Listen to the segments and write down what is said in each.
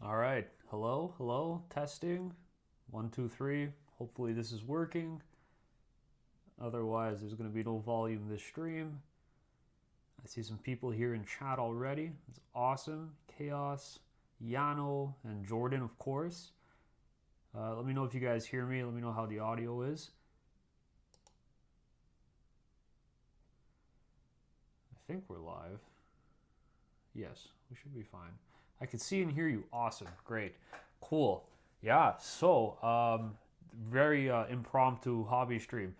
All right. Hello, hello, testing. One, two, three. Hopefully this is working. Otherwise, there's going to be no volume this stream. I see some people here in chat already. It's awesome. Chaos, Yano, and Jordan, of course. Let me know if you guys hear me. Let me know how the audio is. I think we're live. Yes, we should be fine. I can see and hear you. Awesome. Great. Cool. Yeah, so very impromptu hobby stream.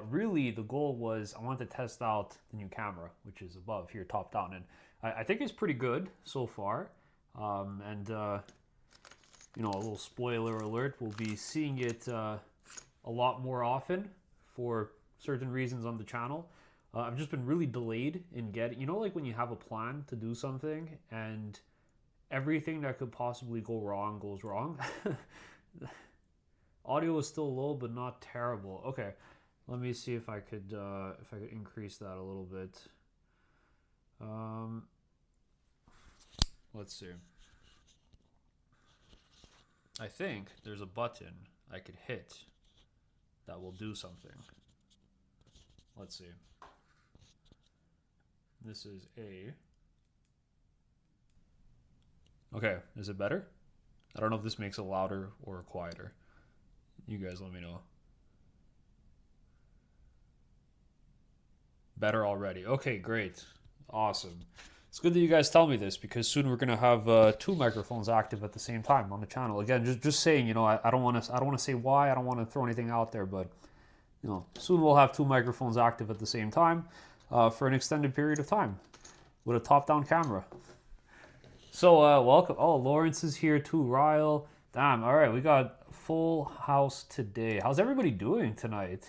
Really, the goal was I wanted to test out the new camera, which is above here, top down, and I think it's pretty good so far. You know, a little spoiler alert, we'll be seeing it a lot more often for certain reasons on the channel. I've just been really delayed in getting, you know, like when you have a plan to do something and everything that could possibly go wrong goes wrong. Audio is still low, but not terrible. Okay, let me see if I could increase that a little bit. Let's see. I think there's a button I could hit that will do something. Let's see. This is a... Okay, is it better? I don't know if this makes it louder or quieter. You guys let me know. Better already. Okay, great. Awesome. It's good that you guys tell me this because soon we're gonna have two microphones active at the same time on the channel. Again, just saying, you know, I don't want to say why. I don't want to throw anything out there, but you know, soon we'll have two microphones active at the same time for an extended period of time with a top-down camera. So welcome. Oh, Lawrence is here too. Ryle. Damn. All right, we got full house today. How's everybody doing tonight?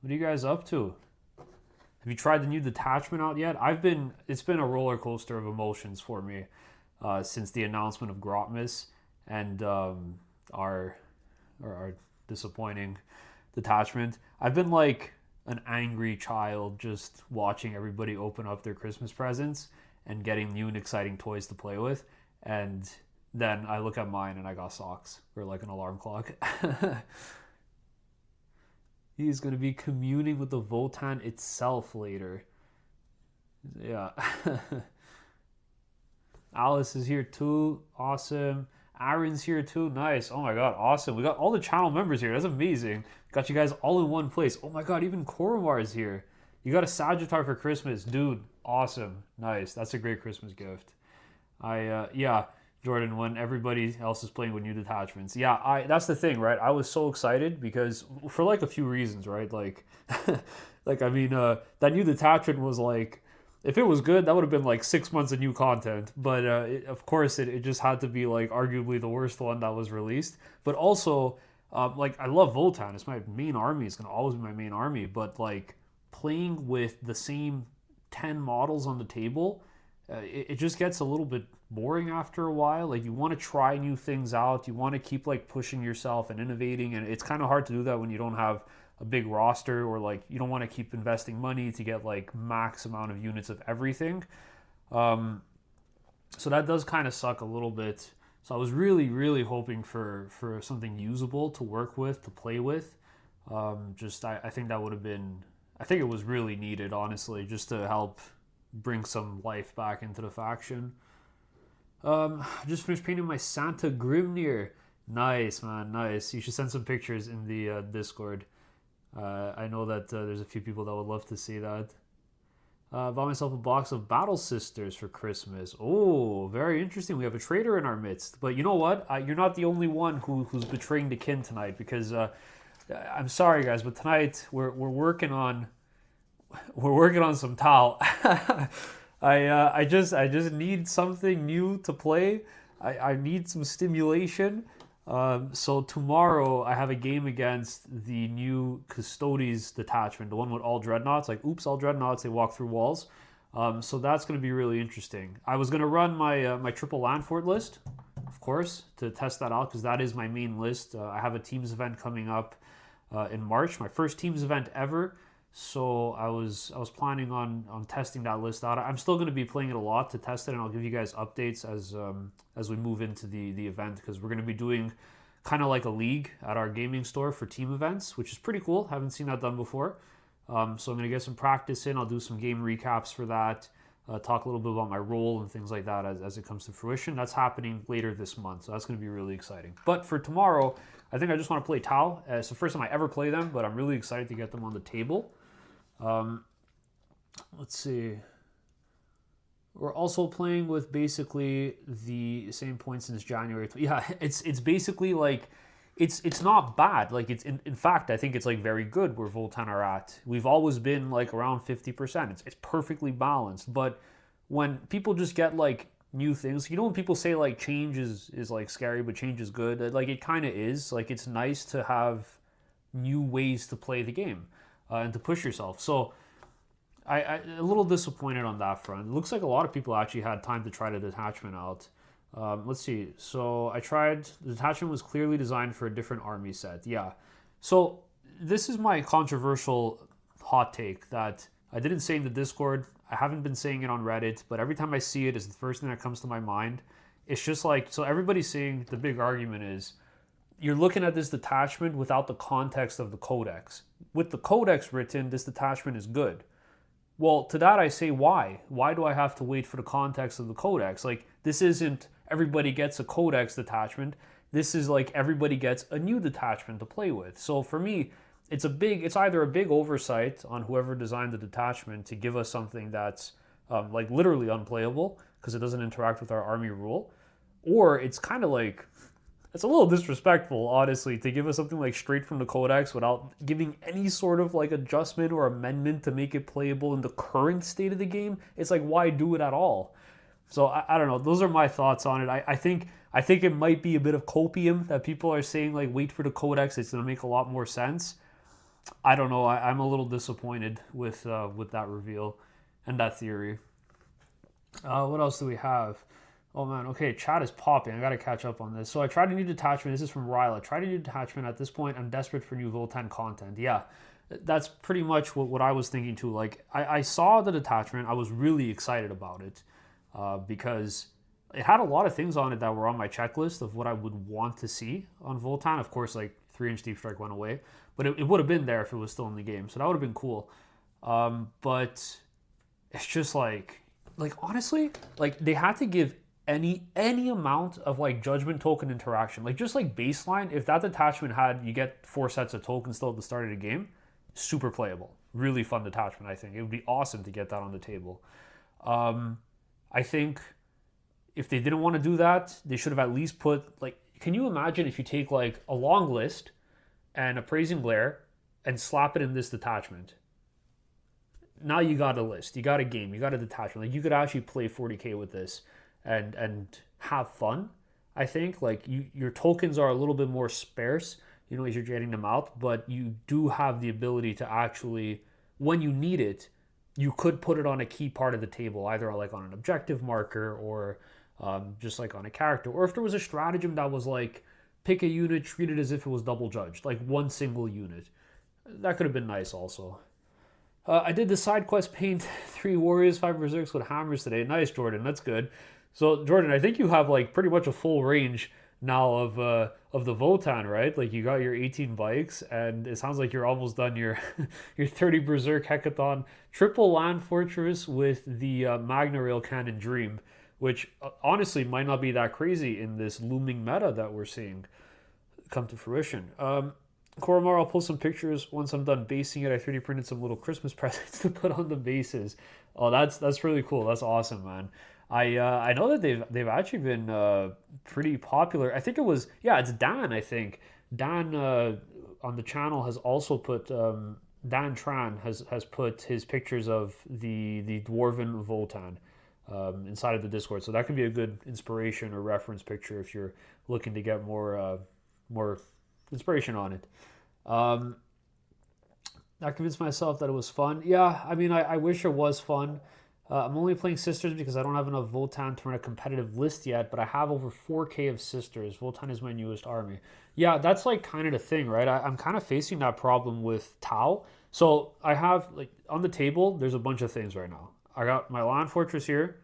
What are you guys up to? Have you tried the new detachment out yet? It's been a roller coaster of emotions for me since the announcement of Grotmus and our disappointing detachment. I've been like an angry child just watching everybody open up their Christmas presents and getting new and exciting toys to play with. And then I look at mine and I got socks or like an alarm clock. He's going to be communing with the Votann itself later. Yeah. Alice is here too. Awesome. Aaron's here too. Nice. Oh my god, awesome. We got all the channel members here. That's amazing. Got you guys all in one place. Oh my god, even Koromar is here. You got a Sagittarius for Christmas. Dude, awesome. Nice. That's a great Christmas gift. Yeah. Jordan, when everybody else is playing with new detachments. Yeah, that's the thing, right? I was so excited because for like a few reasons, right? Like, that new detachment was like, if it was good, that would have been like 6 months of new content. But of course, it just had to be like arguably the worst one that was released. But also, like I love Voltan. It's my main army. It's gonna always be my main army. But like playing with the same 10 models on the table, it just gets a little bit boring after a while. Like you want to try new things out, you want to keep like pushing yourself and innovating, and it's kind of hard to do that when you don't have a big roster, or like you don't want to keep investing money to get like max amount of units of everything. So that does kind of suck a little bit. So I was really hoping for something usable to work with, to play with. I think that would have been, I think it was really needed, honestly, just to help bring some life back into the faction. Just finished painting my Santa Grimnir. Nice, man, nice. You should send some pictures in the Discord. I know that there's a few people that would love to see that. Bought myself a box of Battle Sisters for Christmas. Oh, very interesting. We have a traitor in our midst. But you know what? You're not the only one who's betraying the kin tonight, because I'm sorry, guys, but tonight we're working on some Tal. I just need something new to play. I need some stimulation. So tomorrow I have a game against the new Custodes detachment, the one with all dreadnoughts. Like, oops, all dreadnoughts, they walk through walls. So that's going to be really interesting. I was going to run my triple land fort list, of course, to test that out, because that is my main list. I have a teams event coming up in March, my first teams event ever. So I was planning on testing that list out. I'm still going to be playing it a lot to test it, and I'll give you guys updates as we move into the event, because we're going to be doing kind of like a league at our gaming store for team events, which is pretty cool. Haven't seen that done before. So I'm going to get some practice in. I'll do some game recaps for that. Talk a little bit about my role and things like that as it comes to fruition. That's happening later this month, so that's going to be really exciting. But for tomorrow, I think I just want to play Tau. It's the first time I ever play them, but I'm really excited to get them on the table. Let's see. We're also playing with basically the same points since January. Yeah, it's basically like it's not bad. Like it's in fact, I think it's like very good where Voltan are at. We've always been like around 50%. It's perfectly balanced. But when people just get like new things, you know, when people say like change is like scary, but change is good. Like it kind of is. Like it's nice to have new ways to play the game and to push yourself. So I a little disappointed on that front. It looks like a lot of people actually had time to try the detachment out. Let's see. So I tried. The detachment was clearly designed for a different army set. Yeah. So this is my controversial hot take that I didn't say in the Discord. I haven't been saying it on Reddit, but every time I see it, it's the first thing that comes to my mind. It's just like, so everybody's saying the big argument is you're looking at this detachment without the context of the codex. With the codex written, this detachment is good. Well, to that I say, why? Why do I have to wait for the context of the codex? Like, this isn't everybody gets a codex detachment. This is like everybody gets a new detachment to play with. So for me, it's either a big oversight on whoever designed the detachment to give us something that's like literally unplayable because it doesn't interact with our army rule, or it's kind of like, it's a little disrespectful, honestly, to give us something like straight from the codex without giving any sort of like adjustment or amendment to make it playable in the current state of the game. It's like, why do it at all? So I don't know. Those are my thoughts on it. I think it might be a bit of copium that people are saying like wait for the codex. It's going to make a lot more sense. I don't know. I'm a little disappointed with that reveal and that theory. What else do we have? Oh man, okay, chat is popping. I gotta catch up on this. So I tried a new detachment. This is from Ryle. I tried a new detachment. At this point, I'm desperate for new Voltan content. Yeah, that's pretty much what I was thinking too. Like, I saw the detachment. I was really excited about it because it had a lot of things on it that were on my checklist of what I would want to see on Voltan. Of course, like 3-inch Deep Strike went away, but it would have been there if it was still in the game. So that would have been cool. But it's just like honestly, like they had to give any amount of like judgment token interaction, like just like baseline. If that detachment had, you get 4 sets of tokens still at the start of the game, super playable, really fun detachment. I think it would be awesome to get that on the table. I think if they didn't want to do that, they should have at least put like, can you imagine if you take like a long list and a praising glare and slap it in this detachment? Now you got a list, you got a game, you got a detachment. Like you could actually play 40k with this and have fun. I think like your tokens are a little bit more sparse, you know, as you're getting them out, but you do have the ability to actually, when you need it, you could put it on a key part of the table, either like on an objective marker or just like on a character, or if there was a stratagem that was like pick a unit, treat it as if it was double judged, like one single unit. That could have been nice also. I did the side quest paint 3 warriors, 5 berserks with hammers today. Nice, Jordan. That's good. So, Jordan, I think you have like pretty much a full range now of the Votan, right? Like you got your 18 bikes, and it sounds like you're almost done your your 30 berserk hackathon, triple land fortress with the Magna Rail cannon dream, which honestly might not be that crazy in this looming meta that we're seeing come to fruition. Koromar, I'll pull some pictures once I'm done basing it. I 3D printed some little Christmas presents to put on the bases. Oh, that's really cool. That's awesome, man. I know that they've actually been pretty popular. I think it was, yeah, it's Dan. I think Dan on the channel has also put Dan Tran has put his pictures of the dwarven Voltan inside of the Discord. So that could be a good inspiration or reference picture if you're looking to get more inspiration on it. I convinced myself that it was fun. Yeah, I mean, I wish it was fun. I'm only playing Sisters because I don't have enough Votan to run a competitive list yet, but I have over 4k of Sisters. Votan is my newest army. Yeah, that's like kind of the thing, right? I'm kind of facing that problem with Tau. So I have like on the table, there's a bunch of things right now. I got my land fortress here.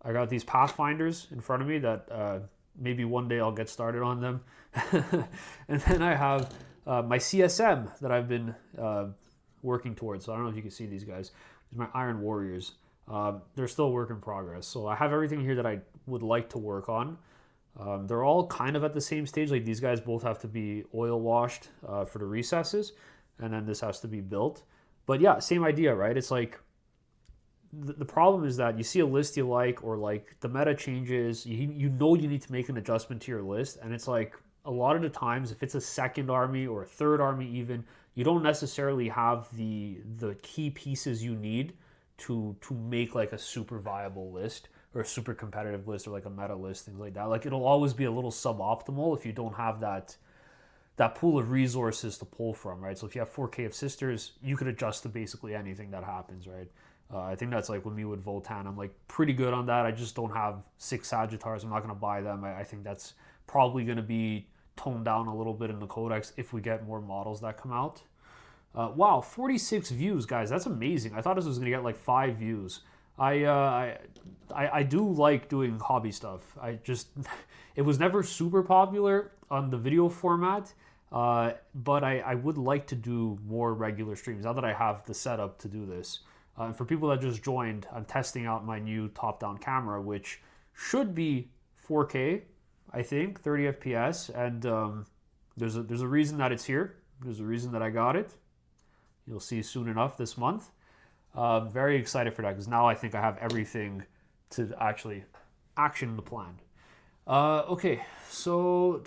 I got these pathfinders in front of me that maybe one day I'll get started on them. And then I have my CSM that I've been working towards. So I don't know if you can see these guys. These are my Iron Warriors. They're still a work in progress. So I have everything here that I would like to work on. They're all kind of at the same stage. Like these guys both have to be oil washed for the recesses, and then this has to be built. But yeah, same idea, right? It's like the problem is that you see a list you like, or like the meta changes, you know you need to make an adjustment to your list, and it's like a lot of the times if it's a second army or a third army even, you don't necessarily have the key pieces you need to make like a super viable list or a super competitive list or like a meta list, things like that. Like it'll always be a little suboptimal if you don't have that pool of resources to pull from, right? So if you have 4K of sisters, you could adjust to basically anything that happens, right? I think that's like with me with Votan. I'm like pretty good on that. I just don't have 6 Sagittars. I'm not going to buy them. I think that's probably going to be toned down a little bit in the codex if we get more models that come out. Wow, 46 views, guys. That's amazing. I thought this was going to get like 5 views. I do like doing hobby stuff. I just, it was never super popular on the video format, but I would like to do more regular streams now that I have the setup to do this. And for people that just joined, I'm testing out my new top-down camera, which should be 4K, I think, 30 FPS, and there's a reason that it's here. There's a reason that I got it. You'll see soon enough this month. Very excited for that because now I think I have everything to actually action the plan. Okay, so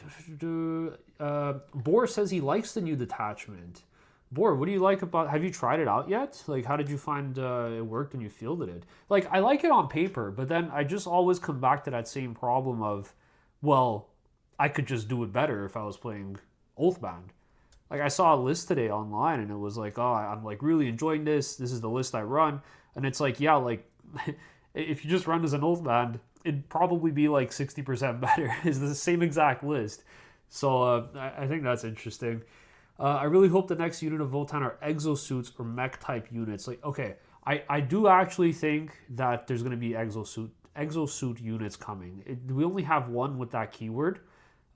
Boar says he likes the new detachment. Boar, what do you like about? Have you tried it out yet? Like, how did you find it worked when you fielded it? Like, I like it on paper, but then I just always come back to that same problem of, well, I could just do it better if I was playing Oathbound. Like I saw a list today online and it was like, oh, I'm like really enjoying this. This is the list I run. And it's like, yeah, like if you just run as an Oathbound, it'd probably be like 60% better. It's the same exact list. So I think that's interesting. I really hope the next unit of Voltan are exosuits or mech type units. Like, okay, I do actually think that there's going to be exosuit units coming. We only have one with that keyword.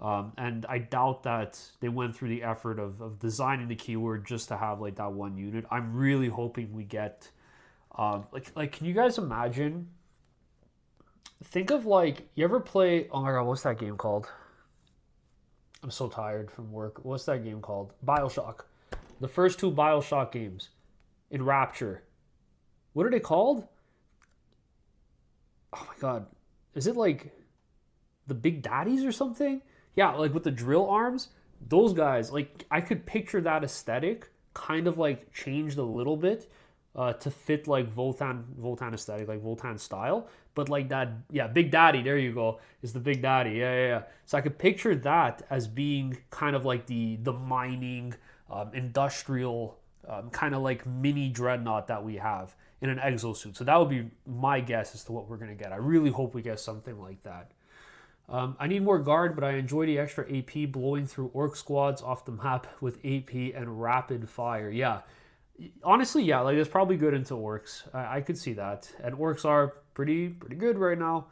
And I doubt that they went through the effort of designing the keyword just to have like that one unit. I'm really hoping we get like can you guys imagine? Think of like you ever play, oh my god, what's that game called? I'm so tired from work. What's that game called? BioShock. The first 2 BioShock games in Rapture. What are they called? Oh my god. Is it like the Big Daddies or something? Yeah, like with the drill arms, those guys, like I could picture that aesthetic kind of like changed a little bit to fit like Voltan aesthetic, like Voltan style. But like that, yeah, Big Daddy, there you go, is the Big Daddy. Yeah. So I could picture that as being kind of like the mining, industrial, kind of like mini dreadnought that we have in an exosuit. So that would be my guess as to what we're going to get. I really hope we get something like that. I need more guard, but I enjoy the extra AP blowing through orc squads off the map with AP and rapid fire. Yeah, honestly, yeah, like it's probably good into orcs. I could see that, and orcs are pretty good right now.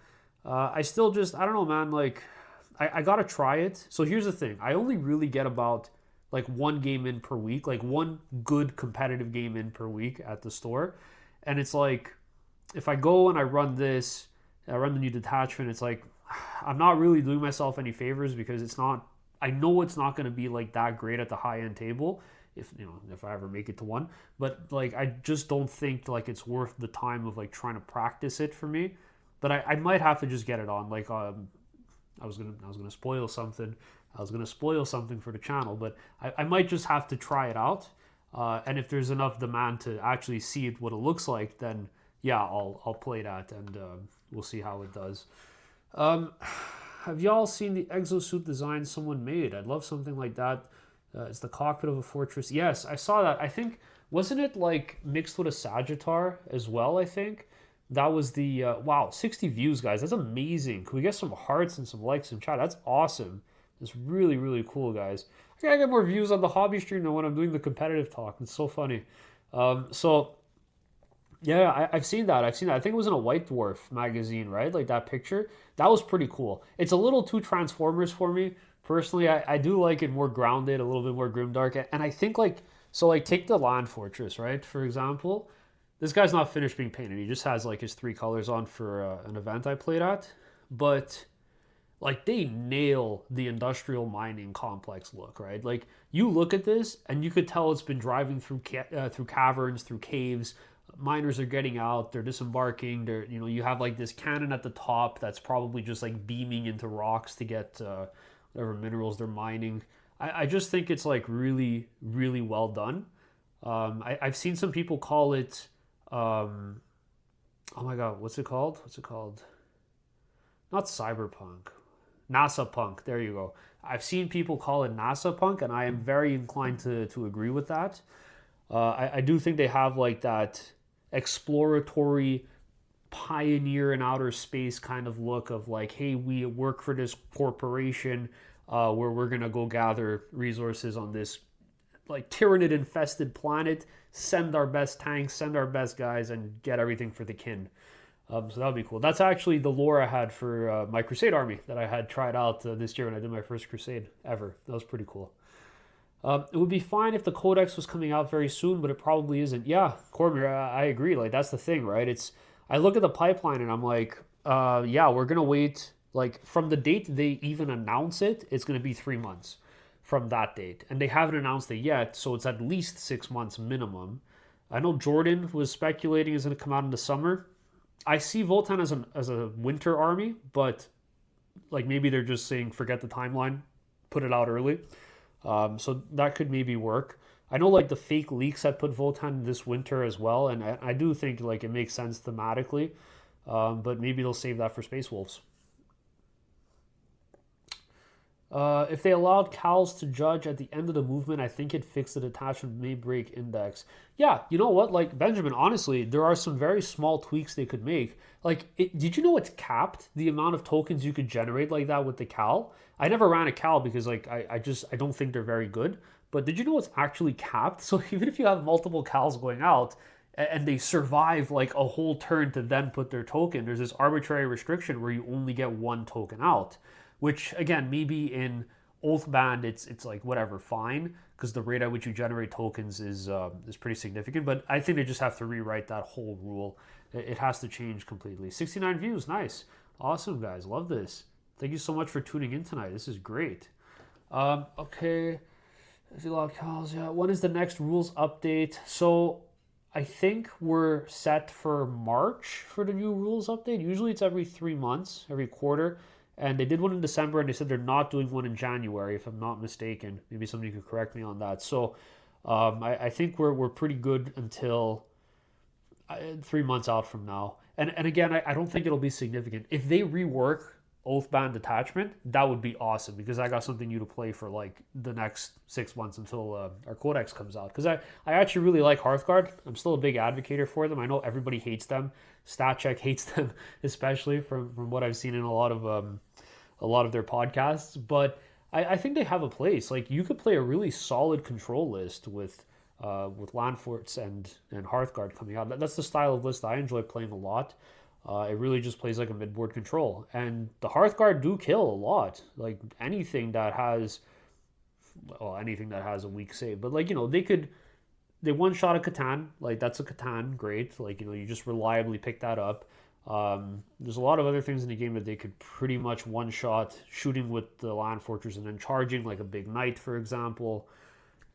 I still just, I don't know, man. Like, I gotta try it. So here's the thing: I only really get about like 1 game in per week, like 1 good competitive game in per week at the store, and it's like if I go and I run this, I run the new detachment. It's like I'm not really doing myself any favors because it's not, I know it's not going to be like that great at the high end table if I ever make it to one, but like I just don't think like it's worth the time of like trying to practice it for me. But I might have to just get it on. Like I was gonna spoil something. I was gonna spoil something for the channel, but I might just have to try it out. And if there's enough demand to actually see it what it looks like, then yeah, I'll play that and we'll see how it does. Have y'all seen the exosuit design someone made? I'd love something like that. It's the cockpit of a fortress. Yes, I saw that. I think, wasn't it like mixed with a Sagittar as well, I think? That was the, wow, 60 views, guys. That's amazing. Can we get some hearts and some likes in chat? That's awesome. That's really, really cool, guys. Yeah, I get more views on the hobby stream than when I'm doing the competitive talk. It's so funny. So yeah, I've seen that. I've seen that. I think it was in a White Dwarf magazine, right? Like that picture. That was pretty cool. It's a little too Transformers for me. Personally, I do like it more grounded, a little bit more grimdark. And I think like so like take the Land Fortress, right? For example, this guy's not finished being painted. He just has like his three colors on for an event I played at. But like they nail the industrial mining complex look, right? Like you look at this and you could tell it's been driving through through caverns, through caves. Miners are getting out, they're disembarking. They're you have like this cannon at the top that's probably just like beaming into rocks to get whatever minerals they're mining. I just think it's like really really well done. I've seen some people call it oh my god, what's it called? What's it called? Not cyberpunk. NASA punk. There you go. I've seen people call it NASA punk, and I am very inclined to agree with that. I do think they have like that exploratory pioneer in outer space kind of look of like, hey, we work for this corporation where we're gonna go gather resources on this like tyrannid infested planet, send our best tanks, send our best guys, and get everything for the kin. So that would be cool. That's actually the lore I had for my Crusade army that I had tried out this year when I did my first Crusade ever. That was pretty cool. It would be fine if the codex was coming out very soon, but it probably isn't. Yeah, Cormier, I agree. Like that's the thing, right? It's I look at the pipeline and I'm like, yeah, we're gonna wait. Like from the date they even announce it, it's gonna be 3 months from that date, and they haven't announced it yet, so it's at least 6 months minimum. I know Jordan was speculating is gonna come out in the summer. I see Voltan as a winter army, but like maybe they're just saying forget the timeline, put it out early. So that could maybe work. I know like the fake leaks had put Votann this winter as well, and I do think like it makes sense thematically, but maybe they'll save that for Space Wolves. If they allowed cows to judge at the end of the movement, I think it fixed the detachment may break index. Yeah, you know what? Like Benjamin, honestly, there are some very small tweaks they could make. Like, did you know it's capped the amount of tokens you could generate like that with the cow? I never ran a cow because like I don't think they're very good. But did you know it's actually capped? So even if you have multiple cows going out and they survive like a whole turn to then put their token, there's this arbitrary restriction where you only get one token out, which again maybe in Oathband it's like whatever fine because the rate at which you generate tokens is pretty significant. But I think they just have to rewrite that whole rule. It has to change completely. 69 views, nice, awesome guys, love this. Thank you so much for tuning in tonight. This is great. Okay, if you log calls, yeah. When is the next rules update? So I think we're set for March for the new rules update. Usually it's every 3 months, every quarter. And they did one in December, and they said they're not doing one in January, if I'm not mistaken. Maybe somebody could correct me on that. So I think we're pretty good until 3 months out from now. And again, I don't think it'll be significant. If they rework Oathband detachment, that would be awesome because I got something new to play for like the next 6 months until our codex comes out. Because I actually really like Hearthguard. I'm still a big advocate for them. I know everybody hates them. StatCheck hates them, especially from what I've seen in a lot of their podcasts. But I think they have a place. Like you could play a really solid control list with Land Forts and Hearthguard coming out. That's the style of list I enjoy playing a lot. It really just plays like a midboard control, and the Hearthguard do kill a lot. Like anything that has, well, anything that has a weak save. But like they one shot a Catan. Like that's a Catan, great. Like you just reliably pick that up. There's a lot of other things in the game that they could pretty much one shot, shooting with the Land Fortress and then charging, like a Big Knight, for example.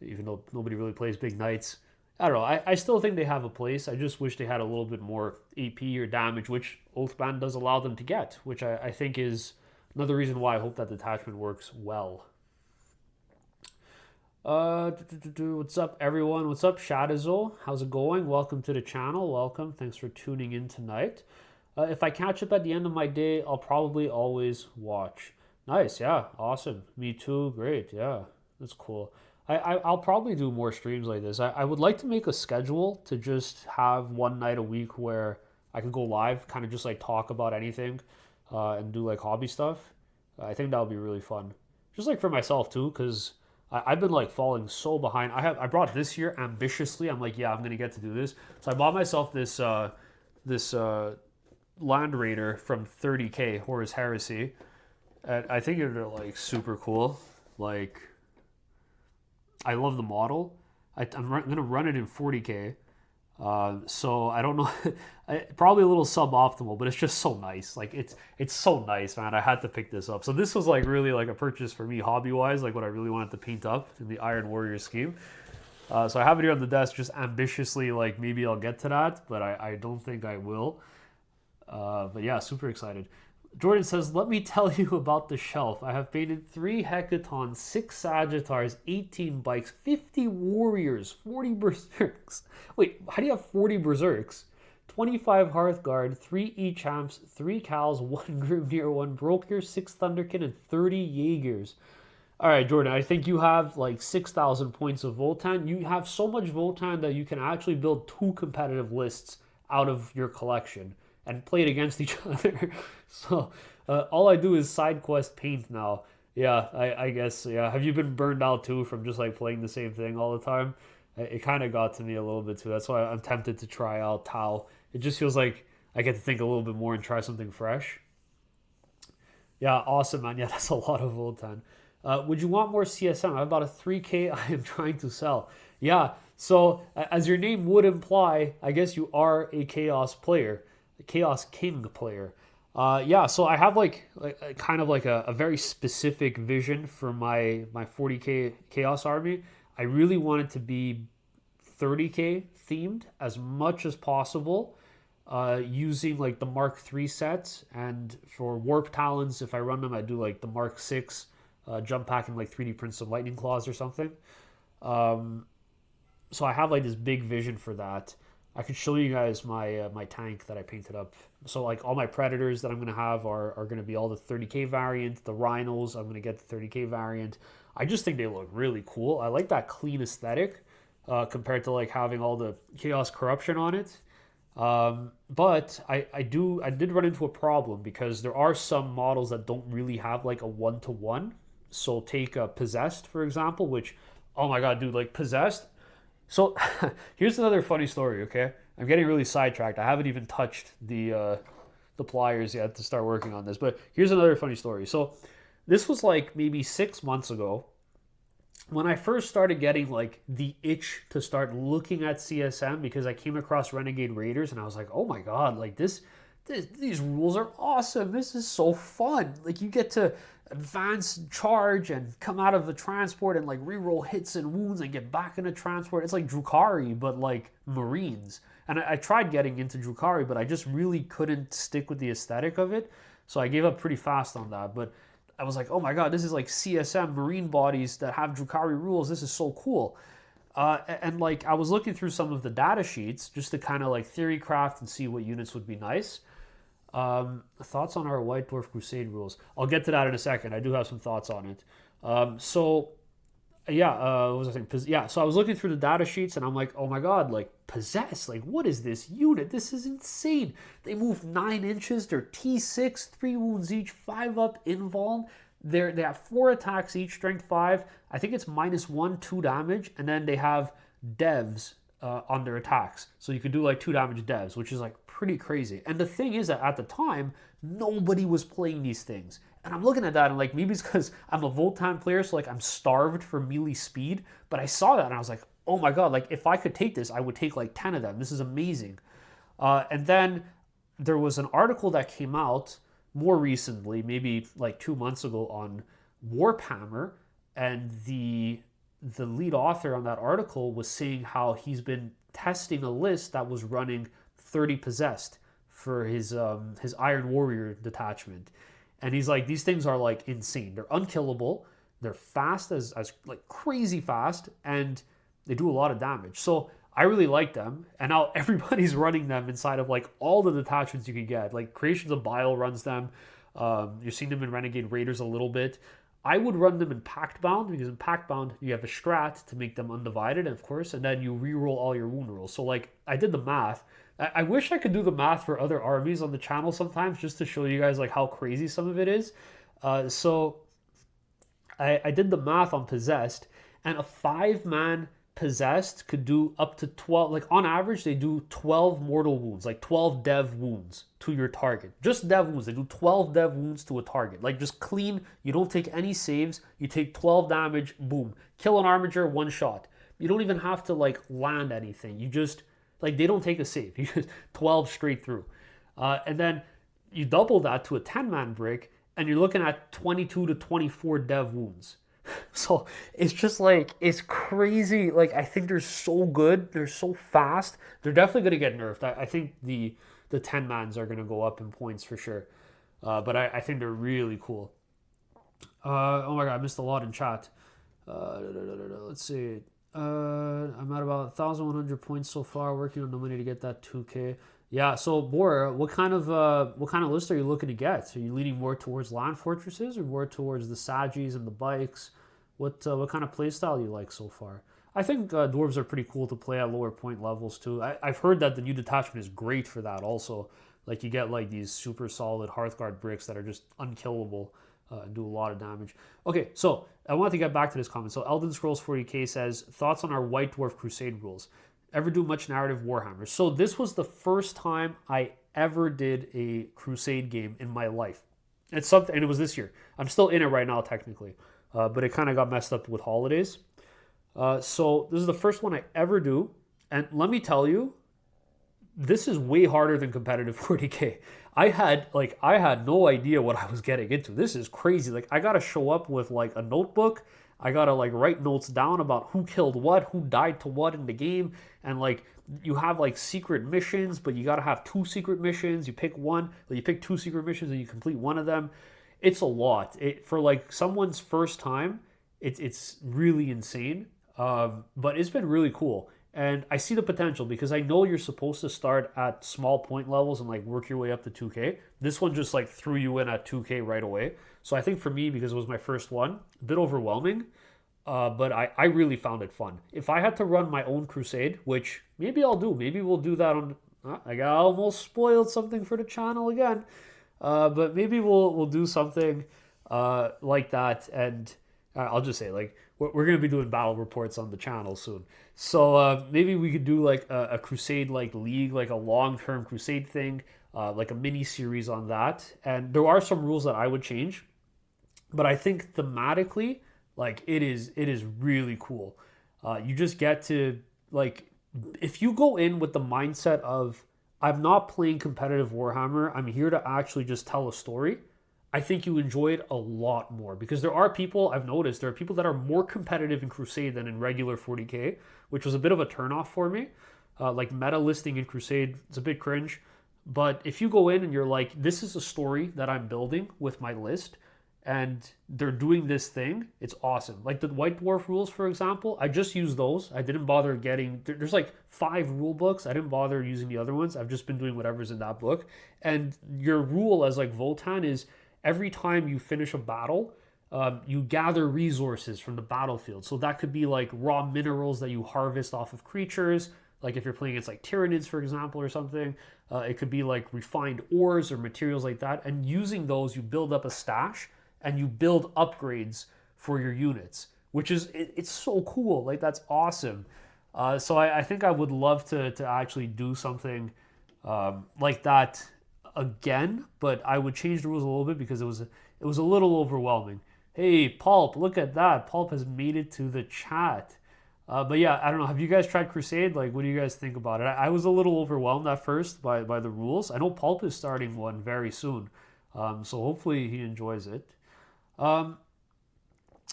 Even though nobody really plays Big Knights. I don't know. I still think they have a place. I just wish they had a little bit more AP or damage, which Oathband does allow them to get, which I think is another reason why I hope that detachment works well. What's up, everyone? What's up, Shadazo? How's it going? Welcome to the channel. Welcome. Thanks for tuning in tonight. If I catch up at the end of my day, I'll probably always watch. Nice. Yeah. Awesome. Me too. Great. Yeah. That's cool. I'll probably do more streams like this. I would like to make a schedule to just have one night a week where I can go live, kind of just like talk about anything and do like hobby stuff. I think that would be really fun. Just like for myself too, because I've been like falling so behind. I brought this year ambitiously. I'm like, yeah, I'm gonna get to do this. So I bought myself this Land Raider from 30K Horus Heresy. And I think they're like super cool. Like, I love the model. Gonna run it in 40K. So I don't know, probably a little suboptimal, but it's just so nice. Like it's so nice, man. I had to pick this up. So this was like really like a purchase for me, hobby wise, like what I really wanted to paint up in the Iron Warrior scheme. So I have it here on the desk, just ambitiously, like maybe I'll get to that, but I don't think I will. But yeah, super excited. Jordan says, let me tell you about the shelf. I have painted 3 Hecatons, 6 Sagittars, 18 Bikes, 50 Warriors, 40 Berserks. Wait, how do you have 40 Berserks? 25 Hearthguard, 3 E-Champs, 3 Cals, 1 Grimnir, 1 Brokier, 6 Thunderkin, and 30 Jaegers. Alright, Jordan, I think you have like 6,000 points of Votann. You have so much Votann that you can actually build 2 competitive lists out of your collection and play it against each other. So all I do is side quest paint now. Yeah, I guess, yeah. Have you been burned out too from just like playing the same thing all the time? It kind of got to me a little bit too. That's why I'm tempted to try out Tau. It just feels like I get to think a little bit more and try something fresh. Yeah, awesome, man. Yeah, that's a lot of Voltan. Would you want more CSM? I have about a 3K I am trying to sell. Yeah, so as your name would imply, I guess you are a Chaos player. Chaos King player. Yeah, so I have like kind of like a very specific vision for my 40K Chaos army. I really want it to be 30K themed as much as possible, using like the Mark III sets, and for Warp Talons, if I run them, I do like the Mark VI jump pack and like 3D print some Lightning Claws or something. So I have like this big vision for that. I could show you guys my my tank that I painted up. So like all my Predators that I'm going to have are going to be all the 30K variant. The Rhinos, I'm going to get the 30K variant. I just think they look really cool. I like that clean aesthetic compared to like having all the Chaos Corruption on it. But I did run into a problem because there are some models that don't really have like a one-to-one. So take Possessed, for example, which, oh my god, dude, like Possessed. So here's another funny story, okay? I'm getting really sidetracked. I haven't even touched the pliers yet to start working on this. But here's another funny story. So this was like maybe 6 months ago when I first started getting like the itch to start looking at CSM, because I came across Renegade Raiders and I was like, oh my god, like these rules are awesome. This is so fun. Like you get to advance, charge, and come out of the transport and like reroll hits and wounds and get back into transport. It's like Drukhari, but like Marines. And I tried getting into Drukhari, but I just really couldn't stick with the aesthetic of it. So I gave up pretty fast on that. But I was like, oh my god, this is like CSM Marine bodies that have Drukhari rules. This is so cool. And like I was looking through some of the data sheets just to kind of like theory craft and see what units would be nice. Thoughts on our White Dwarf Crusade rules? I'll get to that in a second. I do have some thoughts on it. What was I saying? Yeah, so I was looking through the data sheets and I'm like, oh my god, like Possess, like what is this unit? This is insane. They move 9 inches. They're T6, 3 wounds each, 5 up, invuln. They have 4 attacks each, strength 5. I think it's -1, 2 damage, and then they have devs on their attacks. So you could do like 2 damage devs, which is like pretty crazy. And the thing is that at the time, nobody was playing these things. And I'm looking at that and like maybe it's because I'm a Voltan player, so like I'm starved for melee speed. But I saw that and I was like, oh my god, like if I could take this, I would take like 10 of them. This is amazing. And then there was an article that came out more recently, maybe like 2 months ago, on Warhammer, and the lead author on that article was saying how he's been testing a list that was running 30 Possessed for his Iron Warrior detachment. And he's like, these things are like insane. They're unkillable. They're fast as like crazy fast, and they do a lot of damage. So I really like them, and now everybody's running them inside of like all the detachments you can get. Like Creations of Bile runs them. You're seeing them in Renegade Raiders a little bit. I would run them in Pact Bound, because in Pact Bound you have a strat to make them undivided, of course, and then you reroll all your wound rolls. So like I did the math. I wish I could do the math for other armies on the channel sometimes, just to show you guys like how crazy some of it is. So I did the math on Possessed, And a 5-man possessed could do up to 12, like on average they do 12 mortal wounds, like 12 dev wounds to your target. Just dev wounds, they do 12 dev wounds to a target, like just clean. You don't take any saves, you take 12 damage, boom, kill an armiger, one shot. You don't even have to like land anything, you just, like, they don't take a save, you just 12 straight through. And then you double that to a 10-man brick and you're looking at 22 to 24 dev wounds. So it's just like, it's crazy. Like, I think they're so good. They're so fast. They're definitely going to get nerfed. I think the 10-mans are going to go up in points for sure. But I think they're really cool. Oh my god, I missed a lot in chat. Let's see. I'm at about 1,100 points so far, working on the money to get that 2K. Yeah, so Bora, what kind of list are you looking to get? Are you leaning more towards land fortresses or more towards the Sagis and the bikes? What kind of playstyle do you like so far? I think dwarves are pretty cool to play at lower point levels too. I've heard that the new detachment is great for that also. Like, you get like these super solid Hearthguard bricks that are just unkillable and do a lot of damage. Okay, so I want to get back to this comment. So Elden Scrolls 40k says, thoughts on our White Dwarf Crusade rules? Ever do much narrative Warhammer? So this was the first time I ever did a Crusade game in my life. It's something, and it was this year. I'm still in it right now technically, but it kind of got messed up with holidays. So this is the first one I ever do, and let me tell you, this is way harder than competitive 40k. I had no idea what I was getting into. This is crazy. Like, I gotta show up with like a notebook. I gotta like write notes down about who killed what, who died to what in the game, and like you have like secret missions, but you gotta have 2 secret missions. You pick one, or you pick 2 secret missions and you complete one of them. It's a lot. For like someone's first time, it's really insane. But it's been really cool. And I see the potential because I know you're supposed to start at small point levels and like work your way up to 2K. This one just like threw you in at 2K right away. So I think for me, because it was my first one, a bit overwhelming, but I really found it fun. If I had to run my own crusade, which maybe I'll do, maybe we'll do that on, I got almost spoiled something for the channel again, but maybe we'll do something like that. And I'll just say, like, we're going to be doing battle reports on the channel soon. So maybe we could do like a crusade like league, like a long-term crusade thing, like a mini series on that. And there are some rules that I would change, but I think thematically, like, it is really cool. You just get to, like, if you go in with the mindset of, I'm not playing competitive Warhammer, I'm here to actually just tell a story, I think you enjoy it a lot more, because there are people, I've noticed, there are people that are more competitive in Crusade than in regular 40k, which was a bit of a turnoff for me. Like, meta listing in Crusade, it's a bit cringe. But if you go in and you're like, this is a story that I'm building with my list, and they're doing this thing, it's awesome. Like the White Dwarf rules, for example, I just used those. I didn't bother getting, there's like 5 rule books. I didn't bother using the other ones. I've just been doing whatever's in that book. And your rule as like Votann is, every time you finish a battle, you gather resources from the battlefield. So that could be like raw minerals that you harvest off of creatures. Like if you're playing against like Tyranids, for example, or something. It could be like refined ores or materials like that. And using those, you build up a stash and you build upgrades for your units, which is, it's so cool. Like, that's awesome. So I think I would love to actually do something like that again, but I would change the rules a little bit because it was a little overwhelming. Hey, Pulp, look at that. Pulp has made it to the chat. But yeah, I don't know. Have you guys tried Crusade? Like, what do you guys think about it? I was a little overwhelmed at first by the rules. I know Pulp is starting one very soon, so hopefully he enjoys it. I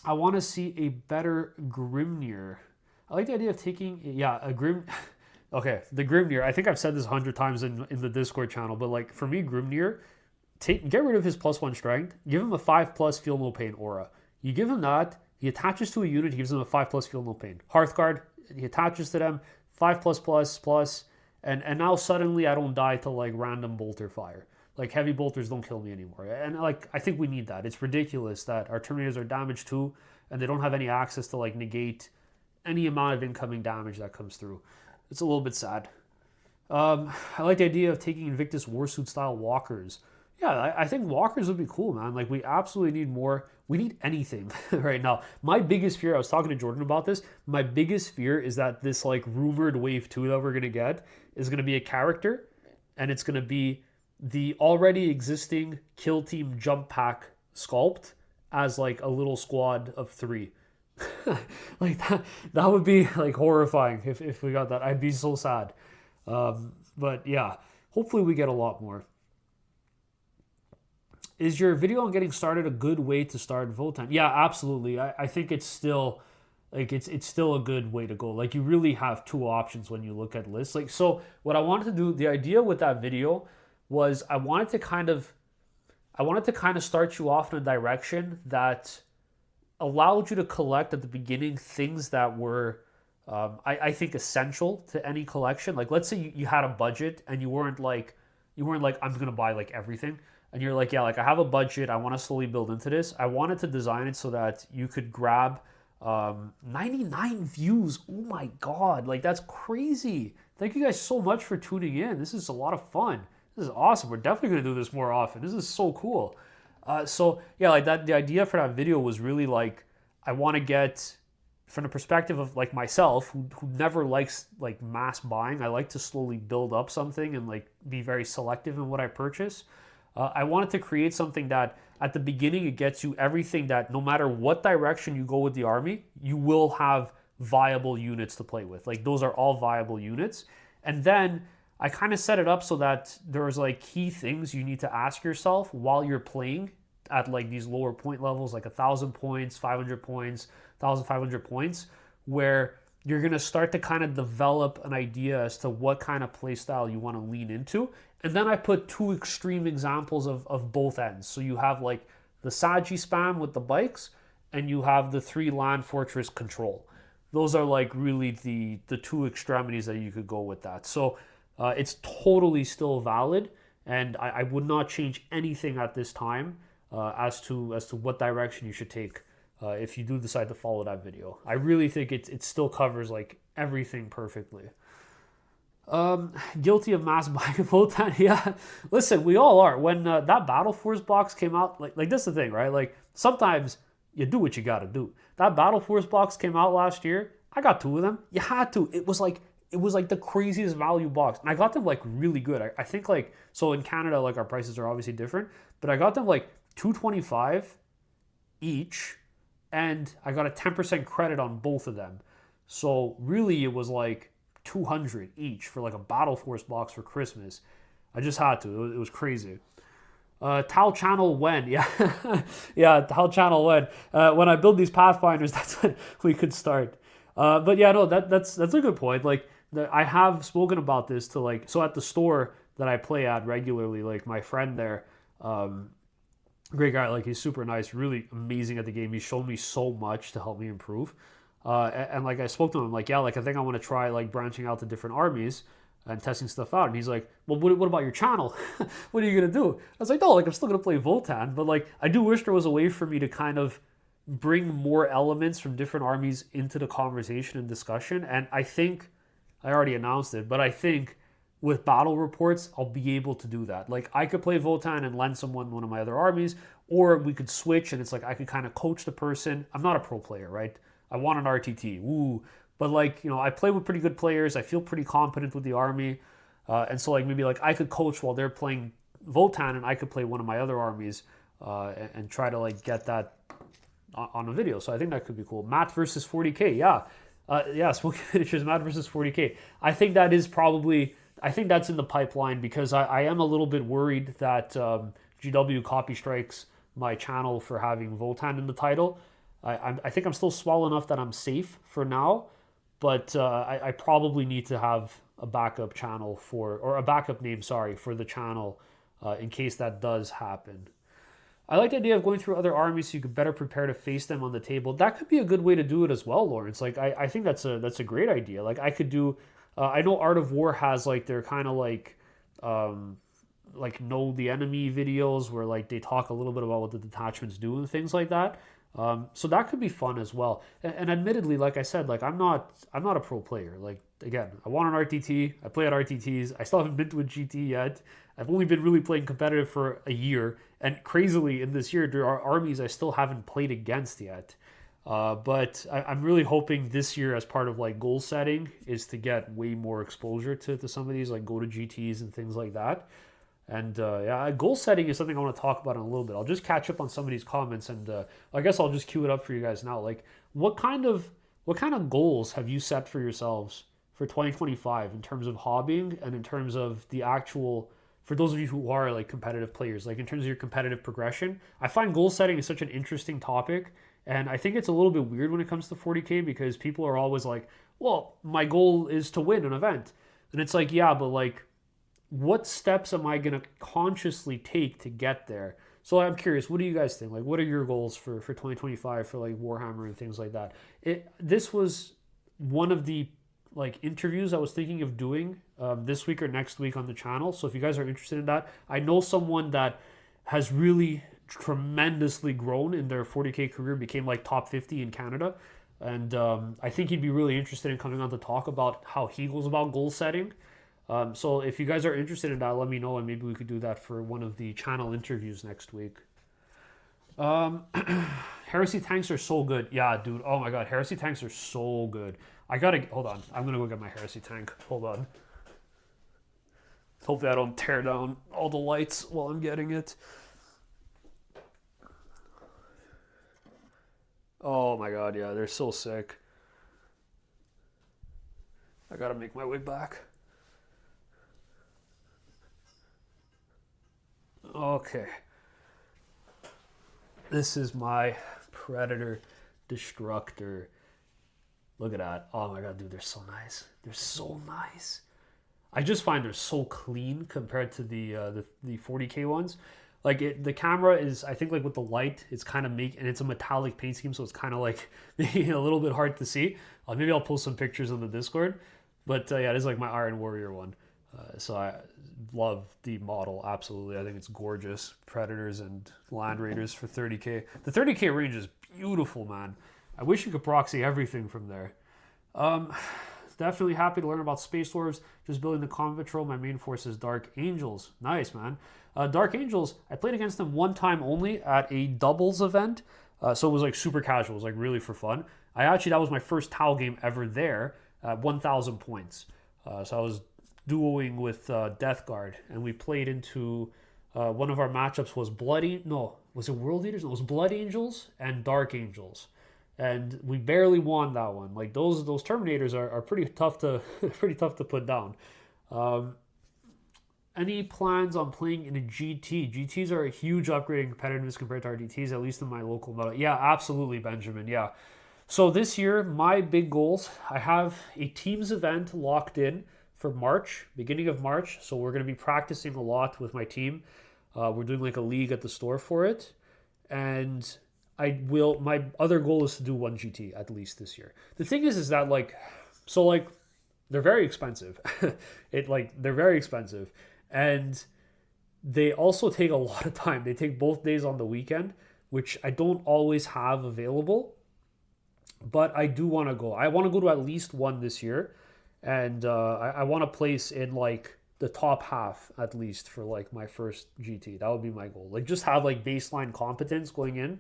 want to see a better Grimnir. I like the idea of taking, a Grim... Okay, the Grimnir, I think I've said this 100 times in the Discord channel, but like, for me, Grimnir, get rid of his +1 strength, give him a 5+ feel no pain aura. You give him that, he attaches to a unit, he gives him a 5+ feel no pain. Hearthguard, he attaches to them, 5+++, and now suddenly I don't die to like random bolter fire. Like, heavy bolters don't kill me anymore. And like, I think we need that. It's ridiculous that our Terminators are damaged too, and they don't have any access to like negate any amount of incoming damage that comes through. It's a little bit sad. I like the idea of taking Invictus Warsuit style walkers. Yeah, I think walkers would be cool, man. Like we absolutely need more. We need anything right now. My biggest fear, I was talking to Jordan about this. My biggest fear is that this like rumored wave 2 that we're gonna get is gonna be a character, and it's gonna be the already existing kill team jump pack sculpt as like a little squad of 3. Like that would be like horrifying if we got that. I'd be so sad. But yeah, hopefully we get a lot more. Is your video on getting started a good way to start Votann? Yeah, absolutely. I think it's still like it's still a good way to go. Like you really have two options when you look at lists. Like so what I wanted to do, the idea with that video was I wanted to kind of start you off in a direction that allowed you to collect at the beginning things that were I think essential to any collection. Like let's say you had a budget and you weren't like I'm gonna buy like everything, and you're like, yeah, like I have a budget, I want to slowly build into this. I wanted to design it so that you could grab 99 views. Oh my god, like that's crazy. Thank you guys so much for tuning in. This is a lot of fun. This is awesome. We're definitely gonna do this more often. This is so cool. So yeah, like that. The idea for that video was really like I want to get from the perspective of like myself, who never likes like mass buying. I like to slowly build up something and like be very selective in what I purchase. I wanted to create something that at the beginning it gets you everything that no matter what direction you go with the army, you will have viable units to play with. Like those are all viable units. And then I kind of set it up so that there's like key things you need to ask yourself while you're playing at like these lower point levels, like 1,000 points, 500 points, 1,500 points, where you're going to start to kind of develop an idea as to what kind of play style you want to lean into. And then I put two extreme examples of both ends. So you have like the Saji spam with the bikes, and you have the 3 land fortress control. Those are like really the two extremities that you could go with that. So it's totally still valid, and I would not change anything at this time as to what direction you should take if you do decide to follow that video. I really think it still covers like everything perfectly. Guilty of mass buying Votann. Yeah, listen, we all are. When that Battle Force box came out, like that's the thing, right? Like sometimes you do what you got to do. That Battle Force box came out last year. I got 2 of them. You had to. It was like the craziest value box, and I got them like really good. I think like so in Canada, like our prices are obviously different, but I got them like $225 each, and I got a 10% credit on both of them. So really, it was like $200 each for like a Battle Force box for Christmas. I just had to. It was crazy. Tau channel when? Yeah, yeah. Tau channel when? When I build these Pathfinders, that's when we could start. But yeah, no, that's a good point. Like I have spoken about this to like so at the store that I play at regularly. Like my friend there, great guy. Like he's super nice, really amazing at the game. He's shown me so much to help me improve. And like I spoke to him, like, yeah, like I think I want to try like branching out to different armies and testing stuff out. And he's like, well, what about your channel? What are you gonna do? I was like, no, like I'm still gonna play Votann, but like I do wish there was a way for me to kind of bring more elements from different armies into the conversation and discussion. And I think I already announced it, but I think with battle reports, I'll be able to do that. Like I could play Votann and lend someone one of my other armies, or we could switch and it's like I could kind of coach the person. I'm not a pro player, right? I want an RTT, woo. But like, you know, I play with pretty good players. I feel pretty competent with the army. And so like maybe like I could coach while they're playing Votann and I could play one of my other armies and try to like get that on a video. So I think that could be cool. Matt versus 40K, yeah. Yeah, Smoky Finishers, Matt versus 40K. I think that is probably, I think that's in the pipeline because I am a little bit worried that GW copy strikes my channel for having Votann in the title. I think I'm still small enough that I'm safe for now, but I probably need to have a backup channel or a backup name, sorry, for the channel in case that does happen. I like the idea of going through other armies so you could better prepare to face them on the table. That could be a good way to do it as well, Lawrence. Like I think that's a great idea. Like I could do, I know Art of War has like their kind of like know the enemy videos where like they talk a little bit about what the detachments do and things like that. So that could be fun as well. And admittedly, like I said, like I'm not a pro player. Like again, I want an RTT. I play at RTTs. I still haven't been to a GT yet. I've only been really playing competitive for a year. And crazily, in this year, there are armies I still haven't played against yet. But I'm really hoping this year, as part of like goal setting, is to get way more exposure to some of these, like go to GTs and things like that. And yeah, goal setting is something I want to talk about in a little bit. I'll just catch up on some of these comments, and I guess I'll just queue it up for you guys now. Like, what kind of goals have you set for yourselves for 2025 in terms of hobbying and in terms of the actual, for those of you who are like competitive players, like in terms of your competitive progression? I find goal setting is such an interesting topic, and I think it's a little bit weird when it comes to 40K because people are always like, well, my goal is to win an event. And it's like, yeah, but like, what steps am I going to consciously take to get there? So I'm curious, what do you guys think? Like, what are your goals for 2025 for like Warhammer and things like that? This was one of the like interviews I was thinking of doing this week or next week on the channel. So if you guys are interested in that, I know someone that has really tremendously grown in their 40K career, became like top 50 in Canada. And I think he'd be really interested in coming on to talk about how he goes about goal setting. So if you guys are interested in that, let me know, and maybe we could do that for one of the channel interviews next week. Heresy tanks are so good. Yeah, dude. Oh my god, heresy tanks are so good. Hold on. I'm gonna go get my heresy tank. Hold on. Hopefully I don't tear down all the lights while I'm getting it. Oh my god, yeah, they're so sick. I gotta make my way back. Okay. This is my Predator Destructor. Look at that. Oh my god, dude, they're so nice. They're so nice. I just find they're so clean compared to the 40K ones. Like the camera is, I think, like with the light, it's kind of and it's a metallic paint scheme, so it's kind of like maybe a little bit hard to see. Maybe I'll post some pictures on the Discord. But yeah, it is like my Iron Warrior one. So I love the model, absolutely. I think it's gorgeous. Predators and Land Raiders for 30K. The 30K range is beautiful, man. I wish you could proxy everything from there. Definitely happy to learn about Space Dwarves. Just building the Combat Patrol. My main force is Dark Angels. Nice, man. Dark Angels, I played against them one time only at a doubles event. So it was like super casual. It was like really for fun. That was my first Tau game ever there at 1,000 points. So I was duoing with Death Guard, and we played into one of our matchups was was it World Eaters? No, it was Blood Angels and Dark Angels, and we barely won that one. Like those Terminators are pretty tough to put down. Any plans on playing in a GT? GTs are a huge upgrade in competitiveness compared to RTTs, at least in my local meta. Yeah, absolutely, Benjamin. Yeah. So this year, my big goals, I have a teams event locked in for March, beginning of March. So we're going to be practicing a lot with my team. We're doing like a league at the store for it. And my other goal is to do one GT at least this year. The thing is that they're very expensive. They're very expensive. And they also take a lot of time. They take both days on the weekend, which I don't always have available. But I do want to go. I want to go to at least one this year. And I want to place in like the top half at least for like my first GT. That would be my goal. Like just have like baseline competence going in.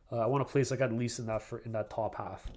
I want to place like at least in that top half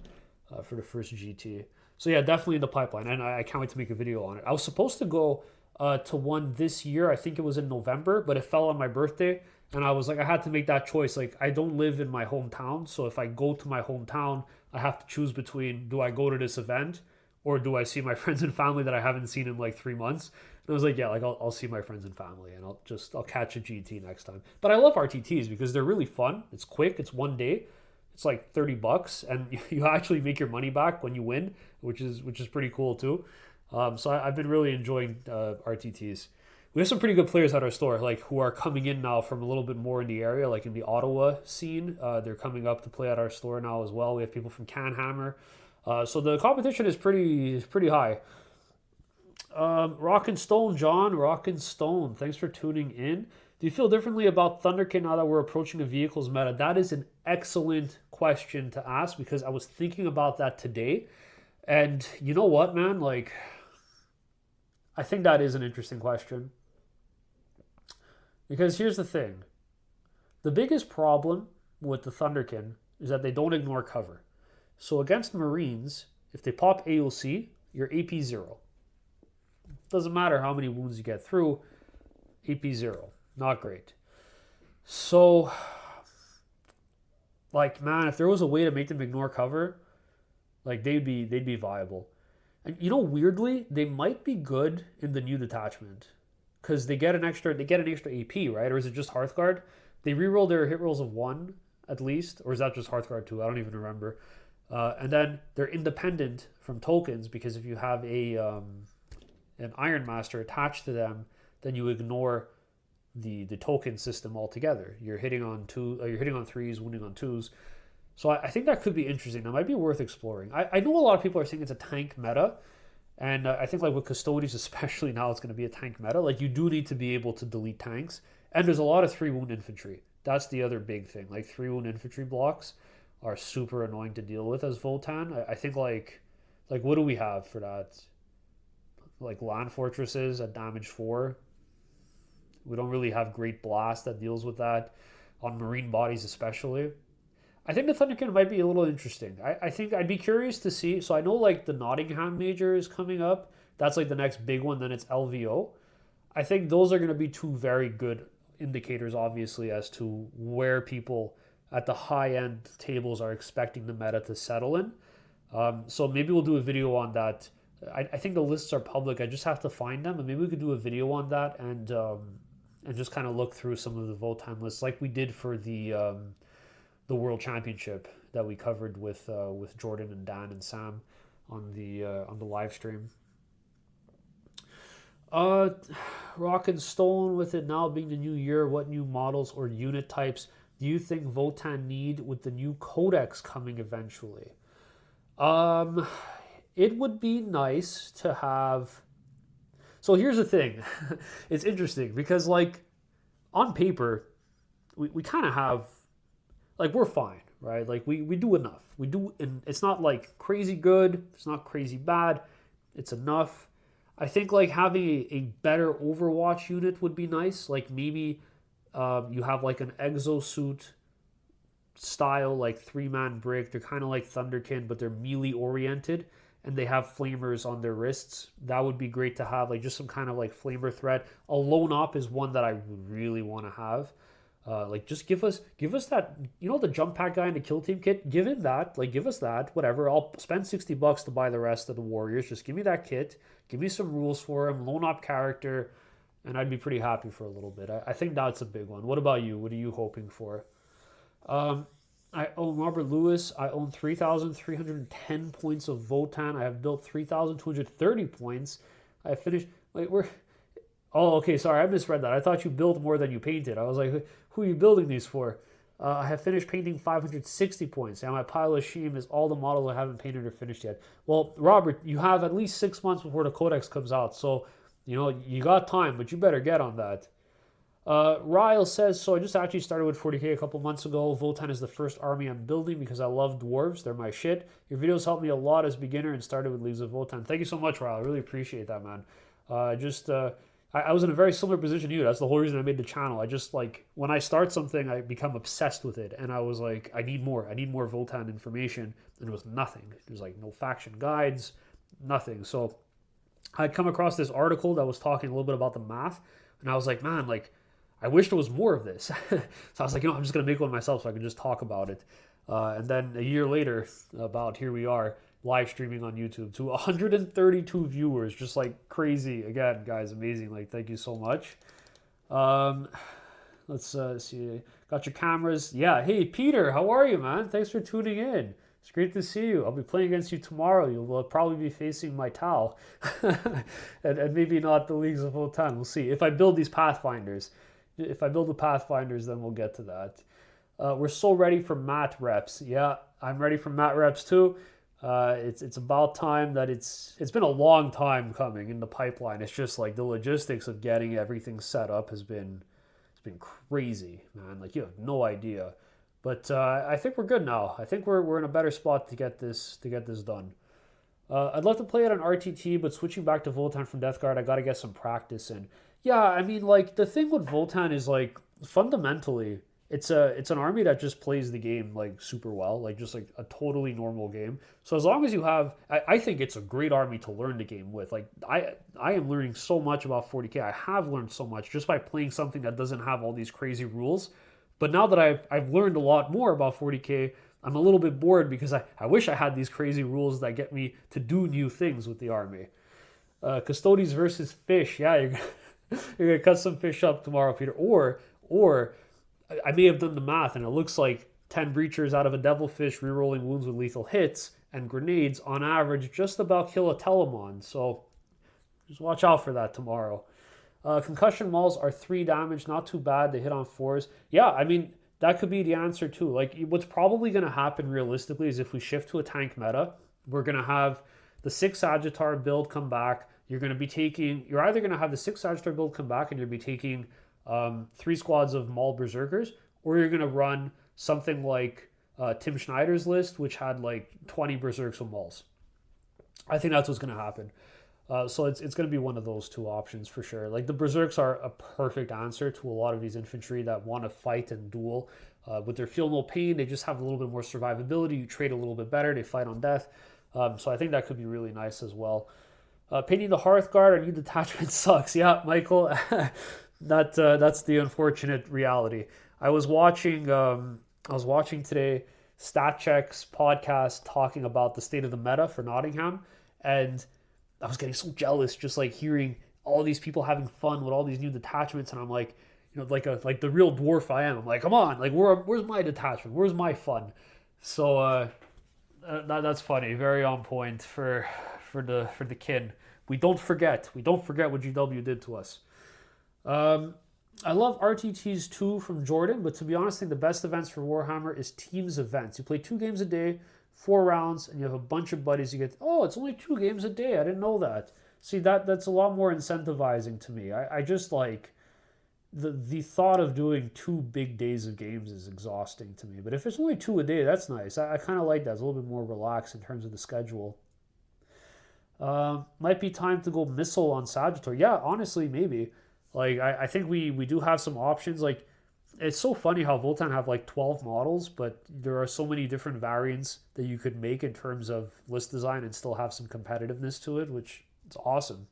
for the first GT. So yeah, definitely in the pipeline, and I can't wait to make a video on it. I was supposed to go to one this year. I think it was in November, but it fell on my birthday, and I was like, I had to make that choice. Like I don't live in my hometown, so if I go to my hometown, I have to choose between, do I go to this event or do I see my friends and family that I haven't seen in like 3 months? And I was like, yeah, like I'll see my friends and family, and I'll catch a GT next time. But I love RTTs because they're really fun. It's quick. It's one day. It's like $30, and you actually make your money back when you win, which is pretty cool too. So I've been really enjoying RTTs. We have some pretty good players at our store, like who are coming in now from a little bit more in the area, like in the Ottawa scene. They're coming up to play at our store now as well. We have people from Canhammer. So the competition is pretty high. Rock and Stone, John, Rock and Stone, thanks for tuning in. Do you feel differently about Thunderkit now that we're approaching a vehicles meta? That is an excellent question to ask because I was thinking about that today. And you know what, man? Like, I think that is an interesting question. Because here's the thing, the biggest problem with the Thunderkin is that they don't ignore cover. So against Marines, if they pop AOC, you're AP 0. Doesn't matter how many wounds you get through, AP 0. Not great. So, like, man, if there was a way to make them ignore cover, like they'd be viable. And you know, weirdly, they might be good in the new detachment because they get an extra AP, right? Or is it just Hearthguard? They reroll their hit rolls of 1 at least, or is that just Hearthguard 2? I don't even remember. And then they're independent from tokens because if you have an Iron Master attached to them, then you ignore the token system altogether. You're hitting on you're hitting on threes, wounding on twos. So I think that could be interesting. That might be worth exploring. I know a lot of people are saying it's a tank meta, and I think like with Custodes, especially now, it's going to be a tank meta. Like you do need to be able to delete tanks, and there's a lot of 3 wound infantry. That's the other big thing. Like 3 wound infantry blocks are super annoying to deal with as Votann. I think like what do we have for that? Like land fortresses at damage 4. We don't really have great blast that deals with that on marine bodies especially. I think the Thunderkin might be a little interesting. I think I'd be curious to see. So I know like the Nottingham Major is coming up. That's like the next big one. Then it's LVO. I think those are going to be two very good indicators, obviously, as to where people at the high end tables are expecting the meta to settle in. So maybe we'll do a video on that. I think the lists are public. I just have to find them, and maybe we could do a video on that and just kind of look through some of the Votann lists, like we did for the World Championship that we covered with Jordan and Dan and Sam on the live stream. Rock and Stone, with it now being the new year, what new models or unit types do you think Votann need with the new codex coming eventually? It would be nice to have. So here's the thing, it's interesting because like on paper, we kind of have like we're fine, right? Like we do enough. We do, and it's not like crazy good. It's not crazy bad. It's enough. I think like having a better Overwatch unit would be nice. Like maybe you have like an exosuit style, like 3-man brick. They're kind of like Thunderkin, but they're melee oriented, and they have flamers on their wrists. That would be great to have, like just some kind of like flamer threat. A lone op is one that I really want to have. Like just give us that, you know, the jump pack guy in the kill team kit. Give him that. Like give us that. Whatever. I'll spend $60 to buy the rest of the warriors. Just give me that kit. Give me some rules for him. Lone op character, and I'd be pretty happy for a little bit. I think that's a big one. What about you? What are you hoping for? I own Robert Lewis. I own 3,310 points of Votann. I have built 3,230 points. I finished. Wait, we're. Oh, okay. Sorry, I misread that. I thought you built more than you painted. I was like, who are you building these for? I have finished painting 560 points, and my pile of shame is all the models I haven't painted or finished yet. Well, Robert, you have at least 6 months before the codex comes out, so you know you got time, but you better get on that. Ryle says, so I just actually started with 40k a couple months ago. Votann is the first army I'm building because I love dwarves. They're my shit. Your videos helped me a lot as a beginner and started with Leagues of Votann. Thank you so much, Ryle. I really appreciate that, man. I was in a very similar position to you. That's the whole reason I made the channel. I just like, when I start something, I become obsessed with it. And I was like, I need more. I need more Votann information. And it was nothing. There's like no faction guides, nothing. So I'd come across this article that was talking a little bit about the math. And I was like, man, like, I wish there was more of this. So I was like, I'm just going to make one myself so I can just talk about it. And then a year later, about here we are, live streaming on YouTube to 132 viewers, just like crazy. Again, guys, amazing. Like, thank you so much. Let's see. Got your cameras. Yeah. Hey, Peter, how are you, man? Thanks for tuning in. It's great to see you. I'll be playing against you tomorrow. You'll probably be facing my Tal. and maybe not the Leagues of Votann. We'll see. If I build these Pathfinders. If I build the Pathfinders, then we'll get to that. We're so ready for mat reps. Yeah, I'm ready for mat reps too. It's about time that it's been a long time coming in the pipeline. It's just like the logistics of getting everything set up has been crazy, man. Like you have no idea. But I think we're good now. I think we're in a better spot to get this done. I'd love to play it on RTT, but switching back to Voltan from Death Guard, I got to get some practice in. Yeah, I mean, like the thing with Voltan is like fundamentally, it's an army that just plays the game like super well, like just like a totally normal game. So as long as you have, I think it's a great army to learn the game with. Like I am learning so much about 40k. I have learned so much just by playing something that doesn't have all these crazy rules. But now that I've learned a lot more about 40k, I'm a little bit bored because I wish I had these crazy rules that get me to do new things with the army. Custodes versus fish. Yeah, you're gonna cut some fish up tomorrow, Peter. Or I may have done the math, and it looks like 10 breachers out of a devilfish rerolling wounds with lethal hits and grenades on average just about kill a Telemon. So just watch out for that tomorrow. Concussion mauls are 3 damage, not too bad. They hit on 4s. Yeah, I mean, that could be the answer too. Like, what's probably going to happen realistically is if we shift to a tank meta, we're going to have the 6 Sagittar build come back. You're either going to have the 6 Sagittar build come back and you'll be taking 3 squads of Maul Berserkers, or you're going to run something like Tim Schneider's list, which had like 20 Berserks with Mauls. I think that's what's going to happen. So it's going to be one of those 2 options for sure. Like the Berserks are a perfect answer to a lot of these infantry that want to fight and duel. With their feel no pain, they just have a little bit more survivability. You trade a little bit better. They fight on death. So I think that could be really nice as well. Painting the Hearthguard, our new detachment sucks. Yeah, Michael, that's the unfortunate reality. I was watching today StatCheck's podcast talking about the state of the meta for Nottingham, and I was getting so jealous just like hearing all these people having fun with all these new detachments, and I'm like, like the real dwarf I am. I'm like, come on, like where's my detachment? Where's my fun? So that's funny, very on point for the kin. We don't forget what GW did to us. I love RTTs too from Jordan, but to be honest, I think the best events for Warhammer is teams events. You play 2 games a day, 4 rounds, and you have a bunch of buddies. You get, oh, it's only 2 games a day. I didn't know that. See, that's a lot more incentivizing to me. I just like the thought of doing 2 big days of games is exhausting to me. But if it's only 2 a day, that's nice. I kind of like that. It's a little bit more relaxed in terms of the schedule. Might be time to go missile on Sagittar. Yeah, honestly, maybe. Like, I think we do have some options. Like, it's so funny how Votann have like 12 models, but there are so many different variants that you could make in terms of list design and still have some competitiveness to it, which is awesome.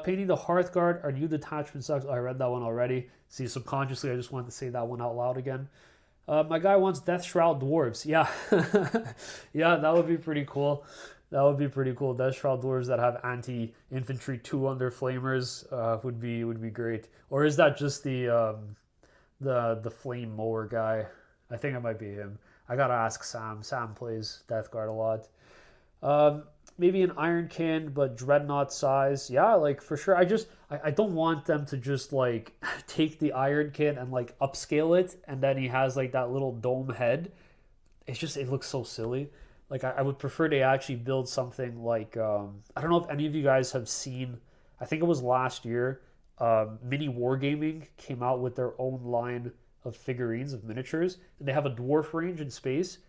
Painting the Hearthguard, our new detachment sucks. Oh, I read that one already. See, subconsciously, I just wanted to say that one out loud again. My guy wants Death Shroud Dwarves. Yeah. Yeah, that would be pretty cool. That would be pretty cool. Death Shroud Dwarves that have anti-infantry 2 on their flamers would be great. Or is that just the flame mower guy? I think it might be him. I gotta ask Sam. Sam plays Death Guard a lot. Maybe an Ironkin, but Dreadnought size. Yeah, like for sure. I don't want them to just like take the Ironkin and like upscale it, and then he has like that little dome head. It looks so silly. Like I would prefer they actually build something like I don't know if any of you guys have seen. I think it was last year. Mini Wargaming came out with their own line of figurines of miniatures, and they have a dwarf range in space.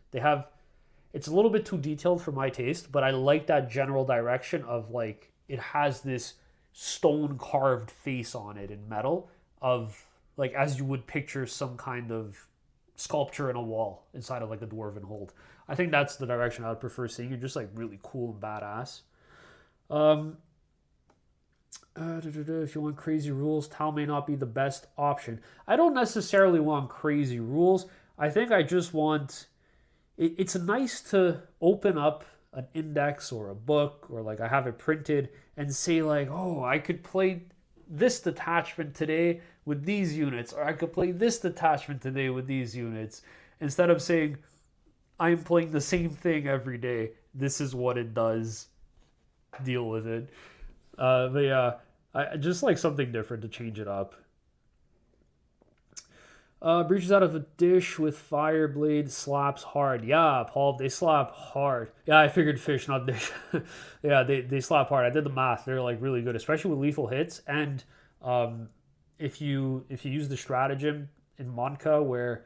It's a little bit too detailed for my taste, but I like that general direction of like it has this stone carved face on it in metal of like as you would picture some kind of sculpture in a wall inside of like a dwarven hold. I think that's the direction I would prefer seeing it, just like really cool and badass. If you want crazy rules, Tau may not be the best option. I don't necessarily want crazy rules. I think I just want... It's nice to open up an index or a book or like I have it printed and say like, oh, I could play this detachment today with these units, or I could play this detachment today with these units, instead of saying I'm playing the same thing every day. This is what it does. Deal with it. But yeah, I just like something different to change it up. Breaches out of a dish with fire blade slaps hard. Yeah, Paul, they slap hard. Yeah, I figured fish, not dish. Yeah, they slap hard. I did the math. They're like really good, especially with lethal hits. And if you use the stratagem in Monka where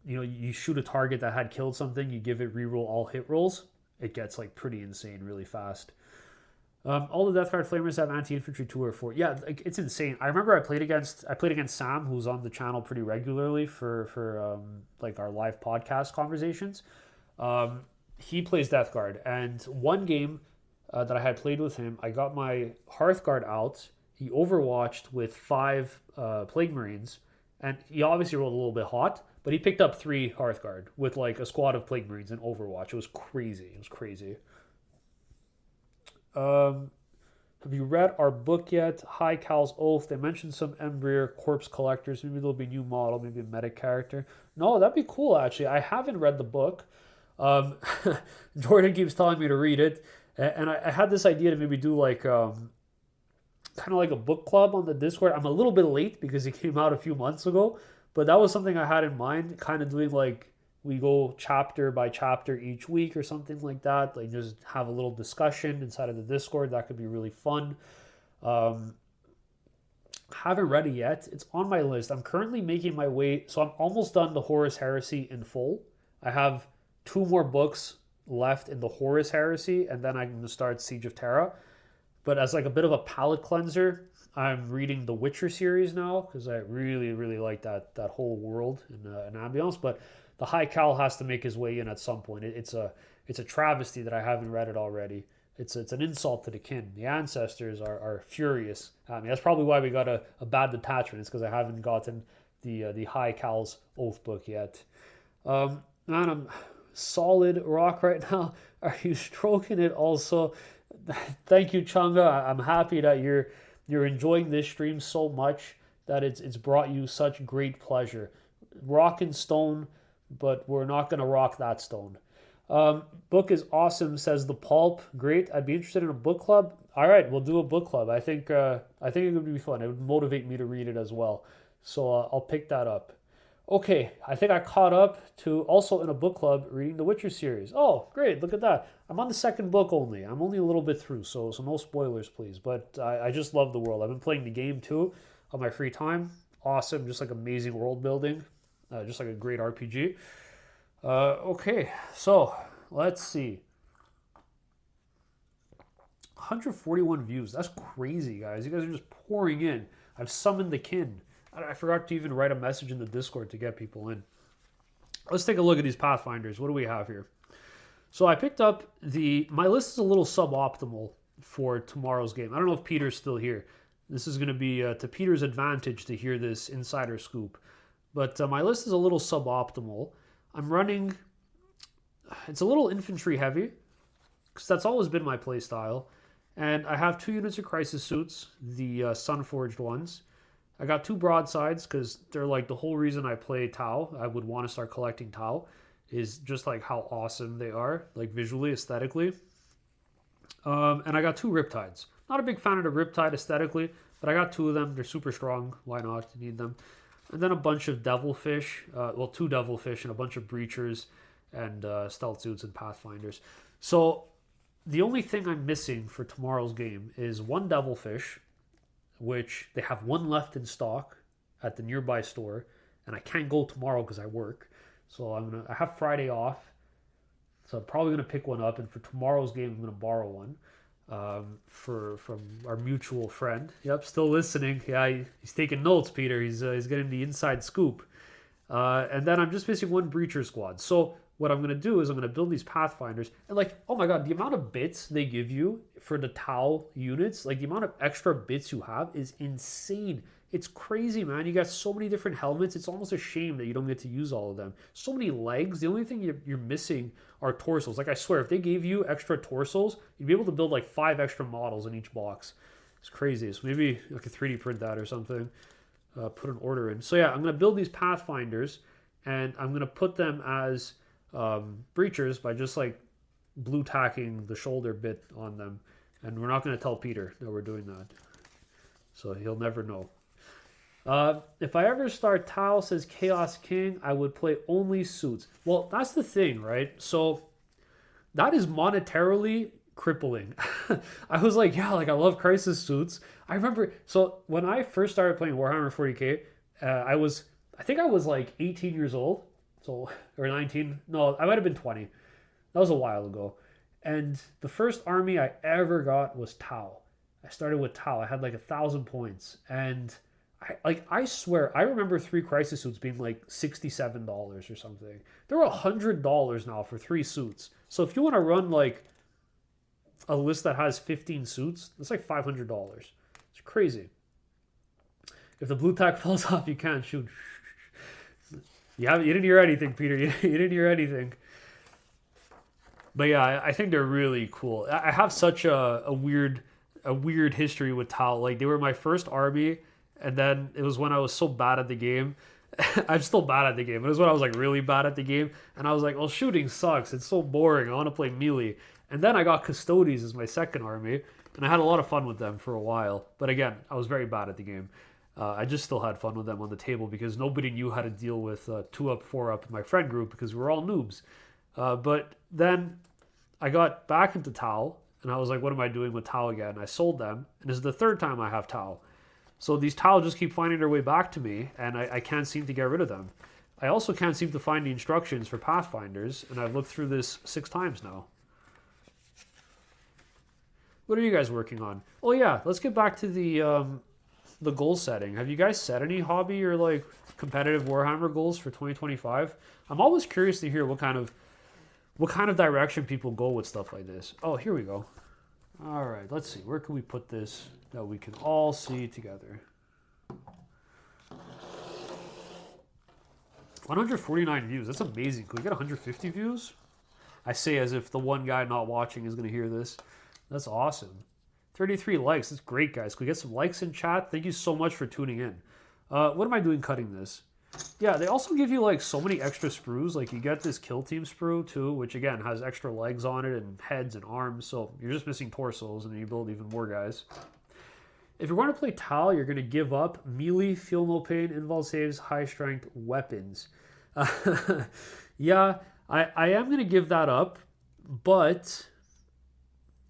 you shoot a target that had killed something, you give it reroll all hit rolls. it gets like pretty insane really fast. All the Death Guard flamers have anti-infantry 2 or 4. Yeah, like it's insane. I remember I played against Sam, who's on the channel pretty regularly for like our live podcast conversations. Um, he plays Death Guard, and one game that I had played with him, I got my Hearthguard out. He overwatched with 5 Plague Marines, and he obviously rolled a little bit hot, but he picked up 3 Hearthguard with like a squad of Plague Marines in Overwatch. It was crazy. It was crazy. Um, have you read our book yet? High Cal's Oath. They mentioned some Embraer corpse collectors. Maybe there'll be a new model, maybe a meta character. No, that'd be cool actually. I haven't read the book. Um, Jordan keeps telling me to read it, and I had this idea to maybe do like kind of like a book club on the Discord. I'm a little bit late because it came out a few months ago, but that was something I had in mind, kind of doing like we go chapter by chapter each week or something like that. Like just have a little discussion inside of the Discord. That could be really fun. Um, haven't read it yet. It's on my list. I'm currently making my way, so I'm almost done the Horus Heresy in full. I have 2 more books left in the Horus Heresy, and then I'm going to start Siege of Terra. But as like a bit of a palate cleanser, I'm reading the Witcher series now because I really, really like that whole world and ambiance. But the High Cal has to make his way in at some point. It's a travesty that I haven't read it already. It's an insult to the kin. The ancestors are furious at me. That's probably why we got a bad detachment. It's because I haven't gotten the High Cal's Oath book yet. Man, I'm solid rock right now. Are you stroking it also? Thank you, Chunga. I'm happy that you're enjoying this stream so much that it's brought you such great pleasure. Rock and stone, but we're not gonna rock that stone. Book is awesome, says the Pulp. Great. I'd be interested in a book club. All right, we'll do a book club. I think it would be fun. It would motivate me to read it as well. So I'll pick that up. Okay, I think I caught up to also in a book club reading the Witcher series. Oh, great! Look at that. I'm on the second book only. I'm only a little bit through, so no spoilers, please. But I just love the world. I've been playing the game too on my free time. Awesome, just like amazing world building, just like a great RPG. Okay, so let's see. 141 views. That's crazy, guys. You guys are just pouring in. I've summoned the kin. I forgot to even write a message in the Discord to get people in. Let's take a look at these Pathfinders. What do we have here? So I picked up my list is a little suboptimal for tomorrow's game. I don't know if Peter's still here. This is going to be to Peter's advantage to hear this insider scoop. But my list is a little suboptimal. I'm running, it's a little infantry heavy, because that's always been my playstyle. And I have 2 units of crisis suits, the Sunforged ones. I got 2 broadsides because they're like the whole reason I play Tau. I would want to start collecting Tau is just like how awesome they are, like visually, aesthetically. And I got 2 Riptides. Not a big fan of the Riptide aesthetically, but I got 2 of them. They're super strong. Why not? You need them. And then a bunch of Devilfish. 2 Devilfish and a bunch of Breachers and Stealth Suits and Pathfinders. So the only thing I'm missing for tomorrow's game is 1 Devilfish, which they have 1 left in stock at the nearby store, and I can't go tomorrow because I work. So I have Friday off, so I'm probably gonna pick one up. And for tomorrow's game, I'm gonna borrow one from our mutual friend. Yep, still listening. Yeah, he's taking notes, Peter. He's getting the inside scoop. And then I'm just missing 1 Breacher squad. So what I'm going to do is I'm going to build these Pathfinders. And like, oh my god, the amount of bits they give you for the Tau units, like the amount of extra bits you have is insane. It's crazy, man. You got so many different helmets. It's almost a shame that you don't get to use all of them. So many legs. The only thing you're missing are torsos. Like, I swear, if they gave you extra torsos, you'd be able to build like 5 extra models in each box. It's crazy. So maybe I could 3D print that or something. Put an order in. So yeah, I'm going to build these Pathfinders, and I'm going to put them as breachers by just like blue tacking the shoulder bit on them. And we're not going to tell Peter that we're doing that. So he'll never know. If I ever start Tau, says Chaos King, I would play only suits. Well, that's the thing, right? So that is monetarily crippling. I was like, yeah, like I love crisis suits. I remember, so when I first started playing Warhammer 40k, I think I was like 18 years old. So, or 19. No, I might have been 20. That was a while ago. And the first army I ever got was Tau. I started with Tau. I had like 1,000 points, and I swear I remember 3 crisis suits being like $67 or something. They're $100 now for 3 suits. So if you want to run like a list that has 15 suits, that's like $500. It's crazy. If the blue tack falls off, you can't shoot. You didn't hear anything, Peter. You didn't hear anything. But yeah, I think they're really cool. I have such a weird history with Tau. Like they were my first army, and then it was when I was so bad at the game. I'm still bad at the game. It was when I was like really bad at the game, and I was like, "Well, shooting sucks. It's so boring. I want to play melee." And then I got Custodes as my second army, and I had a lot of fun with them for a while. But again, I was very bad at the game. I just still had fun with them on the table because nobody knew how to deal with 2-up, 4-up in my friend group because we were all noobs. But then I got back into Tau, and I was like, what am I doing with Tau again? I sold them, and this is the third time I have Tau. So these Tau just keep finding their way back to me, and I can't seem to get rid of them. I also can't seem to find the instructions for Pathfinders, and I've looked through this 6 times now. What are you guys working on? Oh yeah, let's get back to the goal setting. Have you guys set any hobby or like competitive Warhammer goals for 2025? I'm always curious to hear what kind of direction people go with stuff like this. Oh, here we go. All right, let's see. Where can we put this that we can all see together? 149 views. That's amazing. Can we get 150 views? I say as if the one guy not watching is going to hear this. That's awesome. 33 likes. That's great, guys. Can we get some likes in chat? Thank you so much for tuning in. What am I doing cutting this? Yeah, they also give you like so many extra sprues. Like you get this kill team sprue too, which again has extra legs on it and heads and arms. So you're just missing torsos and then you build even more guys. If you're going to play Tau, you're going to give up melee, feel no pain, invul saves, high strength weapons. Yeah, I am going to give that up, but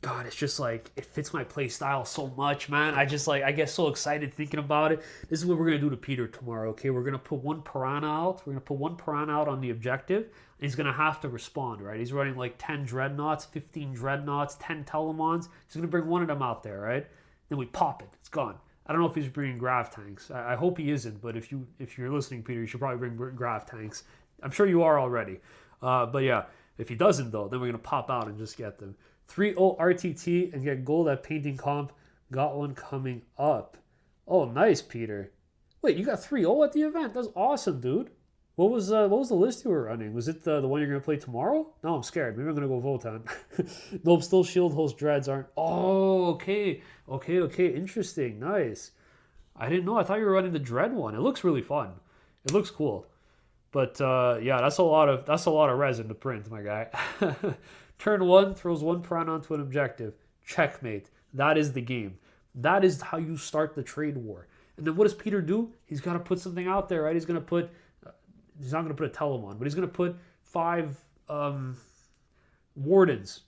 God, it's just like, it fits my play style so much, man. I get so excited thinking about it. This is what we're going to do to Peter tomorrow, okay? We're going to put 1 Piranha out. We're going to put 1 Piranha out on the objective, and he's going to have to respond, right? He's running like 10 Dreadnoughts, 15 Dreadnoughts, 10 Telemons. He's going to bring 1 of them out there, right? Then we pop it. It's gone. I don't know if he's bringing Grav Tanks. I hope he isn't, but if you're listening, Peter, you should probably bring Grav Tanks. I'm sure you are already. But yeah, if he doesn't, though, then we're going to pop out and just get them. 3-0 RTT and get gold at painting comp. Got one coming up. Oh, nice, Peter. Wait, you got 3-0 at the event? That's awesome, dude. What was the list you were running? Was it the one you're going to play tomorrow? No, I'm scared. Maybe I'm going to go Votan. Nope, still shield host dreads aren't. Oh, okay. Okay. Interesting. Nice. I didn't know. I thought you were running the dread one. It looks really fun. It looks cool. But yeah, that's a lot of resin to print, my guy. Turn 1, throws 1 Piranha onto an objective. Checkmate. That is the game. That is how you start the trade war. And then what does Peter do? He's got to put something out there, right? He's not going to put a Telemon, but he's going to put 5 Wardens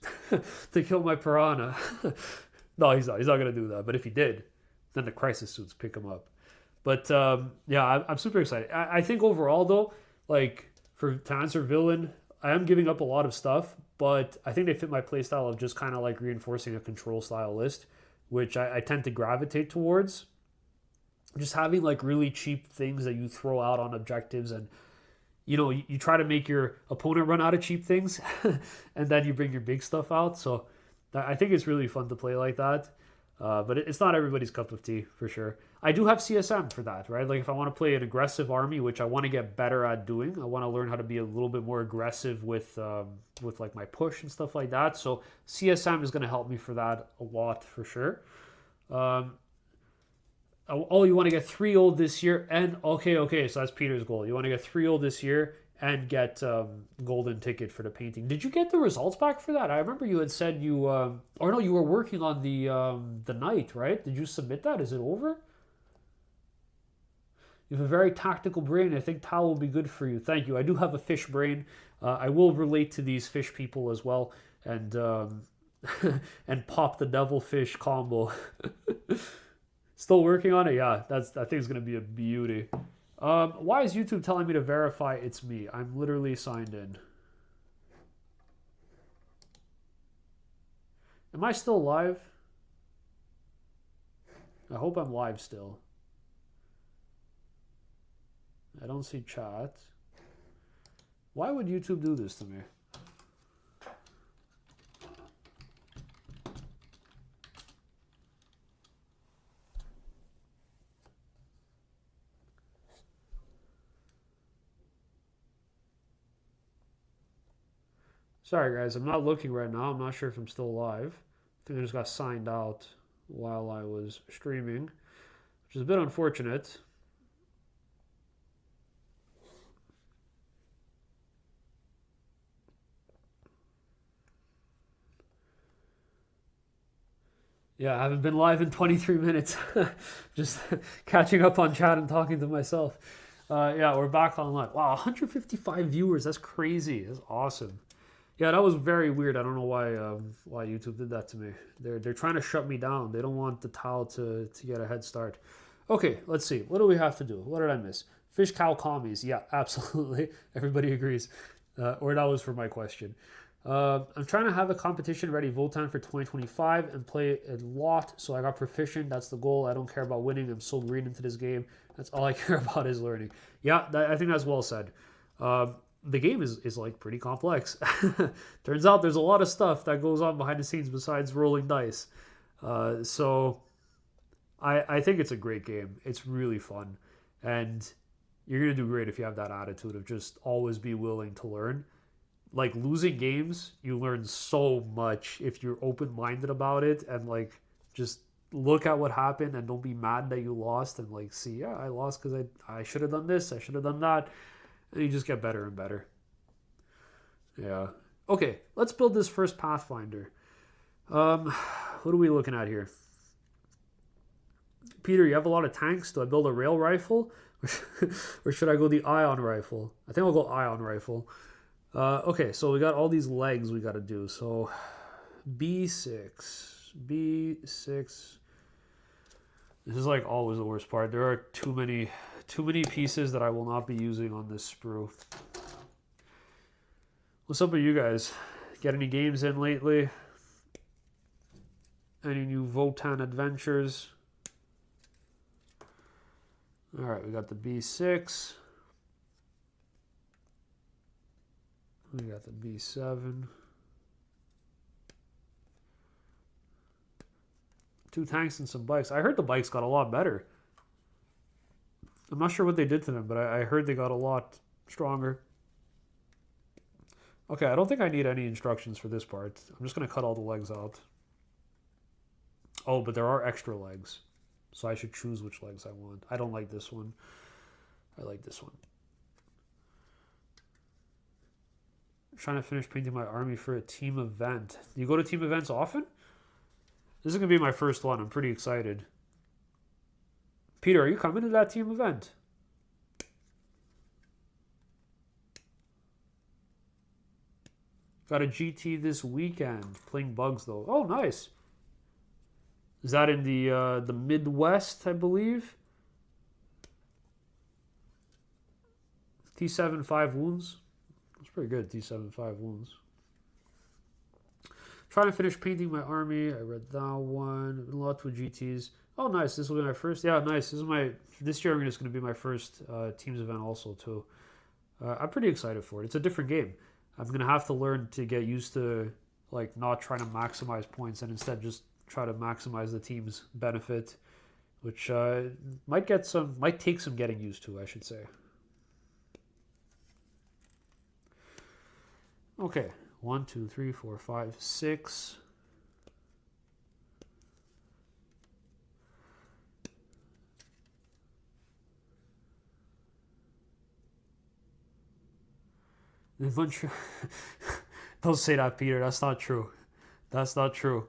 to kill my Piranha. No, he's not going to do that. But if he did, then the crisis suits pick him up. But yeah, I'm super excited. I think overall, though, like to answer villain, I am giving up a lot of stuff, but I think they fit my playstyle of just kind of like reinforcing a control style list, which I tend to gravitate towards. Just having like really cheap things that you throw out on objectives, and you try to make your opponent run out of cheap things and then you bring your big stuff out. So I think it's really fun to play like that. But it's not everybody's cup of tea, for sure. I do have CSM for that, right? Like if I want to play an aggressive army, which I want to get better at doing, I want to learn how to be a little bit more aggressive with like my push and stuff like that. So CSM is going to help me for that a lot, for sure. You want to get 3-0 this year, and okay, so that's Peter's goal. You want to get 3-0 this year and get golden ticket for the painting. Did you get the results back for that? I remember you had said you were working on the night, right? Did you submit that? Is it over? You have a very tactical brain. I think Tau will be good for you. Thank you. I do have a fish brain. I will relate to these fish people as well, and and pop the devilfish combo. Still working on it? Yeah, I think it's gonna be a beauty. Why is YouTube telling me to verify it's me? I'm literally signed in. Am I still live? I hope I'm live still. I don't see chat. Why would YouTube do this to me? Sorry guys, I'm not looking right now. I'm not sure if I'm still live. I think I just got signed out while I was streaming, which is a bit unfortunate. Yeah, I haven't been live in 23 minutes. Just catching up on chat and talking to myself. Yeah, we're back online. Wow, 155 viewers. That's crazy. That's awesome. Yeah, that was very weird. I don't know why YouTube did that to me. They're trying to shut me down. They don't want the towel to get a head start. Okay, let's see. What do we have to do? What did I miss? Fish, cow, commies. Yeah, absolutely. Everybody agrees. Or that was for my question. I'm trying to have a competition ready Votann for 2025 and play a lot so I got proficient. That's the goal. I don't care about winning. I'm so green into this game. That's all I care about is learning. Yeah, I think that's well said. The game is like pretty complex. Turns out there's a lot of stuff that goes on behind the scenes besides rolling dice. So I think it's a great game. It's really fun. And you're going to do great if you have that attitude of just always be willing to learn. Like losing games, you learn so much if you're open-minded about it and like just look at what happened and don't be mad that you lost and like see, yeah, I lost because I should have done this, I should have done that, and you just get better and better. Yeah. Okay, let's build this first Pathfinder. What are we looking at here? Peter, you have a lot of tanks. Do I build a rail rifle or should I go the ion rifle? I think I'll go ion rifle. Okay, so we got all these legs we got to do. So B6. This is like always the worst part. There are too many pieces that I will not be using on this sprue. What's up with you guys? Get any games in lately? Any new Votann adventures? Alright, we got the B6. We got the B7. 2 tanks and some bikes. I heard the bikes got a lot better. I'm not sure what they did to them, but I heard they got a lot stronger. Okay, I don't think I need any instructions for this part. I'm just going to cut all the legs out. Oh, but there are extra legs. So I should choose which legs I want. I don't like this one. I like this one. I'm trying to finish painting my army for a team event. Do you go to team events often? This is going to be my first one. I'm pretty excited. Peter, are you coming to that team event? Got a GT this weekend. Playing bugs, though. Oh, nice. Is that in the Midwest, I believe? T7, 5 wounds. That's pretty good, T7, 5 wounds. Trying to finish painting my army. I read that one. A lot with GTs. Oh, nice. This will be my first. Yeah, nice. This year is going to be my first teams event also, too. I'm pretty excited for it. It's a different game. I'm going to have to learn to get used to, like, not trying to maximize points and instead just try to maximize the team's benefit, which might take some getting used to, I should say. Okay, 1, 2, 3, 4, 5, 6. Don't say that, Peter. That's not true. That's not true.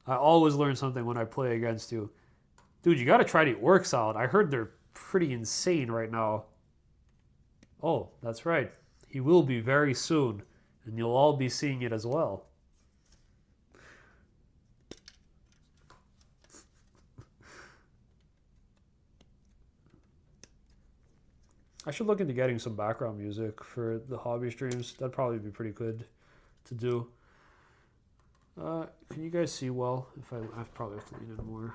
I always learn something when I play against you. Dude, you gotta try the orc salad. I heard they're pretty insane right now. Oh, that's right. He will be very soon, and you'll all be seeing it as well. I should look into getting some background music for the hobby streams. That'd probably be pretty good to do. Can you guys see well? I probably have to lean in more.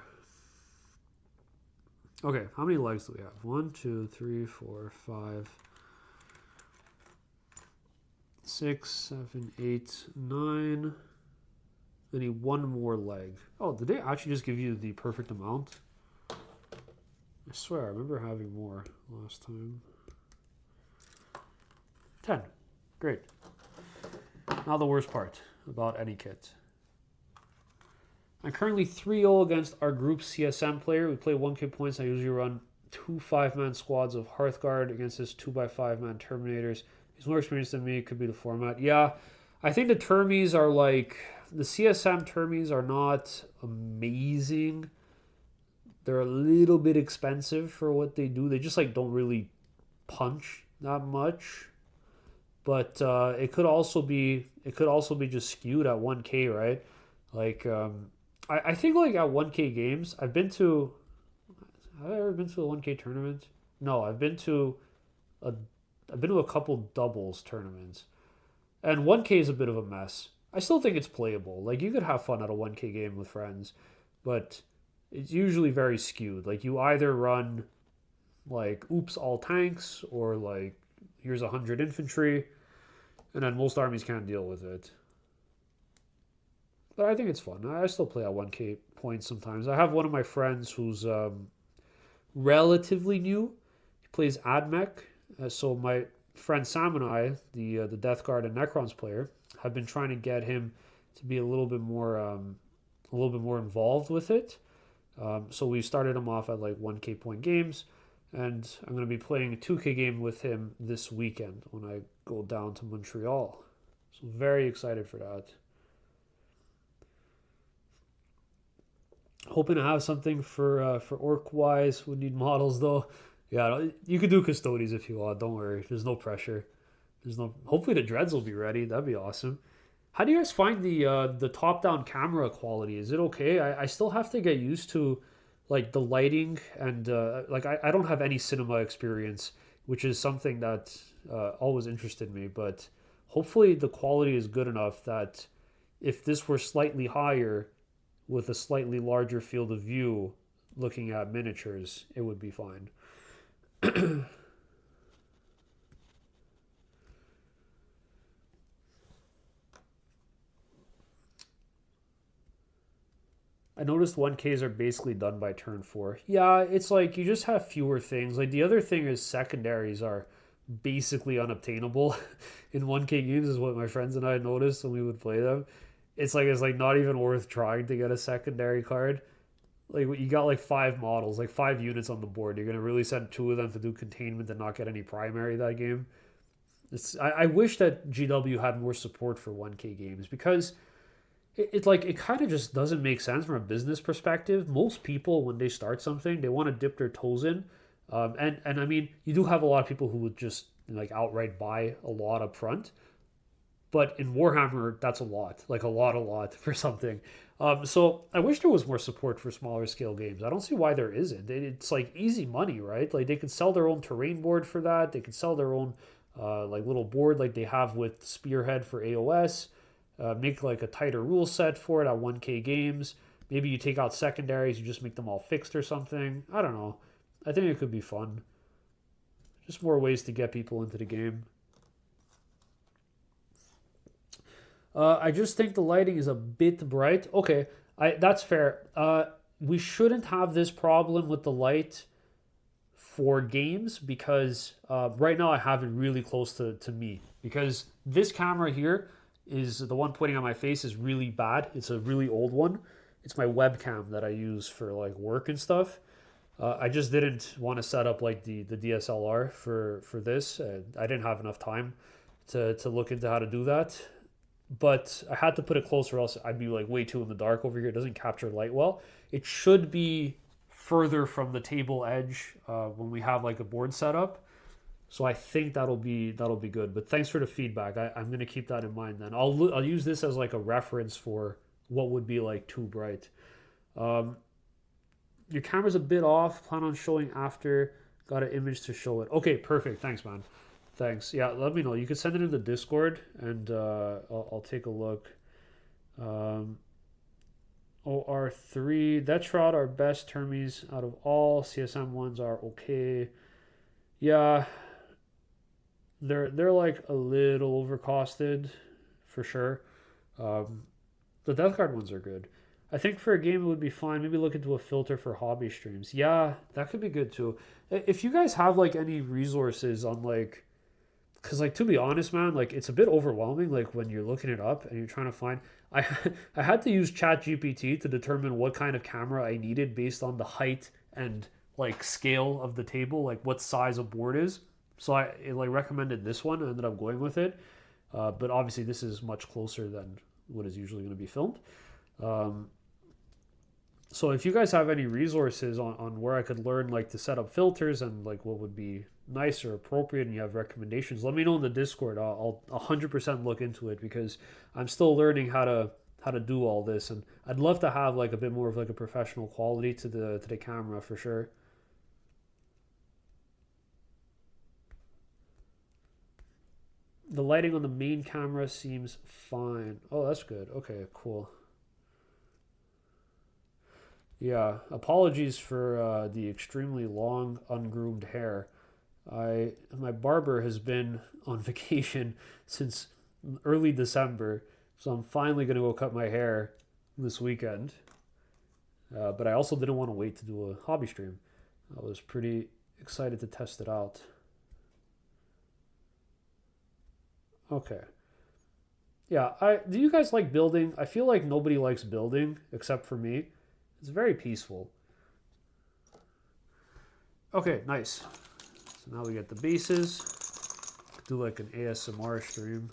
Okay, how many legs do we have? 1, 2, 3, 4, 5, 6, 7, 8, 9. I need one more leg. Oh, did they actually just give you the perfect amount? I swear, I remember having more last time. 10. Great. Now the worst part about any kit. I'm currently 3-0 against our group CSM player. We play 1K points. I usually run 2 5-man squads of Hearthguard against his 2x5-man Terminators. He's more experienced than me. It could be the format. Yeah, I think the Termies are like... The CSM Termies are not amazing. They're a little bit expensive for what they do. They just like don't really punch that much. But it could also be just skewed at 1K, right? Like I think like at 1K games, Have I ever been to a 1K tournament? No, I've been to a couple doubles tournaments. And 1K is a bit of a mess. I still think it's playable. Like you could have fun at a 1K game with friends, but it's usually very skewed. Like you either run like oops all tanks or like here's 100 infantry, and then most armies can't deal with it. But I think it's fun. I still play at 1K points sometimes. I have one of my friends who's relatively new. He plays AdMech. So my friend Sam and I, the Death Guard and Necrons player, have been trying to get him to be a little bit more involved with it. So we started him off at like 1K point games, and I'm going to be playing a 2K game with him this weekend when I go down to Montreal. So very excited for that. Hoping to have something for orc wise. Would need models though. Yeah, you could do Custodes if you want. Don't worry. There's no pressure. Hopefully the dreads will be ready. That'd be awesome. How do you guys find the top down camera quality? Is it okay? I still have to get used to like the lighting and like I don't have any cinema experience, which is something that always interested me. But hopefully the quality is good enough that if this were slightly higher with a slightly larger field of view looking at miniatures, it would be fine. I noticed 1Ks are basically done by turn 4. Yeah, it's like you just have fewer things. Like the other thing is secondaries are basically unobtainable in 1K games is what my friends and I noticed when we would play them. It's like not even worth trying to get a secondary card. Like you got like 5 models, like 5 units on the board. You're gonna really send 2 of them to do containment and not get any primary that game. I wish that GW had more support for 1K games because it kind of just doesn't make sense from a business perspective. Most people when they start something, they want to dip their toes in, and I mean you do have a lot of people who would just like outright buy a lot up front. But in Warhammer, that's a lot, like a lot for something. So I wish there was more support for smaller scale games. I don't see why there isn't. It's like easy money, right? Like they could sell their own terrain board for that. They could sell their own like little board like they have with Spearhead for AOS. Make like a tighter rule set for it at 1K games. Maybe you take out secondaries, you just make them all fixed or something. I don't know. I think it could be fun. Just more ways to get people into the game. I just think the lighting is a bit bright. Okay, that's fair. We shouldn't have this problem with the light for games because right now I have it really close to me because this camera here is the one pointing on my face is really bad. It's a really old one. It's my webcam that I use for like work and stuff. I just didn't want to set up like the DSLR for this. I didn't have enough time to look into how to do that. But I had to put it closer, else I'd be like way too in the dark over here. It doesn't capture light well. It should be further from the table edge when we have like a board set up. So I think that'll be good. But thanks for the feedback. I'm gonna keep that in mind. Then I'll use this as like a reference for what would be like too bright. Your camera's a bit off. Plan on showing after. Got an image to show it. Okay, perfect. Thanks, man. Thanks. Yeah, let me know. You can send it in the Discord, and I'll take a look. Um, OR3, Detrod are best termies out of all. CSM ones are okay. Yeah, they're like a little overcosted for sure. Um, the Death Guard ones are good. I think for a game it would be fine. Maybe look into a filter for hobby streams. Yeah, that could be good too. If you guys have like any resources on like, because like to be honest, man, like it's a bit overwhelming. Like when you're looking it up and you're trying to find, I I had to use Chat GPT to determine what kind of camera I needed based on the height and like scale of the table, like what size a board is. So it like recommended this one. I ended up going with it, but obviously this is much closer than what is usually going to be filmed. Um, so if you guys have any resources on where I could learn like to set up filters and like what would be nice or appropriate and you have recommendations, let me know in the Discord. I'll 100% look into it because I'm still learning how to do all this, and I'd love to have like a bit more of like a professional quality to the camera for sure. The lighting on the main camera seems fine. Oh, that's good. Okay, cool. Yeah, apologies for the extremely long, ungroomed hair. My barber has been on vacation since early December, so I'm finally gonna go cut my hair this weekend. But I also didn't want to wait to do a hobby stream. I was pretty excited to test it out. Okay. Yeah, I do you guys like building? I feel like nobody likes building except for me. It's very peaceful. Okay, nice. So now we get the bases. Do like an ASMR stream.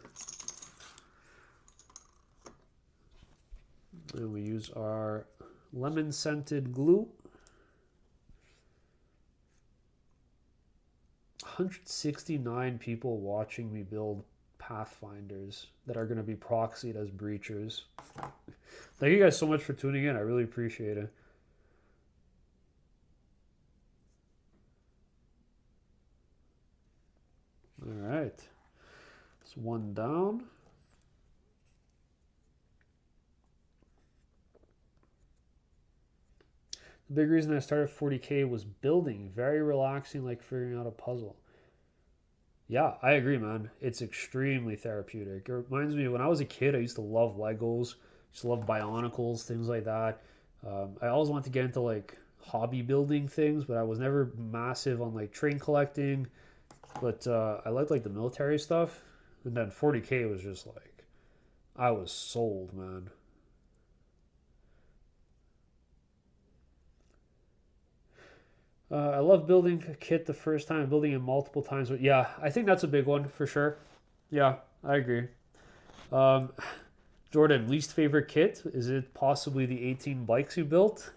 And we use our lemon scented glue. 169 people watching me build Pathfinders that are going to be proxied as breachers. Thank you guys so much for tuning in. I really appreciate it. All right. It's one down. The big reason I started 40K was building. Very relaxing, like figuring out a puzzle. Yeah, I agree, man. It's extremely therapeutic. It reminds me of when I was a kid, I used to love Legos, used to love Bionicles, things like that. I always wanted to get into like hobby building things, but I was never massive on like train collecting. But I liked like the military stuff. And then 40K was just like, I was sold, man. I love building a kit the first time, building it multiple times. But yeah, I think that's a big one for sure. Yeah, I agree. Um, Jordan, least favorite kit? Is it possibly the 18 bikes you built?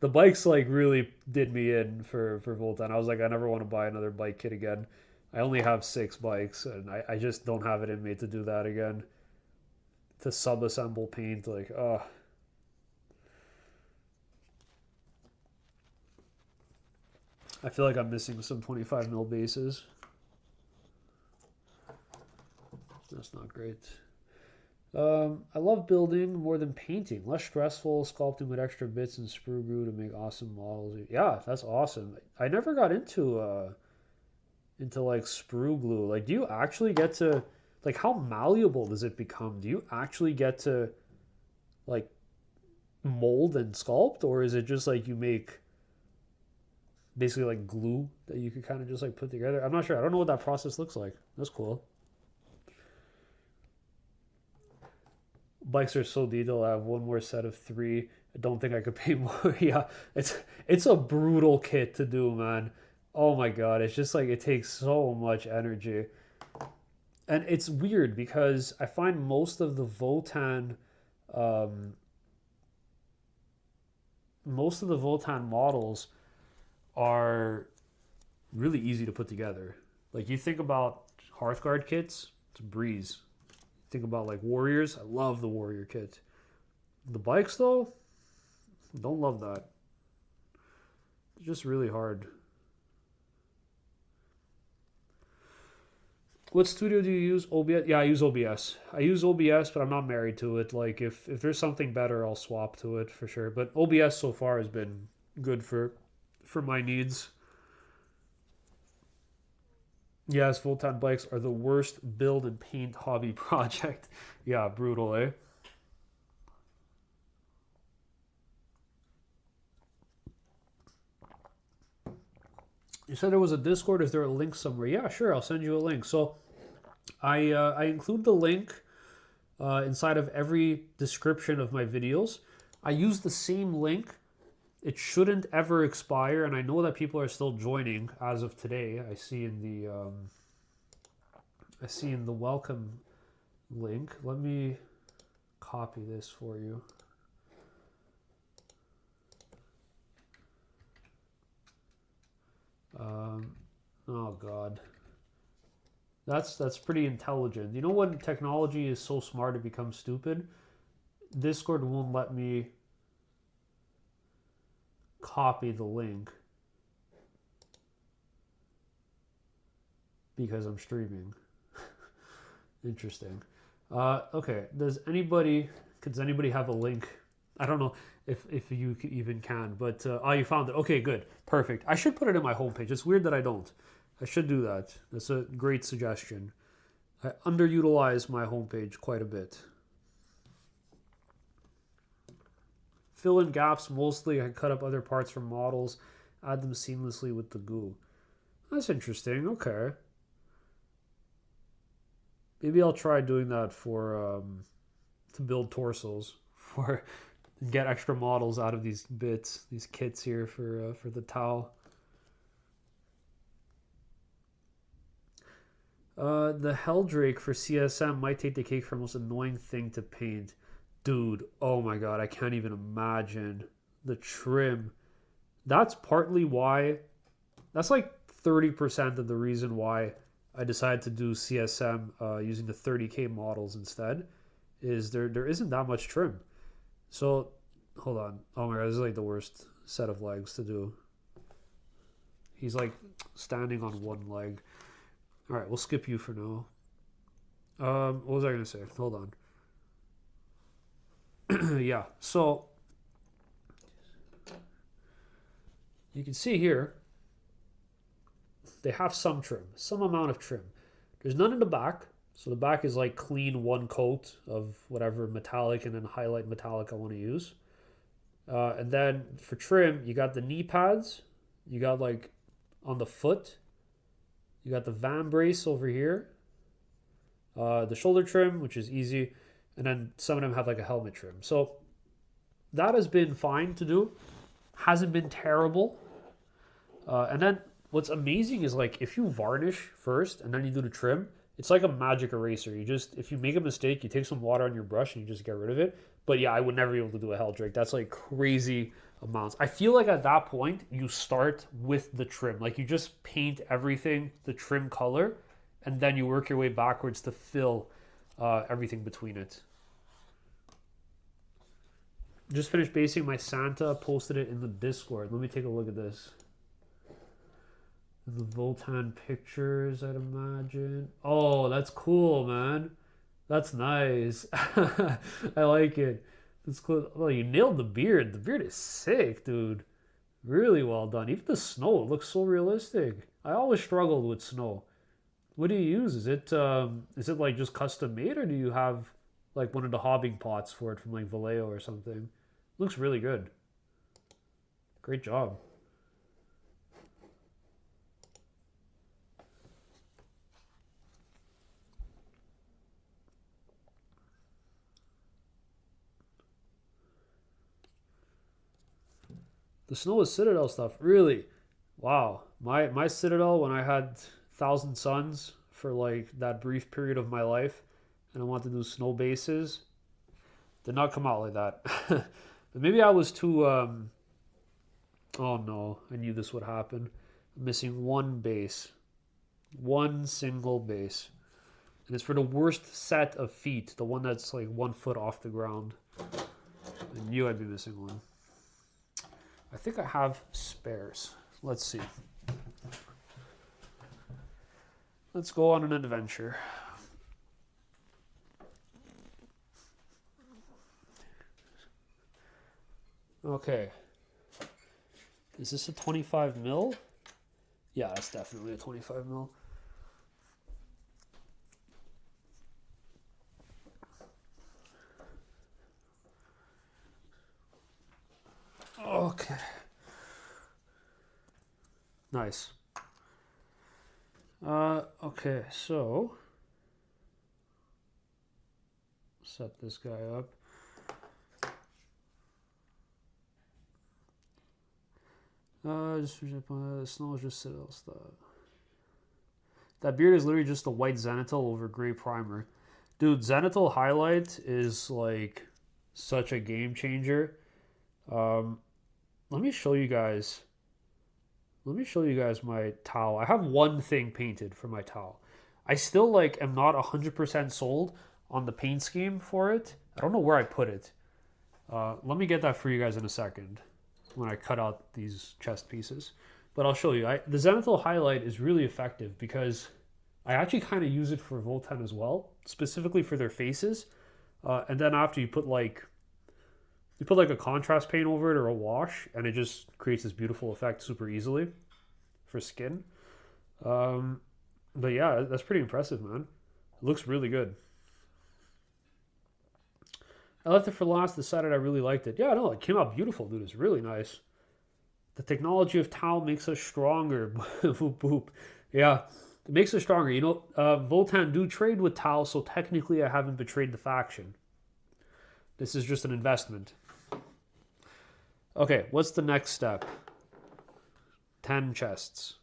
The bikes like really did me in for Voltan. I was like, I never want to buy another bike kit again. I only have 6 bikes, and I just don't have it in me to do that again. To sub-assemble paint, like, oh, I feel like I'm missing some 25 mil bases. That's not great. I love building more than painting. Less stressful, sculpting with extra bits and sprue glue to make awesome models. Yeah, that's awesome. I never got into like sprue glue. Like, do you actually get to like how malleable does it become? Do you actually get to like mold and sculpt, or is it just like you make basically like glue that you could kind of just like put together? I'm not sure. I don't know what that process looks like. That's cool. Bikes are so detailed. I have one more set of 3. I don't think I could pay more. Yeah, it's a brutal kit to do, man. Oh my god, it's just like it takes so much energy, and it's weird because I find um, most of the Votan models are really easy to put together. Like you think about Hearthguard kits, it's a breeze. Think about like warriors. I love the warrior kit. The bikes though, don't love that. It's just really hard. What studio do you use? OBS? Yeah, I use OBS. I use OBS, but I'm not married to it. Like if there's something better, I'll swap to it for sure. But OBS so far has been good for my needs. Yes, Votann bikes are the worst build and paint hobby project. Yeah, brutal, eh? You said there was a Discord. Is there a link somewhere? Yeah, sure. I'll send you a link. So I include the link inside of every description of my videos. I use the same link. It shouldn't ever expire, and I know that people are still joining as of today. I see in the welcome link. Let me copy this for you. Oh God, that's pretty intelligent. You know when technology is so smart it becomes stupid? Discord won't let me copy the link because I'm streaming. Interesting. Okay. Does anybody have a link? I don't know if you even can, but oh, you found it. Okay, good, perfect. I should put it in my homepage. It's weird that I don't. I should do that. That's a great suggestion. I underutilize my homepage quite a bit. Fill in gaps mostly. I cut up other parts from models, add them seamlessly with the goo. That's interesting. Okay. Maybe I'll try doing that for to build torsos for get extra models out of these bits, these kits here for the towel. The Helldrake for CSM might take the cake for the most annoying thing to paint. Dude, oh my god, I can't even imagine the trim. That's partly why, that's like 30% of the reason why I decided to do CSM using the 30K models instead, is there isn't that much trim. So, hold on. Oh my god, this is like the worst set of legs to do. He's like standing on one leg. All right, we'll skip you for now. What was I going to say? Hold on. Yeah, so you can see here, they have some trim, some amount of trim. There's none in the back. So the back is like clean one coat of whatever metallic and then highlight metallic I want to use. And then for trim, you got the knee pads. You got like on the foot. You got the van brace over here. The shoulder trim, which is easy. And then some of them have like a helmet trim. So that has been fine to do. Hasn't been terrible. And then what's amazing is like if you varnish first and then you do the trim, it's like a magic eraser. You just, if you make a mistake, you take some water on your brush and you just get rid of it. But yeah, I would never be able to do a Helldrake. That's like crazy amounts. I feel like at that point, you start with the trim. Like you just paint everything the trim color, and then you work your way backwards to fill everything between it. Just finished basing my Santa, posted it in the Discord. Let me take a look at this. The Voltan pictures, I'd imagine. Oh, that's cool, man. That's nice. I like it. That's cool. Oh, you nailed the beard. The beard is sick, dude. Really well done. Even the snow, it looks so realistic. I always struggled with snow. What do you use? Is it like just custom made, or do you have like one of the hobbing pots for it from like Vallejo or something? Looks really good. Great job. The Snow is Citadel stuff, really? Wow. My Citadel, when I had Thousand Suns for like that brief period of my life, and I wanted to do snow bases, did not come out like that. But maybe I was too. Oh no, I knew this would happen. I'm missing one base, one single base, and it's for the worst set of feet, the one that's like 1 foot off the ground. I knew I'd be missing one. I think I have spares. Let's see. Let's go on an adventure. Okay. Is this a 25 mil? Yeah, it's definitely a 25 mil. Okay. Nice. Okay, so set this guy up. Just snow is just citadel stuff. That beard is literally just a white zenithal over gray primer. Dude, zenithal highlight is like such a game changer. Let me show you guys. Let me show you guys my towel. I have one thing painted for my towel. I still like am not 100% sold on the paint scheme for it. I don't know where I put it. Let me get that for you guys in a second when I cut out these chest pieces. But I'll show you. The zenithal highlight is really effective because I actually kind of use it for Voltan as well, specifically for their faces. And then after you put like a contrast paint over it or a wash, and it just creates this beautiful effect super easily for skin. But yeah, that's pretty impressive, man. It looks really good. I left it for last, decided I really liked it. Yeah, no, it came out beautiful, dude. It's really nice. The technology of Tau makes us stronger. Boop, boop. Yeah, it makes us stronger. You know, Votan do trade with Tau, so technically I haven't betrayed the faction. This is just an investment. Okay, what's the next step? 10 chests.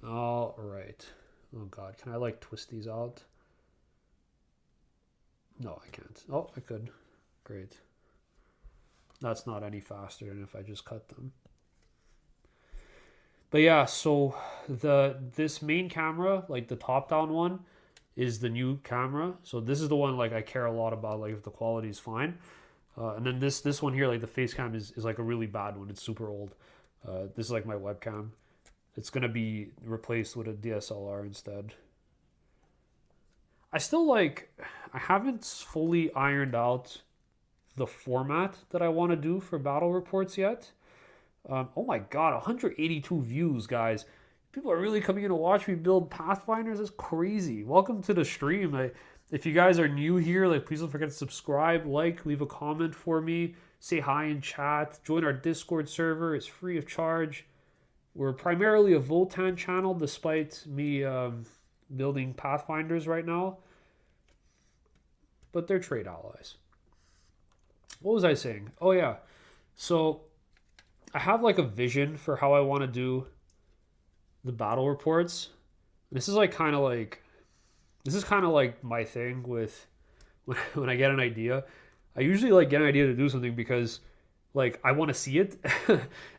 All right. Oh, God. Can I, like, twist these out? No, I can't. Oh, I could. Great. That's not any faster than if I just cut them. But yeah, so this main camera, like the top-down one, is the new camera. So this is the one, like, I care a lot about, like, if the quality is fine. And then this one here, like the face cam is like a really bad one. It's super old. This is like my webcam. It's going to be replaced with a DSLR instead. I haven't fully ironed out the format that I want to do for battle reports yet. Oh my God, 182 views, guys. People are really coming in to watch me build Pathfinders. That's crazy. Welcome to the stream. If you guys are new here, like, please don't forget to subscribe, like, leave a comment for me, say hi in chat, join our Discord server. It's free of charge. We're primarily a Voltan channel, despite me building Pathfinders right now. But they're trade allies. What was I saying? Oh, yeah. So I have, like, a vision for how I want to do the battle reports. This is kind of like my thing with when I get an idea. I usually like get an idea to do something because like I want to see it.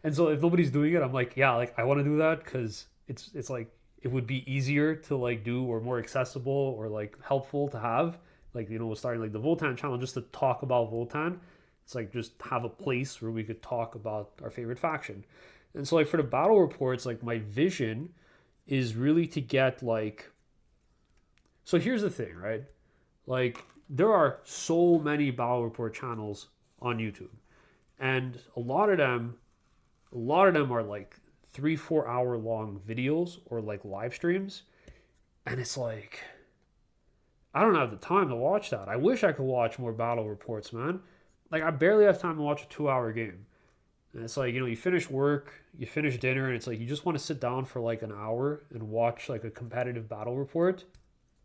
And so if nobody's doing it, I'm like, yeah, like I want to do that because it's like it would be easier to like do or more accessible or like helpful to have. Like, you know, starting like the Voltan channel just to talk about Voltan. It's like just have a place where we could talk about our favorite faction. And so like for the battle reports, like my vision is really to get like, so here's the thing, right? Like there are so many battle report channels on YouTube, and a lot of them are like 3-4 hour long videos or like live streams, and it's like I don't have the time to watch that. I wish I could watch more battle reports, man. Like I barely have time to watch a 2-hour game. And it's like, you know, you finish work, you finish dinner, and it's like you just want to sit down for like an hour and watch like a competitive battle report.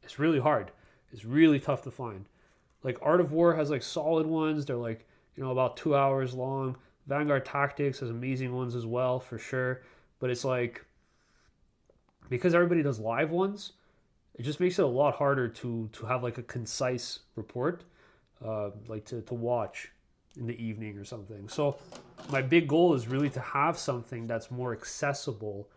It's really hard. It's really tough to find. Like Art of War has like solid ones. They're like, you know, about 2 hours long. Vanguard Tactics has amazing ones as well, for sure. But it's like, because everybody does live ones, it just makes it a lot harder to have like a concise report, like to watch in the evening or something. So my big goal is really to have something that's more accessible.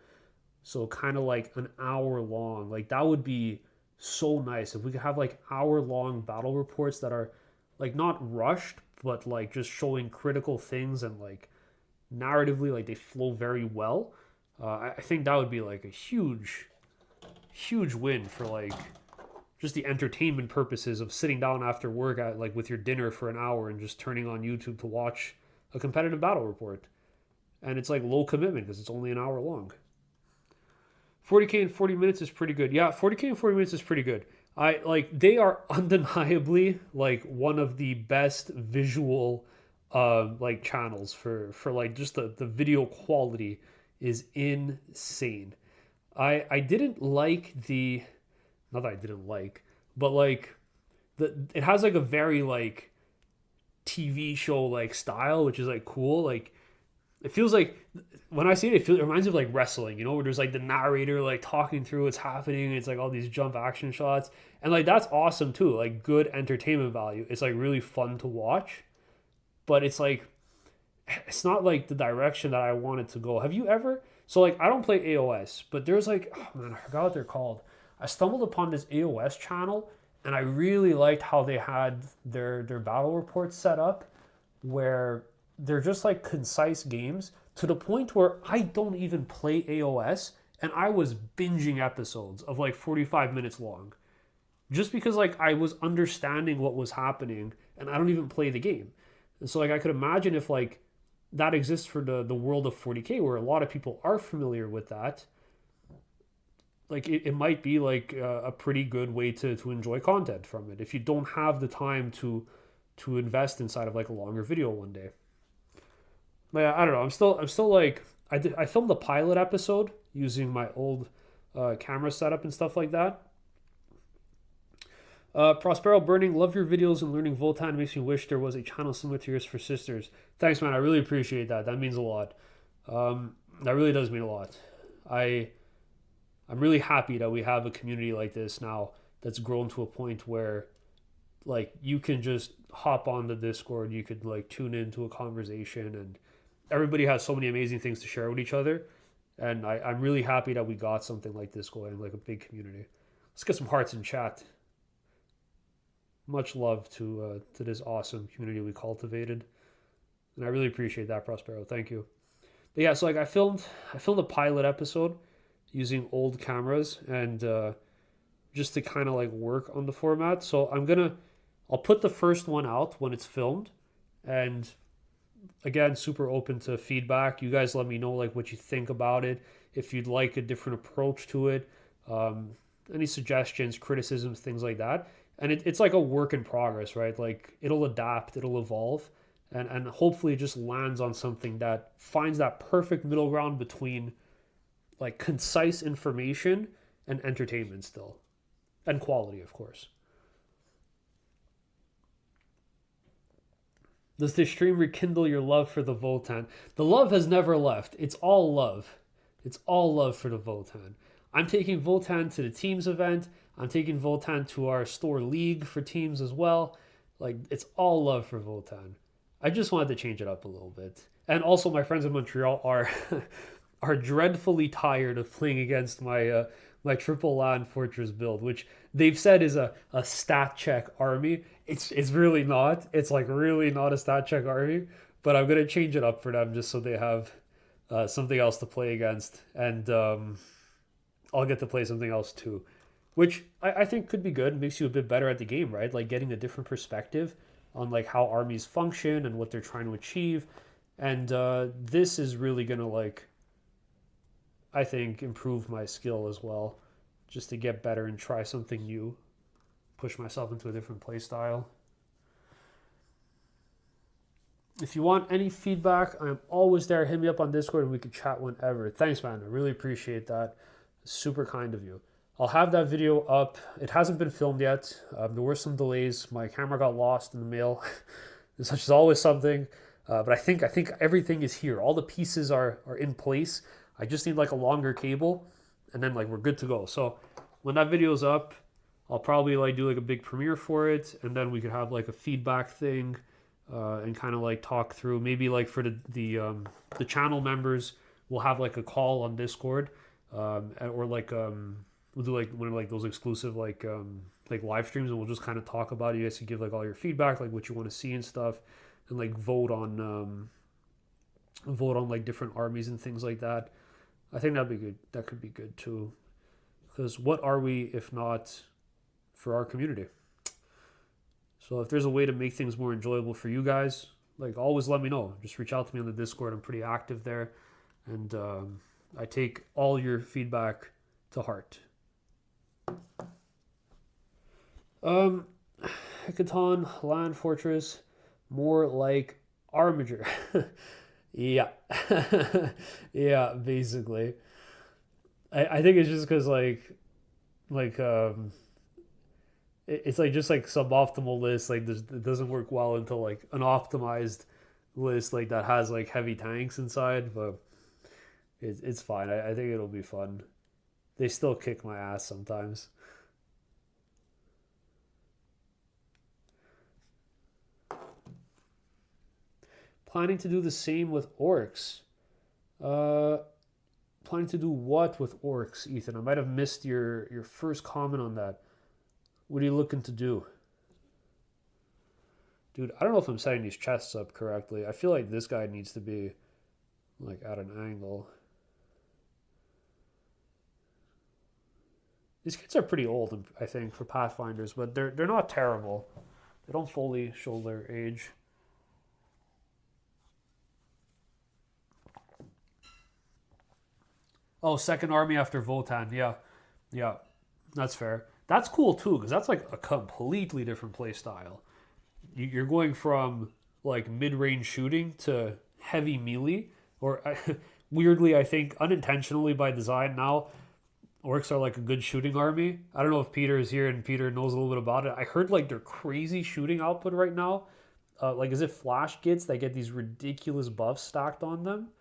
So kind of like an hour long. Like that would be so nice if we could have like hour-long battle reports that are like not rushed, but like just showing critical things and like narratively like they flow very well. I think that would be like a huge huge win for like just the entertainment purposes of sitting down after work at like with your dinner for an hour and just turning on YouTube to watch a competitive battle report. And it's like low commitment because it's only an hour long. 40k in 40 minutes is pretty good. Yeah, 40k in 40 minutes is pretty good. I like they are undeniably like one of the best visual like channels for like just the video quality is insane. I didn't like the not that I didn't like, but like it has like a very like TV show like style, which is like cool. Like it feels like when I see it, it reminds me of like wrestling, you know, where there's like the narrator like talking through what's happening. And it's like all these jump action shots, and like that's awesome too. Like good entertainment value. It's like really fun to watch, but it's not like the direction that I wanted to go. Have you ever? So like I don't play AOS, but there's like oh man, I forgot what they're called. I stumbled upon this AOS channel, and I really liked how they had their battle reports set up, where they're just like concise games to the point where I don't even play AOS, and I was binging episodes of like 45 minutes long just because like I was understanding what was happening, and I don't even play the game. And so like I could imagine if like that exists for the world of 40k where a lot of people are familiar with that, like it might be like a pretty good way to enjoy content from it if you don't have the time to invest inside of like a longer video one day. But yeah, I don't know. I'm still like I filmed the pilot episode using my old camera setup and stuff like that. Prospero Burning, love your videos and learning Voltan makes me wish there was a channel similar to yours for sisters. Thanks, man. I really appreciate that. That means a lot. That really does mean a lot. I'm really happy that we have a community like this now that's grown to a point where like you can just hop on the Discord, you could like tune into a conversation, and everybody has so many amazing things to share with each other. And I'm really happy that we got something like this going, like a big community. Let's get some hearts in chat. Much love to this awesome community we cultivated, and I really appreciate that, Prospero. Thank you. But yeah, so like I filmed a pilot episode using old cameras, and just to kind of like work on the format. So I'll put the first one out when it's filmed, and again, super open to feedback. You guys let me know like what you think about it, if you'd like a different approach to it, any suggestions, criticisms, things like that. And it's like a work in progress, right? Like it'll adapt, it'll evolve, and hopefully it just lands on something that finds that perfect middle ground between like concise information and entertainment still, and quality, of course. Does this stream rekindle your love for the Votann? The love has never left. It's all love. It's all love for the Votann. I'm taking Votann to the teams event. I'm taking Votann to our store league for teams as well. Like, it's all love for Votann. I just wanted to change it up a little bit. And also, my friends in Montreal are are dreadfully tired of playing against my triple land fortress build, which they've said is a stat check army. It's really not. It's like really not a stat check army. But I'm gonna change it up for them just so they have something else to play against, and I'll get to play something else too, which I think could be good. Makes you a bit better at the game, right? Like getting a different perspective on like how armies function and what they're trying to achieve. And this is really gonna like, I think, improve my skill as well, just to get better and try something new, push myself into a different play style. If you want any feedback, I'm always there. Hit me up on Discord and we can chat whenever. Thanks, man. I really appreciate that. Super kind of you. I'll have that video up. It hasn't been filmed yet. There were some delays. My camera got lost in the mail, such as always something. But I think everything is here. All the pieces are in place. I just need like a longer cable, and then like we're good to go. So when that video's up, I'll probably like do like a big premiere for it, and then we could have like a feedback thing, and kind of like talk through. Maybe like for the channel members, we'll have like a call on Discord, or like we'll do like one of like those exclusive like live streams, and we'll just kind of talk about it. You guys can give like all your feedback, like what you want to see and stuff, and like vote on like different armies and things like that. I think that'd be good. That could be good too. Because what are we if not for our community? So if there's a way to make things more enjoyable for you guys, like always let me know. Just reach out to me on the Discord. I'm pretty active there. And I take all your feedback to heart. Hackathon, Land Fortress, more like Armiger. Yeah. Yeah, basically. I think it's just because it's like just like suboptimal list. Like it doesn't work well until like an optimized list like that has like heavy tanks inside. But it's fine. I think it'll be fun. They still kick my ass sometimes. Planning to do the same with orcs. Planning to do what with orcs, Ethan? I might have missed your first comment on that. What are you looking to do? Dude, I don't know if I'm setting these chests up correctly. I feel like this guy needs to be like at an angle. These kids are pretty old, I think, for Pathfinders, but they're not terrible. They don't fully show their age. Oh, second army after Votann. Yeah, yeah, that's fair. That's cool too, because that's like a completely different play style. You're going from like mid-range shooting to heavy melee, or weirdly, I think unintentionally by design now, orcs are like a good shooting army. I don't know if Peter is here and Peter knows a little bit about it. I heard like their crazy shooting output right now. Like as if Flash gets, they get these ridiculous buffs stacked on them.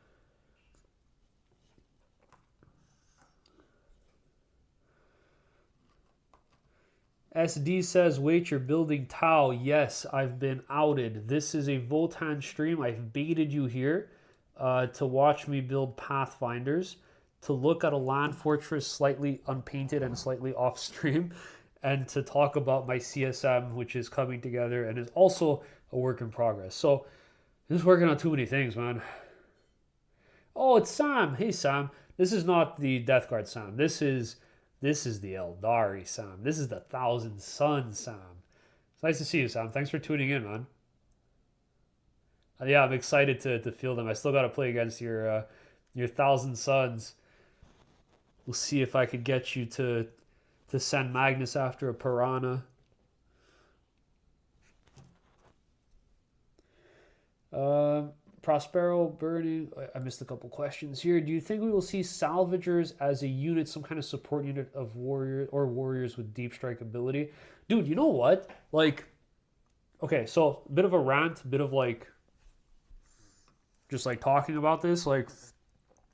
SD says, wait, you're building Tau. Yes, I've been outed. This is a Votann stream. I've baited you here to watch me build Pathfinders, to look at a land fortress slightly unpainted and slightly off stream, and to talk about my CSM, which is coming together and is also a work in progress. So I'm just working on too many things, man. Oh, it's Sam. Hey, Sam. This is not the Death Guard Sam. This is the Eldari Sam. This is the Thousand Suns Sam. It's nice to see you, Sam. Thanks for tuning in, man. Yeah, I'm excited to feel them. I still got to play against your Thousand Suns. We'll see if I could get you to send Magnus after a piranha. Prospero burning. I missed a couple questions here. Do you think we will see salvagers as a unit, some kind of support unit of warriors with deep strike ability? Dude, you know what? Like, okay, so a bit of a rant, a bit of like, just like talking about this. Like,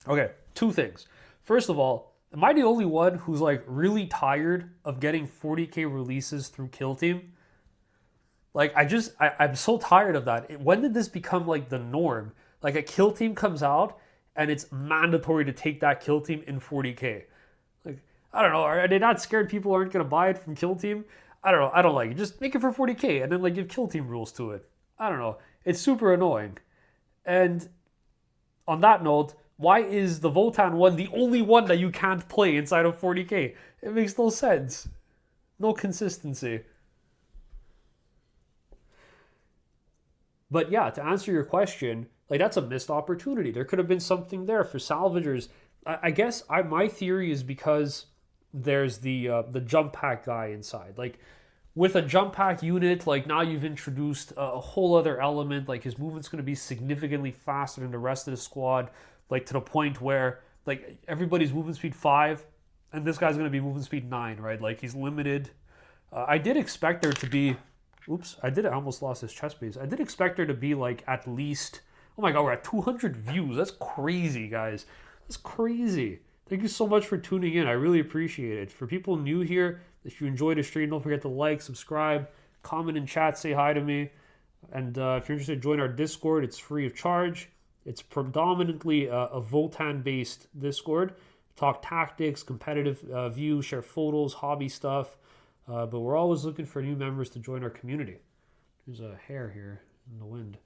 okay, two things. First of all, am I the only one who's like really tired of getting 40k releases through Kill Team? Like, I'm so tired of that. When did this become like the norm? Like a kill team comes out and it's mandatory to take that kill team in 40k. Like, I don't know. Are they not scared people aren't going to buy it from kill team? I don't know. I don't like it. Just make it for 40k and then like give kill team rules to it. I don't know. It's super annoying. And on that note, why is the Votann one the only one that you can't play inside of 40k? It makes no sense. No consistency. But yeah, to answer your question, like that's a missed opportunity. There could have been something there for salvagers. I guess my theory is because there's the jump pack guy inside. Like with a jump pack unit, like now you've introduced a whole other element. Like his movement's going to be significantly faster than the rest of the squad. Like to the point where like everybody's movement speed 5, and this guy's going to be movement speed 9, right? Like he's limited. I did expect there to be. Oops, I almost lost his chest piece. I did expect there to be like at least, oh my god, we're at 200 views. That's crazy, guys. That's crazy. Thank you so much for tuning in. I really appreciate it. For people new here, if you enjoyed the stream, don't forget to like, subscribe, comment in chat, say hi to me. And if you're interested, join our Discord. It's free of charge. It's predominantly a Votann-based Discord. Talk tactics, competitive view, share photos, hobby stuff. But we're always looking for new members to join our community. There's a hair here in the wind.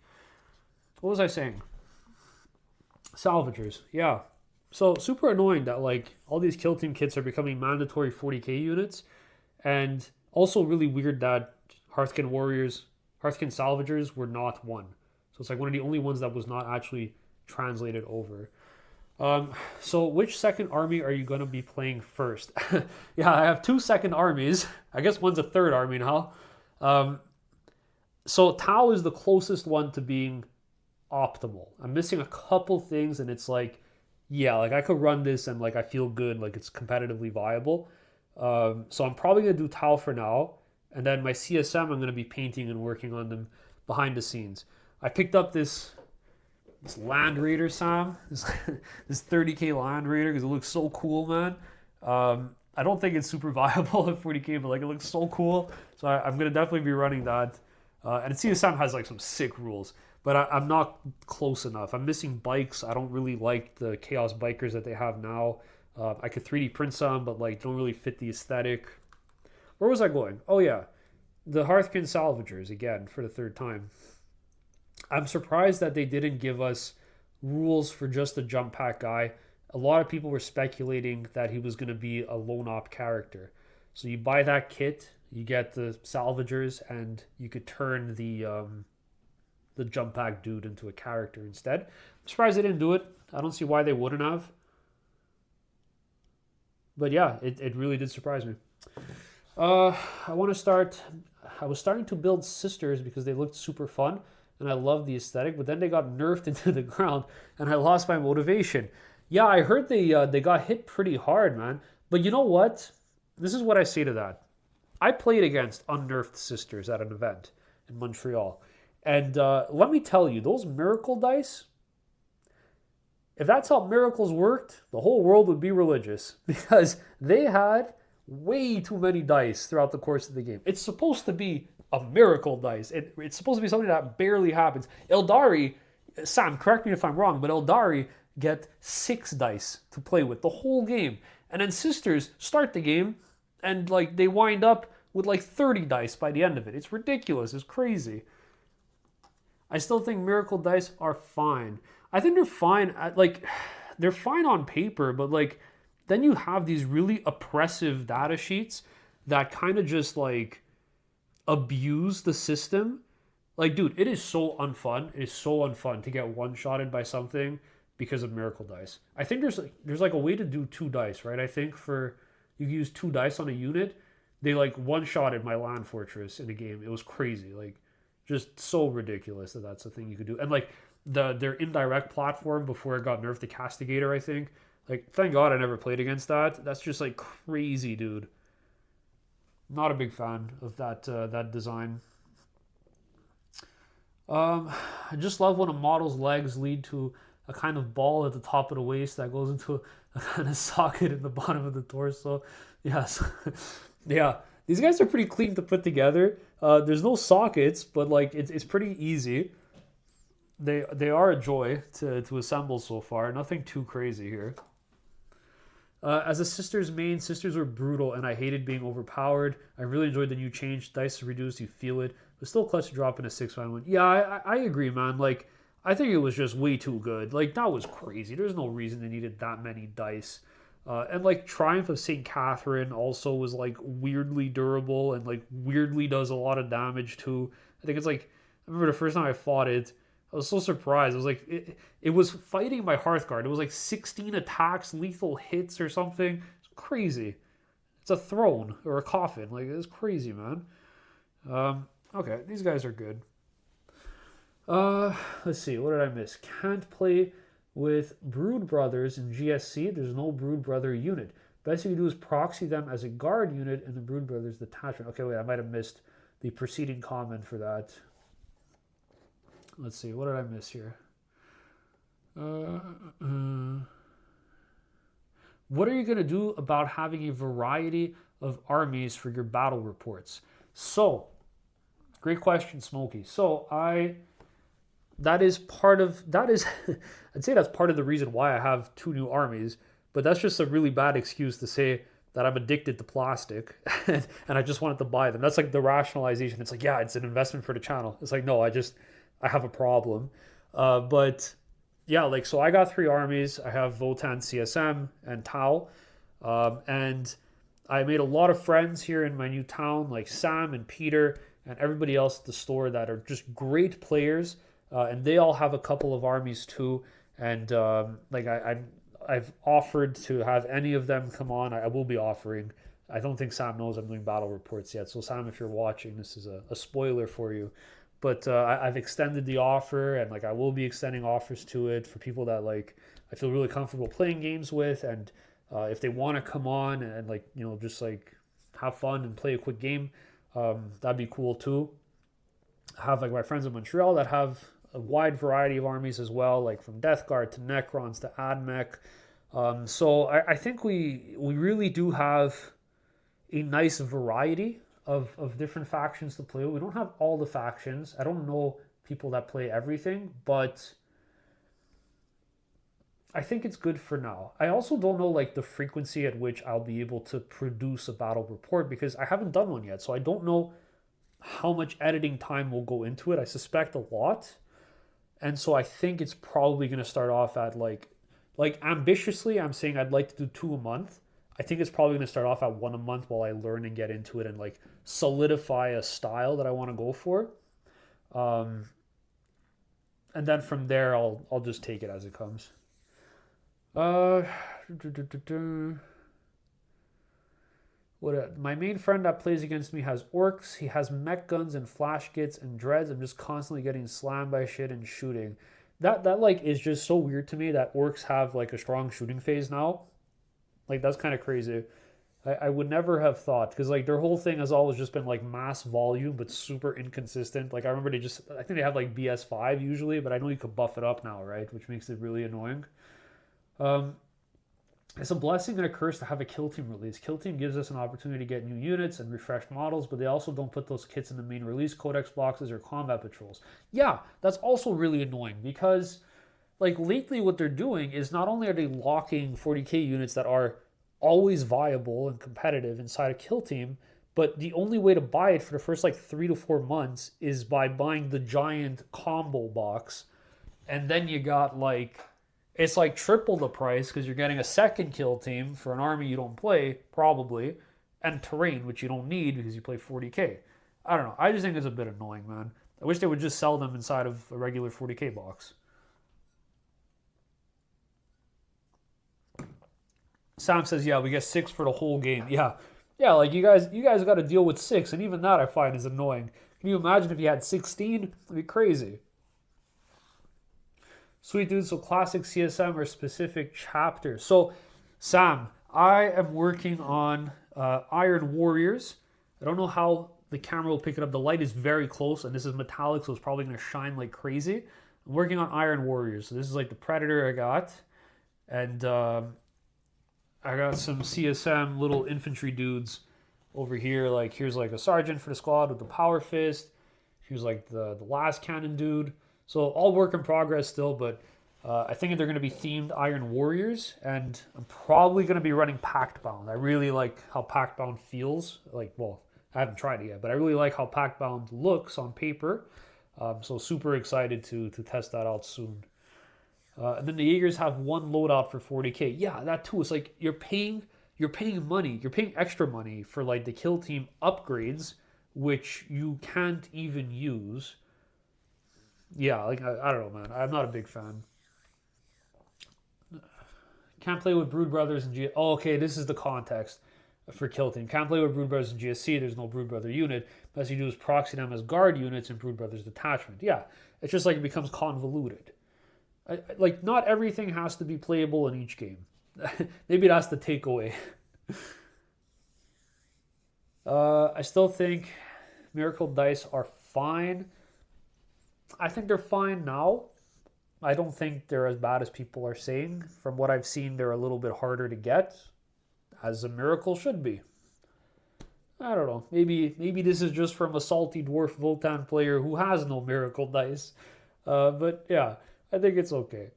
What was I saying? Salvagers, yeah. So super annoying that like all these kill team kits are becoming mandatory 40k units, and also really weird that Hearthkin Warriors, Hearthkin Salvagers were not one. So it's like one of the only ones that was not actually translated over. So which second army are you going to be playing first? Yeah, I have two second armies. I guess one's a third army now. Um, so Tau is the closest one to being optimal. I'm missing a couple things, and it's like, yeah, like I could run this and like I feel good, like it's competitively viable. So I'm probably gonna do Tau for now, and then my CSM I'm gonna be painting and working on them behind the scenes. I picked up this Land Raider, Sam, this 30k Land Raider because it looks so cool, man. I don't think it's super viable at 40k, but like it looks so cool. So I'm gonna definitely be running that. And CSM has like some sick rules, but I'm not close enough. I'm missing bikes. I don't really like the Chaos Bikers that they have now. I could 3D print some, but like don't really fit the aesthetic. Where was I going? Oh yeah, the Hearthkin Salvagers again for the third time. I'm surprised that they didn't give us rules for just the jump pack guy. A lot of people were speculating that he was going to be a lone op character. So you buy that kit, you get the salvagers, and you could turn the jump pack dude into a character instead. I'm surprised they didn't do it. I don't see why they wouldn't have. But yeah, it really did surprise me. I want to start. I was starting to build sisters because they looked super fun and I loved the aesthetic, but then they got nerfed into the ground and I lost my motivation. Yeah, I heard they got hit pretty hard, man. But you know what? This is what I say to that. I played against unnerfed sisters at an event in Montreal. And let me tell you, those miracle dice, if that's how miracles worked, the whole world would be religious because they had way too many dice throughout the course of the game. It's supposed to be a miracle dice. It's supposed to be something that barely happens. Eldari, Sam, correct me if I'm wrong, but Eldari get 6 dice to play with the whole game. And then sisters start the game and like they wind up with like 30 dice by the end of it. It's ridiculous. It's crazy. I still think miracle dice are fine. I think they're fine they're fine on paper, but like then you have these really oppressive data sheets that kind of just like abuse the system. Like, dude, it is so unfun. It is so unfun to get one-shotted by something because of miracle dice. I think there's like a way to do 2 dice, right? I think for you can use 2 dice on a unit. They like one-shotted my land fortress in a game. It was crazy. Like just so ridiculous that that's a thing you could do. And like their indirect platform before it got nerfed to Castigator, I think. Like, thank God I never played against that. That's just like crazy, dude. Not a big fan of that design. I just love when a model's legs lead to a kind of ball at the top of the waist that goes into a kind of socket in the bottom of the torso. Yes. Yeah. These guys are pretty clean to put together. There's no sockets, but like it's pretty easy. They are a joy to assemble so far. Nothing too crazy here. As a sisters main, sisters were brutal and I hated being overpowered. I really enjoyed the new change. Dice reduced, you feel it. But still clutch to drop in a 6-5-1. Yeah, I agree, man. Like, I think it was just way too good. Like, that was crazy. There's no reason they needed that many dice. And like Triumph of St. Catherine also was like weirdly durable and like weirdly does a lot of damage too. I think it's like, I remember the first time I fought it, I was so surprised. I was like, it was fighting my Hearthguard. It was like 16 attacks, lethal hits or something. It's crazy. It's a throne or a coffin. Like, it's crazy, man. Okay, these guys are good. Let's see. What did I miss? Can't play with Brood Brothers in GSC. There's no Brood Brother unit. Best you can do is proxy them as a guard unit in the Brood Brothers detachment. Okay, wait, I might have missed the preceding comment for that. Let's see, what did I miss here? What are you going to do about having a variety of armies for your battle reports? So, great question, Smokey. So, that is, I'd say that's part of the reason why I have 2 new armies, but that's just a really bad excuse to say that I'm addicted to plastic and I just wanted to buy them. That's like the rationalization. It's like, yeah, it's an investment for the channel. It's like, no, I have a problem. But yeah, like so I got three armies. I have Votann, CSM, and Tau, and I made a lot of friends here in my new town, like Sam and Peter and everybody else at the store that are just great players, and they all have a couple of armies too. And I've offered to have any of them come on. I will be offering. I don't think Sam knows I'm doing battle reports yet. So Sam, if you're watching, this is a spoiler for you. But I've extended the offer, and like I will be extending offers to it for people that like I feel really comfortable playing games with, and if they want to come on and like just like have fun and play a quick game, that'd be cool too. I have like my friends in Montreal that have a wide variety of armies as well, like from Death Guard to Necrons to Admech. So I think we really do have a nice variety of different factions to play with. We don't have all the factions. I don't know people that play everything, but I think it's good for now. I also don't know like the frequency at which I'll be able to produce a battle report because I haven't done one yet. So I don't know how much editing time will go into it. I suspect a lot. And so I think it's probably going to start off at like ambitiously, I'm saying I'd like to do two a month. I think it's probably going to start off at one a month while I learn and get into it and like solidify a style that I want to go for. And then from there, I'll just take it as it comes. Uh, my main friend that plays against me has orcs. He has mech guns and flash kits and dreads. I'm just constantly getting slammed by shit and shooting. That like is just so weird to me that orcs have like a strong shooting phase now. Like that's kind of crazy. I would never have thought because like their whole thing has always just been like mass volume but super inconsistent. Like I remember I think they have like BS5 usually, but I know you could buff it up now, right? Which makes it really annoying. Um, it's a blessing and a curse to have a kill team release. Kill team gives us an opportunity to get new units and refreshed models, but they also don't put those kits in the main release codex boxes or combat patrols. Yeah, that's also really annoying because like lately what they're doing is not only are they locking 40k units that are always viable and competitive inside a kill team, but the only way to buy it for the first like 3 to 4 months is by buying the giant combo box. And then you got like it's like triple the price because you're getting a second kill team for an army you don't play probably, and terrain which you don't need because you play 40k. I don't know, I just think it's a bit annoying, man. I wish they would just sell them inside of a regular 40k box. Sam says, "Yeah, we get 6 for the whole game." Yeah, like you guys got to deal with 6, and even that I find is annoying. Can you imagine if you had 16? It'd be crazy. Sweet dude. So classic CSM or specific chapters. So, Sam, I am working on Iron Warriors. I don't know how the camera will pick it up. The light is very close, and this is metallic, so it's probably going to shine like crazy. I'm working on Iron Warriors. So this is like the Predator I got, and I got some CSM little infantry dudes over here. Like here's like a sergeant for the squad with the power fist. Here's like the last cannon dude. So all work in progress still, but I think they're going to be themed Iron Warriors, and I'm probably going to be running Pact Bound. I really like how Pact Bound feels. Like, well, I haven't tried it yet, but I really like how Pact Bound looks on paper. So super excited to test that out soon. And then the Jaegers have one loadout for 40k. Yeah, that too. It's like you're paying money. You're paying extra money for like the kill team upgrades, which you can't even use. Yeah, like I don't know, man. I'm not a big fan. Can't play with Brood Brothers and G. Oh, okay, this is the context for kill team. Can't play with Brood Brothers and GSC. There's no Brood Brother unit. Best you do is proxy them as guard units in Brood Brothers detachment. Yeah, it's just like it becomes convoluted. Like not everything has to be playable in each game. Maybe that's the takeaway. I still think Miracle Dice are fine. I think they're fine now. I don't think they're as bad as people are saying. From what I've seen, they're a little bit harder to get, as a Miracle should be. I don't know. Maybe this is just from a salty dwarf Voltan player who has no Miracle Dice. But yeah, I think it's okay.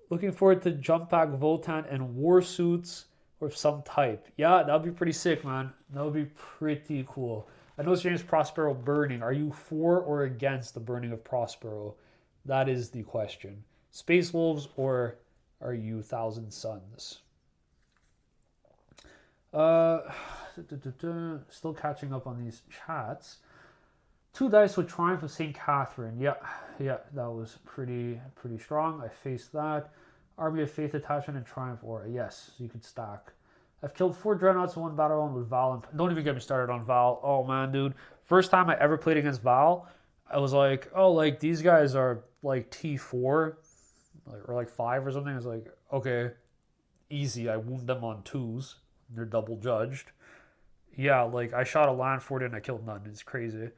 Looking forward to Jump Pack Voltan and War Suits of some type. Yeah, that would be pretty sick, man. That would be pretty cool. I know James Prospero burning. Are you for or against the burning of Prospero? That is the question. Space Wolves or are you Thousand Suns? Uh, Still catching up on these chats. 2 dice with Triumph of St. Catherine. Yeah, that was pretty strong. I faced that. Army of Faith, Detachment, and Triumph Aura. Yes, you could stack. I've killed 4 Dreadnoughts in one battle round with Val. And don't even get me started on Val. Oh man, dude. First time I ever played against Val, I was like, oh, like these guys are like T4, or like 5 or something. I was like, okay, easy. I wound them on 2s. They're double judged. Yeah, like I shot a land fort and I killed none. It's crazy.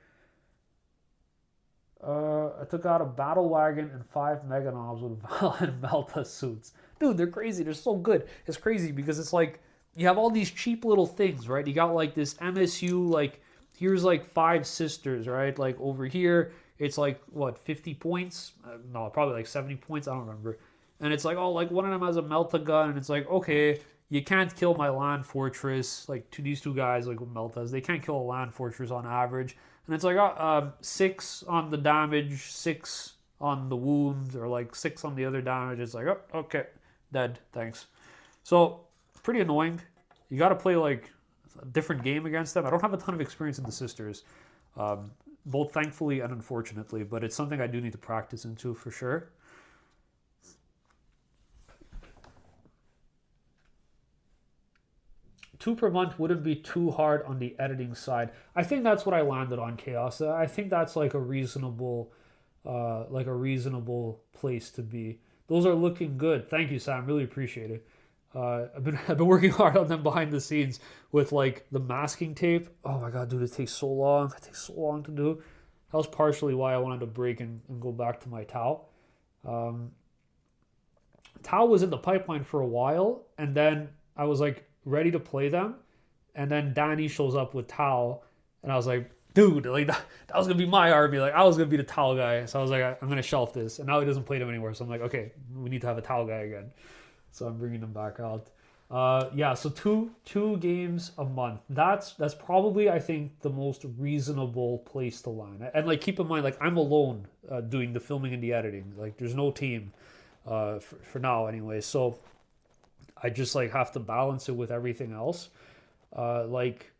I took out a battle wagon and 5 Meganobs with Val and Melta suits. Dude, they're crazy. They're so good. It's crazy because it's like you have all these cheap little things, right? You got like this MSU, like here's like 5 sisters, right? Like over here, it's like what 50 points? No, probably like 70 points. I don't remember. And it's like, oh, like one of them has a Melta gun, and it's like, okay, you can't kill my land fortress. Like these two guys, like with Meltas, they can't kill a land fortress on average. And it's like 6 on the damage, 6 on the wounds, or like 6 on the other damage. It's like, oh, okay, dead, thanks. So pretty annoying. You got to play like a different game against them. I don't have a ton of experience in the sisters, both thankfully and unfortunately, but it's something I do need to practice into for sure. 2 per month wouldn't be too hard on the editing side. I think that's what I landed on, Chaos. I think that's like a reasonable place to be. Those are looking good. Thank you, Sam. Really appreciate it. I've been working hard on them behind the scenes with like the masking tape. Oh my god, dude, it takes so long. It takes so long to do. That was partially why I wanted to break and go back to my Tau. Tau was in the pipeline for a while, and then I was like ready to play them, and then Danny shows up with Tau, and I was like, dude, like that was gonna be my army. Like I was gonna be the Tau guy, so I was like, I'm gonna shelf this, and now he doesn't play them anymore. So I'm like, okay, we need to have a Tau guy again. So I'm bringing them back out. Yeah, so two games a month. That's probably, I think, the most reasonable place to land. And like keep in mind, like I'm alone doing the filming and the editing. Like there's no team for now anyway. So I just like have to balance it with everything else. Like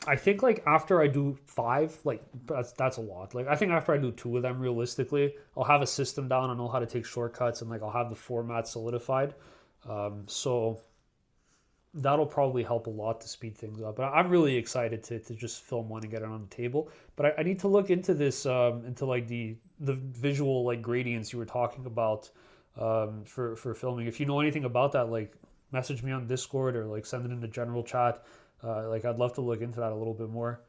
I think like after I do 5, like that's a lot. Like I think after I do 2 of them, realistically, I'll have a system down. I know how to take shortcuts, and like I'll have the format solidified. So that'll probably help a lot to speed things up. But I'm really excited to just film one and get it on the table. But I need to look into this, into like the visual like gradients you were talking about for filming. If you know anything about that, like message me on Discord or like send it in the general chat. Like I'd love to look into that a little bit more.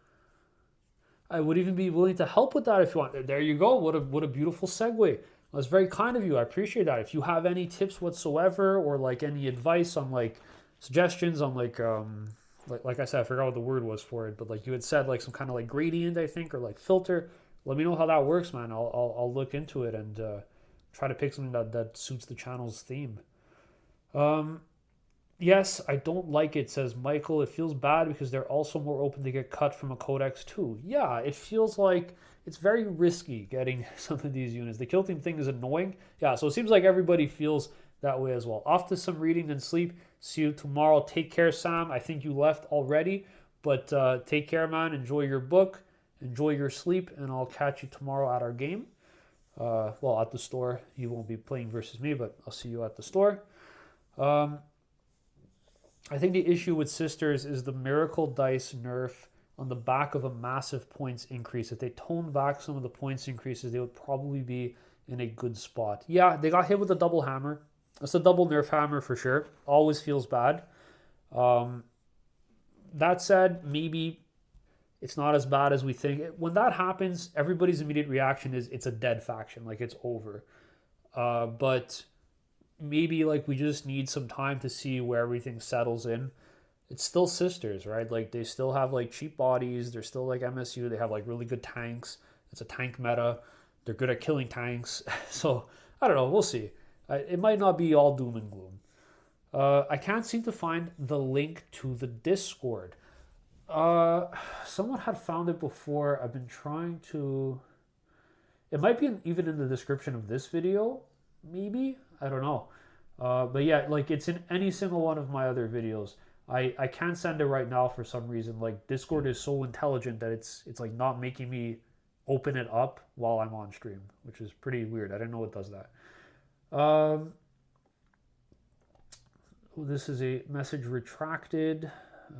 I would even be willing to help with that if you want. There you go. What a beautiful segue. That's very kind of you. I appreciate that. If you have any tips whatsoever, or like any advice on like suggestions on like I said, I forgot what the word was for it, but like you had said like some kind of like gradient, I think, or like filter. Let me know how that works, man. I'll look into it and try to pick something that suits the channel's theme. Yes, I don't like it, says Michael. It feels bad because they're also more open to get cut from a codex too. Yeah, it feels like it's very risky getting some of these units. The kill team thing is annoying. Yeah, so it seems like everybody feels that way as well. Off to some reading and sleep. See you tomorrow. Take care, Sam. I think you left already, but take care, man. Enjoy your book. Enjoy your sleep, and I'll catch you tomorrow at our game. Well, at the store. You won't be playing versus me, but I'll see you at the store. I think the issue with Sisters is the Miracle Dice nerf on the back of a massive points increase. If they toned back some of the points increases, they would probably be in a good spot. Yeah, they got hit with a double hammer. That's a double nerf hammer for sure. Always feels bad. That said, maybe it's not as bad as we think. When that happens, everybody's immediate reaction is it's a dead faction, like it's over. But maybe like we just need some time to see where everything settles in. It's still Sisters, right? Like they still have like cheap bodies. They're still like MSU. They have like really good tanks. It's a tank meta. They're good at killing tanks. So I don't know. We'll see. It might not be all doom and gloom. I can't seem to find the link to the Discord. Someone had found it before. I've been trying to It might be even in the description of this video, maybe. I don't know. But yeah, like it's in any single one of my other videos. I can't send it right now for some reason. Like Discord is so intelligent that it's like not making me open it up while I'm on stream, which is pretty weird. I didn't know it does that. This is a message retracted.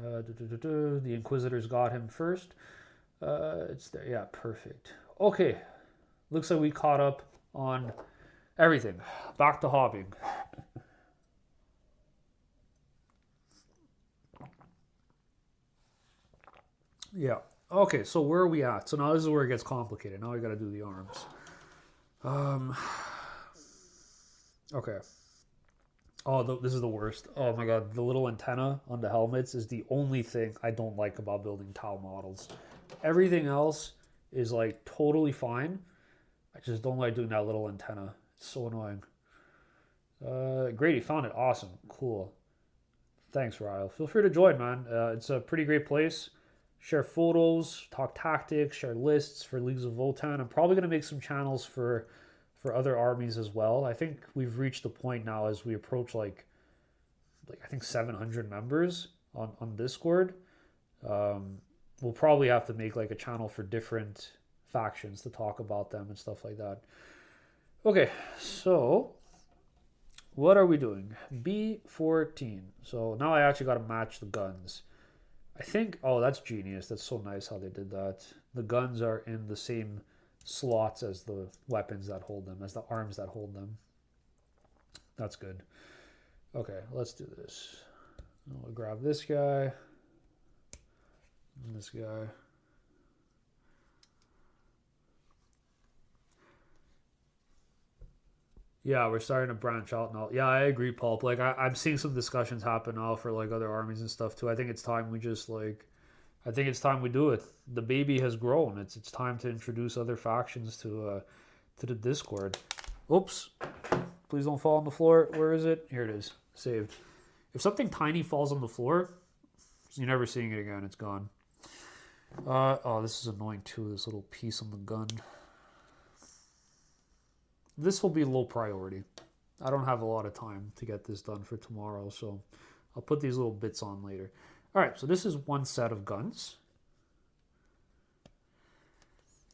The Inquisitors got him first. It's there. Yeah, perfect. Okay. Looks like we caught up on everything. Back to hobbying. Yeah. Okay, so where are we at? So now this is where it gets complicated. Now I gotta do the arms. Okay. Oh, this is the worst. Oh my god, the little antenna on the helmets is the only thing I don't like about building Tau models. Everything else is like totally fine. I just don't like doing that little antenna. It's so annoying. Great, you found it. Awesome. Cool. Thanks, Ryle. Feel free to join, man. It's a pretty great place. Share photos, talk tactics, share lists for Leagues of Votan. I'm probably going to make some channels for other armies as well. I think we've reached the point now as we approach like I think 700 members on Discord. We'll probably have to make like a channel for different factions to talk about them and stuff like that. Okay, so what are we doing? B14. So now I actually got to match the guns. I think, oh, that's genius. That's so nice how they did that. The guns are in the same slots as the weapons that hold them, as the arms that hold them. That's good. Okay, let's do this. I'll grab this guy and this guy. Yeah, we're starting to branch out now. Yeah, I agree, Pulp. Like, I'm seeing some discussions happen now for like other armies and stuff too. I think it's time we just like, I think it's time we do it. The baby has grown. It's time to introduce other factions to the Discord. Oops, please don't fall on the floor. Where is it? Here it is. Saved. If something tiny falls on the floor, you're never seeing it again. It's gone. Oh, this is annoying too. This little piece on the gun. This will be low priority. I don't have a lot of time to get this done for tomorrow, so I'll put these little bits on later. All right, so this is one set of guns.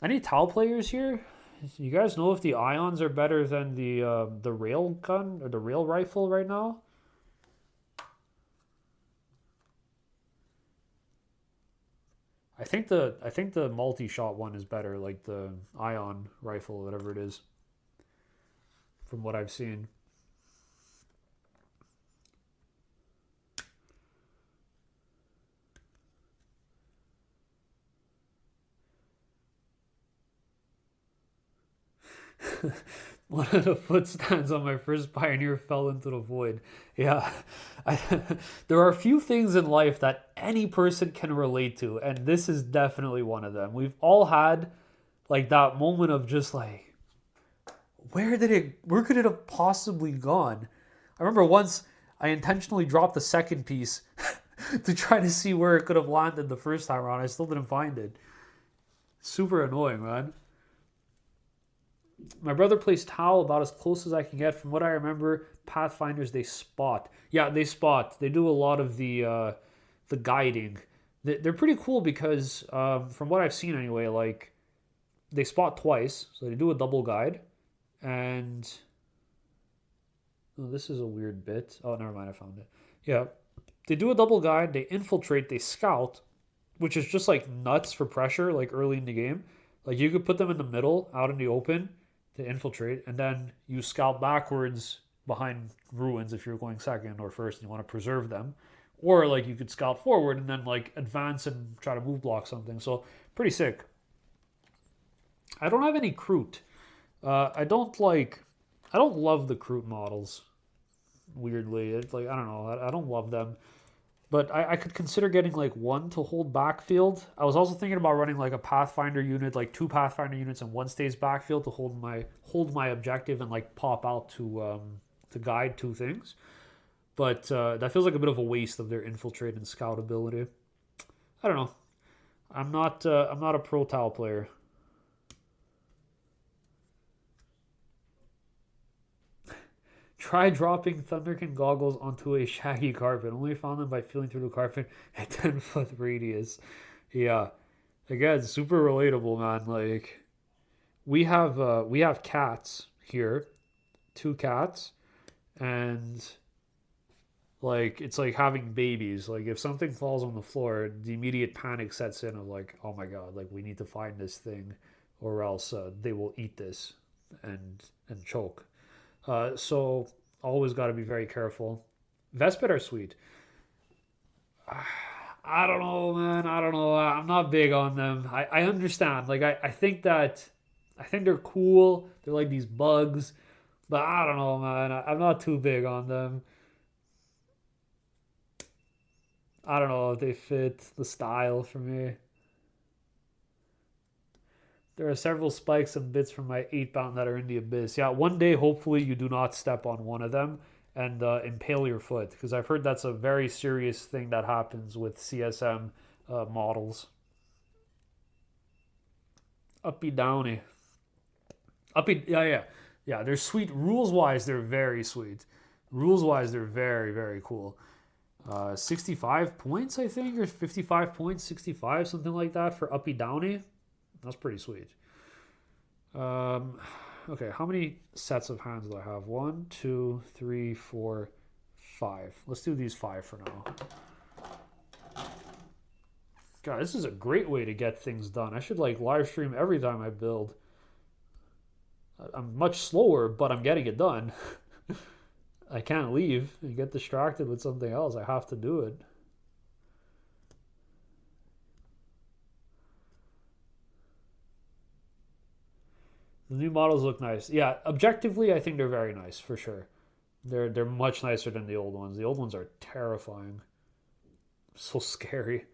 Any Tau players here? You guys know if the ions are better than the rail gun or the rail rifle right now? I think the multi-shot one is better, like the ion rifle, whatever it is, from what I've seen. One of the footstands on my first Pioneer fell into the void. Yeah, there are a few things in life that any person can relate to, and this is definitely one of them. We've all had like that moment of just like, where could it have possibly gone? I remember once I intentionally dropped the second piece to try to see where it could have landed the first time around. I still didn't find it. Super annoying, man. My brother plays Tau about as close as I can get. From what I remember, Pathfinders, they spot. Yeah, they spot. They do a lot of the guiding. They're pretty cool because, from what I've seen anyway, like, they spot twice. So they do a double guide. And oh, this is a weird bit. Oh, never mind, I found it. Yeah, they do a double guide. They infiltrate. They scout, which is just like nuts for pressure, like early in the game. Like you could put them in the middle, out in the open, to infiltrate, and then you scout backwards behind ruins if you're going second or first and you want to preserve them, or like you could scout forward and then like advance and try to move block something. So pretty sick. I don't have any Kroot. I don't love the Kroot models. Weirdly, it's like I don't know. I don't love them. But I could consider getting like one to hold backfield. I was also thinking about running like a Pathfinder unit, like 2 Pathfinder units and 1 stays backfield to hold my objective and like pop out to guide 2 things. But that feels like a bit of a waste of their infiltrate and scout ability. I don't know. I'm not a pro Tau player. Try dropping Thunderkin goggles onto a shaggy carpet. Only found them by feeling through the carpet at 10-foot radius. Yeah. Again, super relatable, man. Like we have cats here, two cats, and like it's like having babies. Like if something falls on the floor, the immediate panic sets in of like, oh my god, like we need to find this thing, or else they will eat this and choke. So always got to be very careful. Vespid are sweet. I don't know, man. I don't know. I'm not big on them. I understand. Like I think that I think they're cool. They're like these bugs, but I don't know, man. I'm not too big on them. I don't know if they fit the style for me. There are several spikes and bits from my 8 bound that are in the abyss. Yeah, one day, hopefully, you do not step on one of them and impale your foot, because I've heard that's a very serious thing that happens with CSM models. Uppy downy. Uppy, yeah, yeah. Yeah, they're sweet. Rules wise, they're very sweet. Rules wise, they're very, very cool. 65 points, I think, or 55 points, 65, something like that for Uppy Downy. That's pretty sweet. Um, okay, how many sets of hands do I have? One, two, three, four, five. Let's do these five for now. God, this is a great way to get things done. I should like live stream every time I build. I'm much slower, but I'm getting it done. I can't leave and get distracted with something else. I have to do it. The new models look nice. Yeah, objectively, I think they're very nice for sure. They're much nicer than the old ones. The old ones are terrifying. So scary.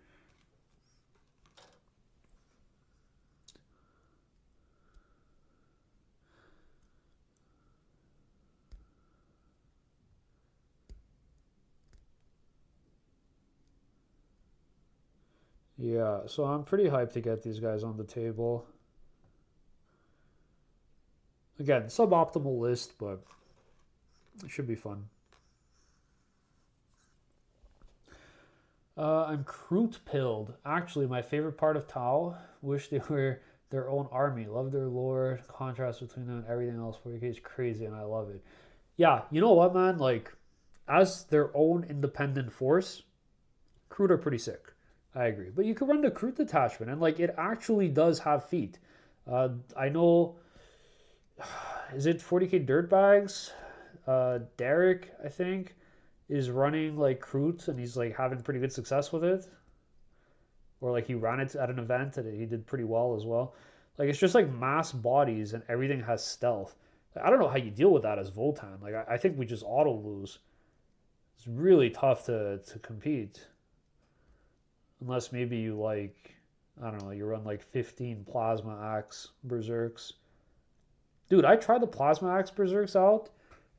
Yeah, so I'm pretty hyped to get these guys on the table. Again, suboptimal list, but it should be fun. I'm Kroot pilled. Actually, my favorite part of Tau. Wish they were their own army. Love their lore. Contrast between them and everything else. 40k is crazy, and I love it. Yeah, you know what, man? Like, as their own independent force, Kroot are pretty sick. I agree. But you could run the Kroot detachment, and like it actually does have feet. I know. Is it 40k dirtbags? Derek, I think, is running like Kroot, and he's like having pretty good success with it. Or like he ran it at an event and he did pretty well as well. Like it's just like mass bodies and everything has stealth. Like, I don't know how you deal with that as Voltan. Like I think we just auto lose. It's really tough to compete. Unless maybe you like, I don't know, you run like 15 Plasma Axe Berserks. Dude, I tried the Plasma Axe Berserks out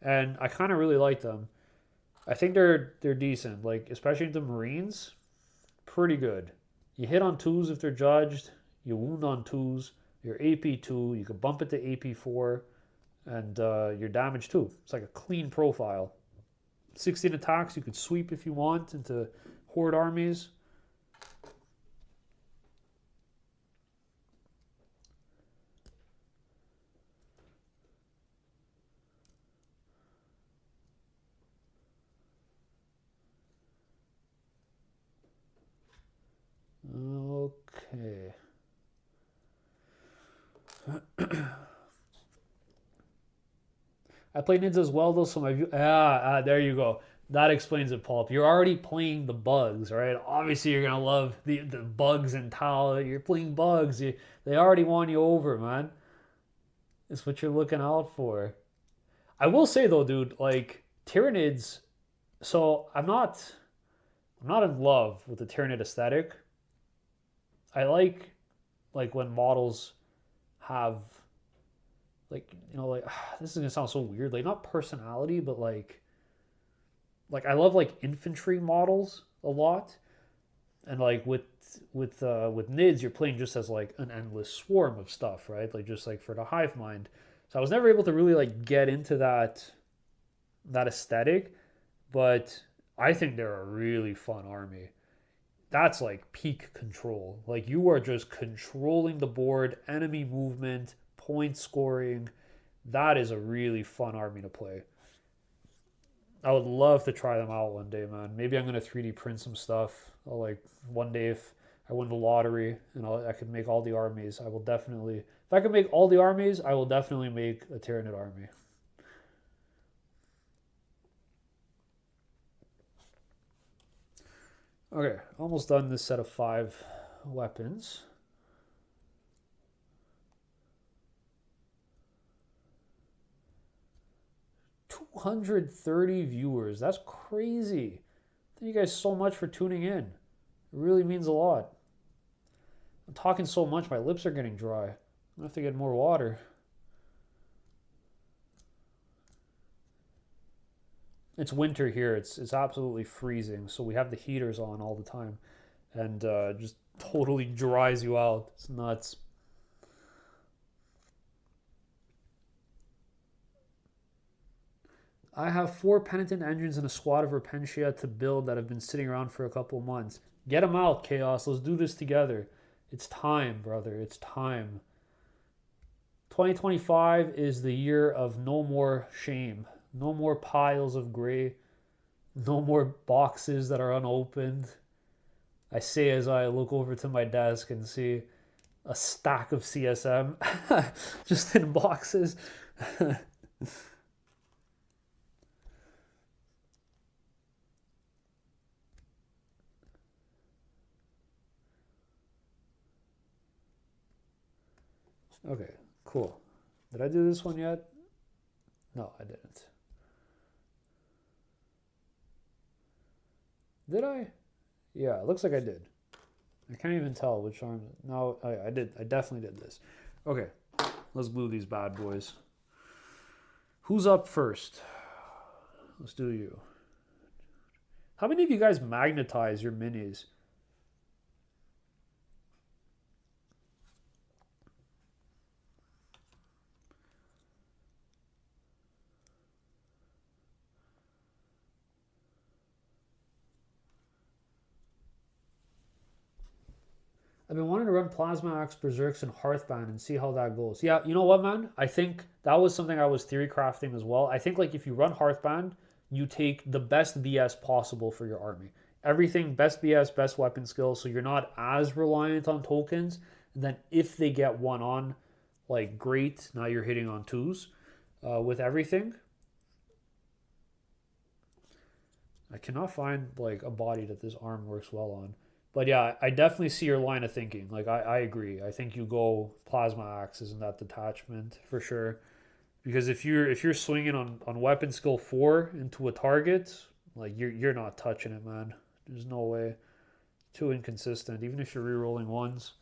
and I kind of really like them. I think they're decent, like especially the Marines, pretty good. You hit on twos if they're judged, you wound on twos, you're AP 2, you can bump it to AP 4, and your damage 2. It's like a clean profile. 16 attacks, you could sweep if you want into Horde armies. Okay. I play Nids as well though, so my view. There you go. That explains it, Pulp. You're already playing the bugs, right? Obviously, you're gonna love the bugs and Tal. You're playing bugs. They already won you over, man. It's what you're looking out for. I will say though, dude, like Tyranids. So I'm not in love with the Tyranid aesthetic. I like when models have like like this is gonna sound so weird, like not personality, but like I love like infantry models a lot, and like with Nids, you're playing just as like an endless swarm of stuff, right? Like just like for the hive mind. So I was never able to really like get into that aesthetic, but I think they're a really fun army. That's like peak control. Like you are just controlling the board, enemy movement, point scoring. That is a really fun army to play. I would love to try them out one day, man. Maybe I'm gonna 3D print some stuff. I'll like one day if I win the lottery and I could make all the armies. I will definitely. If I could make all the armies, I will definitely make a Tyranid army. Okay, almost done this set of 5 weapons. 230 viewers. That's crazy. Thank you guys so much for tuning in. It really means a lot. I'm talking so much, my lips are getting dry. I'm gonna have to get more water. It's winter here. It's absolutely freezing, so we have the heaters on all the time, and just totally dries you out. It's nuts. I have 4 penitent engines and a squad of Repentia to build that have been sitting around for a couple months. Get them out, Chaos. Let's do this together. It's time, brother. It's time. 2025 is the year of no more shame. No more piles of gray. No more boxes that are unopened. I say as I look over to my desk and see a stack of CSM just in boxes. Okay, cool. Did I do this one yet? No, I didn't. Did I? Yeah, it looks like I did. I can't even tell which arm. No, I did. I definitely did this. Okay, let's glue these bad boys. Who's up first? Let's do you. How many of you guys magnetize your minis? I've been wanting to run Plasma Axe, Berserks, and Hearthband and see how that goes. Yeah, you know what, man? I think that was something I was theory crafting as well. I think like if you run Hearthband, you take the best BS possible for your army. Everything best BS, best weapon skill, so you're not as reliant on tokens. And then if they get one on, like great, now you're hitting on twos with everything. I cannot find like a body that this arm works well on. But yeah, I definitely see your line of thinking. Like I agree. I think you go plasma axes in that detachment for sure. Because if you're swinging on weapon skill 4 into a target, like you're not touching it, man. There's no way. Too inconsistent. Even if you're re-rolling ones.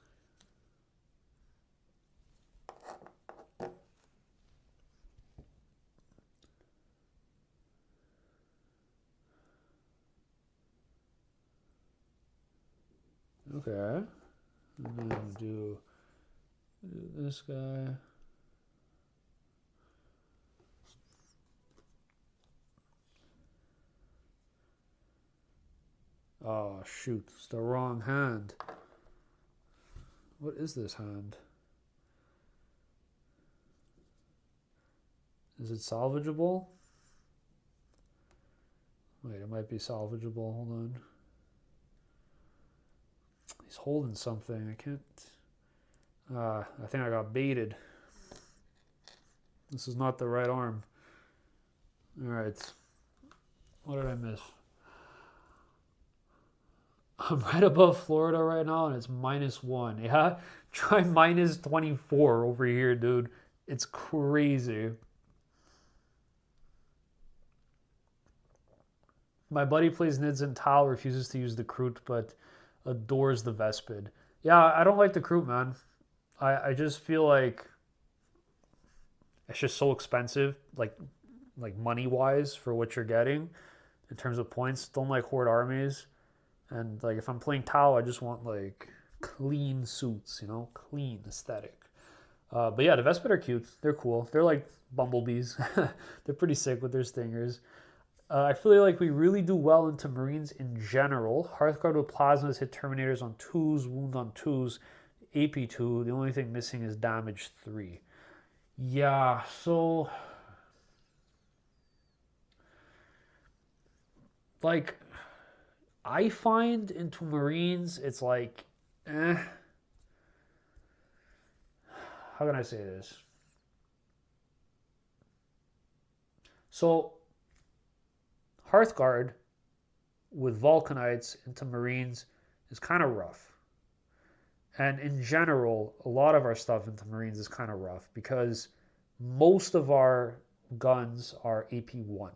Okay. And then do this guy. Oh, shoot. It's the wrong hand. What is this hand? Is it salvageable? Wait, it might be salvageable. Hold on. He's holding something. I can't... I think I got baited. This is not the right arm. Alright. What did I miss? I'm right above Florida right now and it's -1. Yeah? Try -24 over here, dude. It's crazy. My buddy plays Nids and Tau, refuses to use the Kroot, but adores the Vespid. Yeah, I don't like the Kroot, man. I just feel like it's just so expensive, like money-wise for what you're getting in terms of points. Don't like Horde armies. And like if I'm playing Tau, I just want like clean suits, you know, clean aesthetic. But yeah, the Vespid are cute. They're cool. They're like bumblebees. They're pretty sick with their stingers. I feel like we really do well into Marines in general. Hearthguard with Plasmas hit Terminators on 2s, wound on 2s, AP 2. The only thing missing is damage 3. Yeah, so like I find into Marines it's like how can I say this? So Hearthguard with Vulcanites into Marines is kind of rough. And in general, a lot of our stuff into Marines is kind of rough because most of our guns are AP1.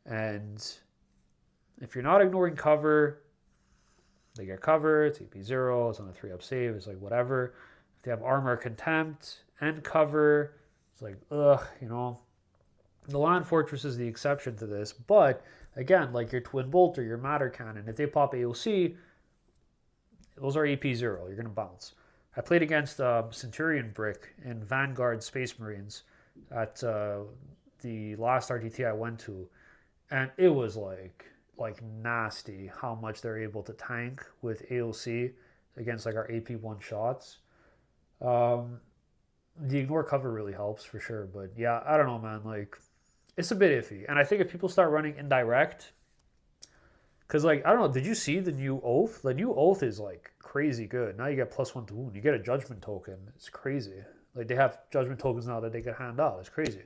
And if you're not ignoring cover, they get cover, it's AP0, it's on a 3-up save, it's like whatever. If they have armor contempt and cover, it's like, ugh, you know. The Land Fortress is the exception to this, but again, like your Twin Bolt or your Matter Cannon, if they pop AOC, those are AP0. You're going to bounce. I played against Centurion Brick in Vanguard Space Marines at the last RTT I went to, and it was like nasty how much they're able to tank with AOC against like our AP1 shots. The ignore cover really helps for sure, but yeah, I don't know, man. Like, it's a bit iffy, and I think if people start running indirect, because, like, I don't know, did you see the new Oath? The new Oath is, like, crazy good. Now you get +1 to wound. You get a Judgment token. It's crazy. Like, they have Judgment tokens now that they can hand out. It's crazy.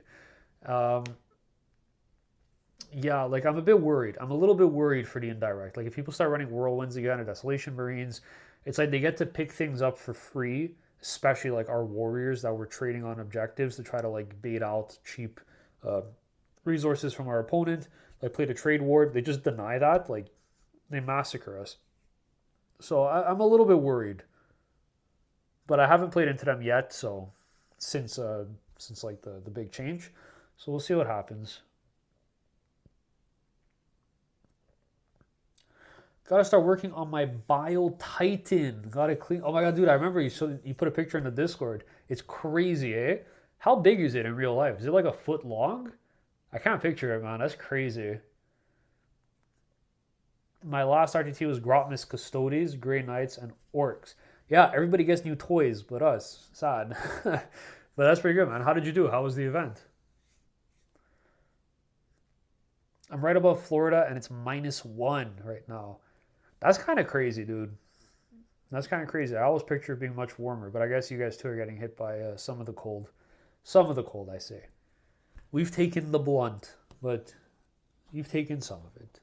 Yeah, like, I'm a bit worried. I'm a little bit worried for the indirect. Like, if people start running Whirlwinds again or Desolation Marines, it's like they get to pick things up for free, especially, like, our Warriors that were trading on objectives to try to, like, bait out cheap resources from our opponent. Like, play the trade ward, they just deny that. Like, they massacre us. So I'm a little bit worried, but I haven't played into them yet. So since like the big change, so we'll see what happens. Gotta start working on my Bile Titan. Gotta clean. Oh my god, dude! I remember you put a picture in the Discord. It's crazy, eh? How big is it in real life? Is it like a foot long? I can't picture it, man. That's crazy. My last RTT was Grotmus Custodes, Grey Knights, and Orcs. Yeah, everybody gets new toys, but us. Sad. But that's pretty good, man. How did you do? How was the event? I'm right above Florida, and it's -1 right now. That's kind of crazy, dude. That's kind of crazy. I always picture it being much warmer, but I guess you guys too are getting hit by some of the cold. Some of the cold, I say. We've taken the blunt, but you've taken some of it.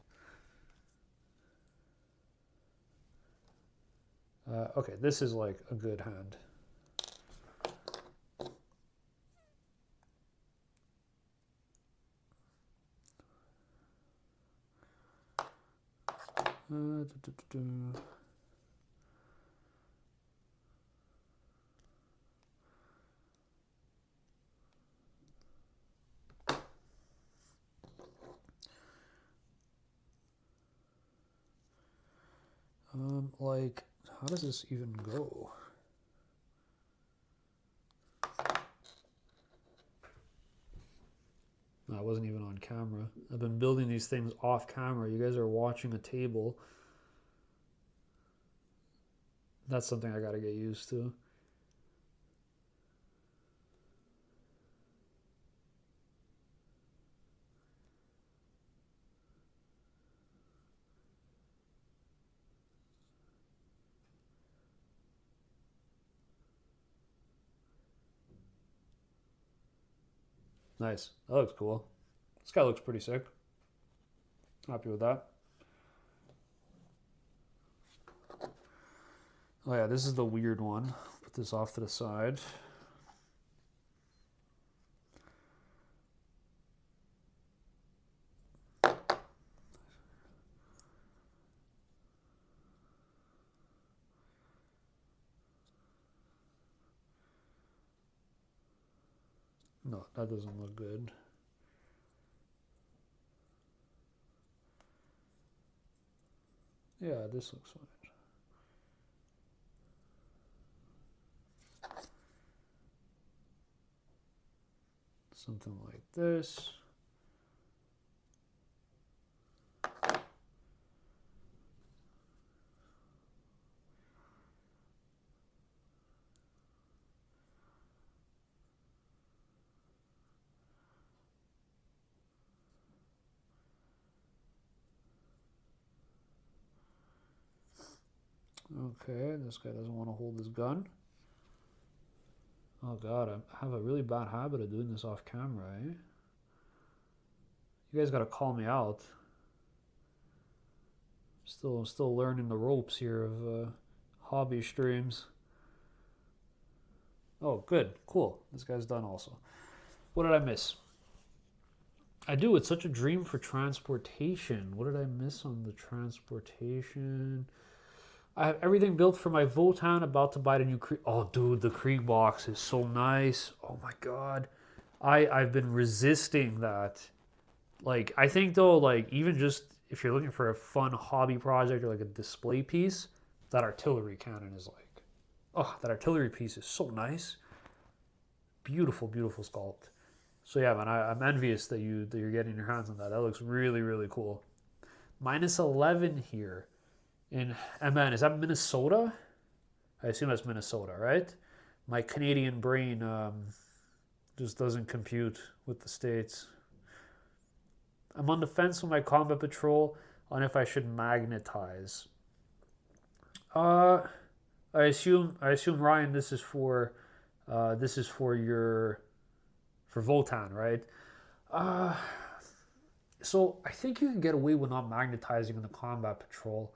Okay, this is like a good hand. Like, how does this even go? No, I wasn't even on camera. I've been building these things off camera. You guys are watching a table. That's something I gotta get used to. Nice. That looks cool. This guy looks pretty sick. Happy with that. Oh yeah, this is the weird one. Put this off to the side. No, that doesn't look good. Yeah, this looks fine. Something like this. Okay, this guy doesn't want to hold his gun. Oh god, I have a really bad habit of doing this off camera, eh? You guys gotta call me out. Still learning the ropes here of hobby streams. Oh, good, cool. This guy's done also. What did I miss? I do. It's such a dream for transportation. What did I miss on the transportation? I have everything built for my Votann. About to buy the new Krieg. Oh, dude, the Krieg box is so nice. Oh my god, I've been resisting that. Like, I think though, like even just if you're looking for a fun hobby project or like a display piece, that artillery cannon is like, oh, that artillery piece is so nice. Beautiful, beautiful sculpt. So yeah, man, I'm envious that you're getting your hands on that. That looks really, really cool. Minus 11 here. And man, is that Minnesota? I assume that's Minnesota, right? My Canadian brain just doesn't compute with the States. I'm on the fence with my combat patrol on if I should magnetize. I assume Ryan, this is for Votann, right? So I think you can get away with not magnetizing in the combat patrol.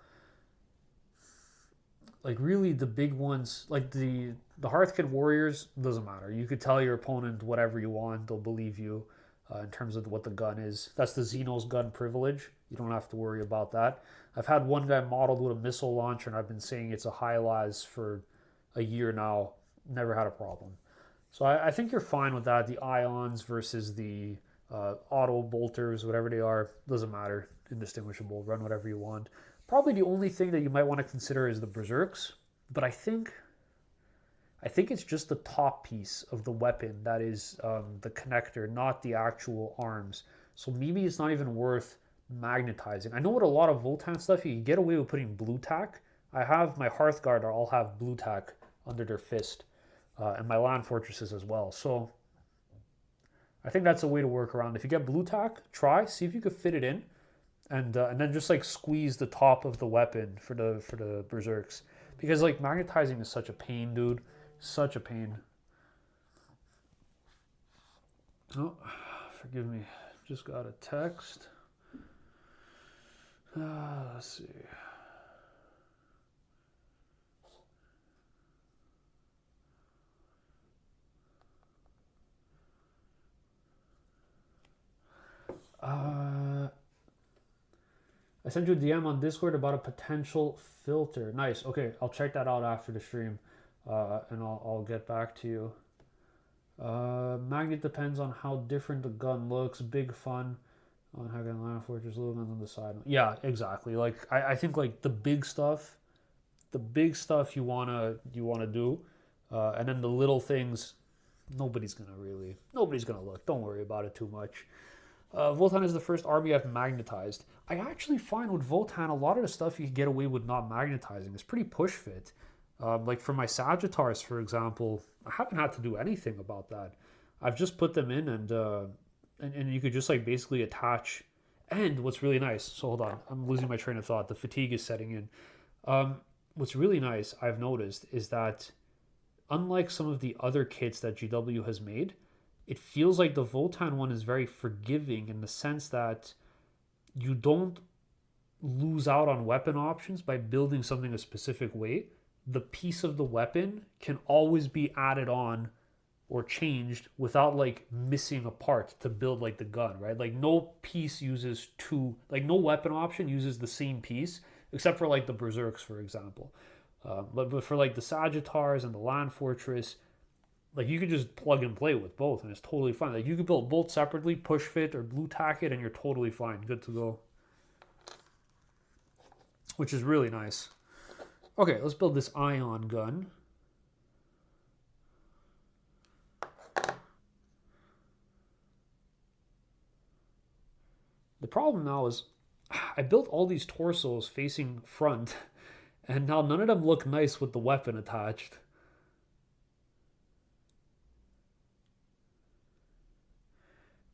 Like really the big ones, like the Hearthkit warriors, doesn't matter. You could tell your opponent whatever you want, they'll believe you in terms of what the gun is. That's the Xenos gun privilege. You don't have to worry about that. I've had one guy modeled with a missile launcher, and I've been saying it's a high-las for a year now. Never had a problem. So I think you're fine with that. The ions versus the auto bolters, whatever they are, doesn't matter. Indistinguishable. Run whatever you want. Probably the only thing that you might want to consider is the berserks, but I think it's just the top piece of the weapon that is the connector, not the actual arms. So maybe it's not even worth magnetizing. I know with a lot of Voltan stuff, you can get away with putting blue tack. I have my Hearthguard all have blue tack under their fist, and my land fortresses as well. So I think that's a way to work around. If you get blue tack, see if you could fit it in. And then just like squeeze the top of the weapon for the berserks, because like magnetizing is such a pain, dude, such a pain. Oh, forgive me, just got a text. Let's see. I sent you a DM on Discord about a potential filter. Nice. Okay, I'll check that out after the stream, and I'll get back to you. Magnet depends on how different the gun looks. Big fun on having Land Fortress, little guns on the side. Yeah, exactly. Like I think like the big stuff you wanna do, and then the little things, nobody's gonna look. Don't worry about it too much. Voltan is the first army I've magnetized. I actually find with Voltan, a lot of the stuff you can get away with not magnetizing. It's pretty push fit. Like for my Sagittars, for example, I haven't had to do anything about that. I've just put them in and you could just like basically attach. And what's really nice, so hold on, I'm losing my train of thought. The fatigue is setting in. What's really nice, I've noticed, is that unlike some of the other kits that GW has made, it feels like the Votann one is very forgiving in the sense that you don't lose out on weapon options by building something a specific way. The piece of the weapon can always be added on or changed without like missing a part to build like the gun, right? Like no piece uses no weapon option uses the same piece except for like the Berserks, for example. But for like the Sagittars and the Land Fortress, like you could just plug and play with both and it's totally fine. Like you could build both separately, push fit or blue tack it, and you're totally fine, good to go. Which is really nice. Okay, let's build this ion gun. The problem now is I built all these torsos facing front, and now none of them look nice with the weapon attached.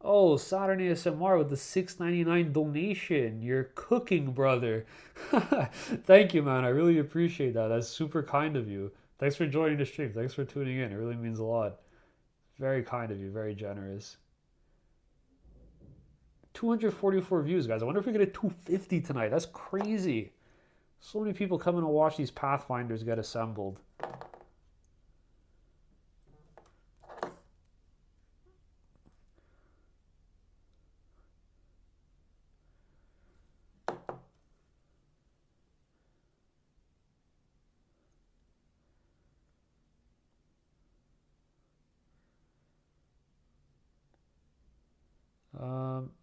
Oh, Saturn ASMR with the 6.99 donation. You're cooking, brother. Thank you, man. I really appreciate that. That's super kind of you. Thanks for joining the stream. Thanks for tuning in. It really means a lot. Very kind of you. Very generous. 244 views, guys. I wonder if we get a 250 tonight. That's crazy. So many people coming to watch these Pathfinders get assembled.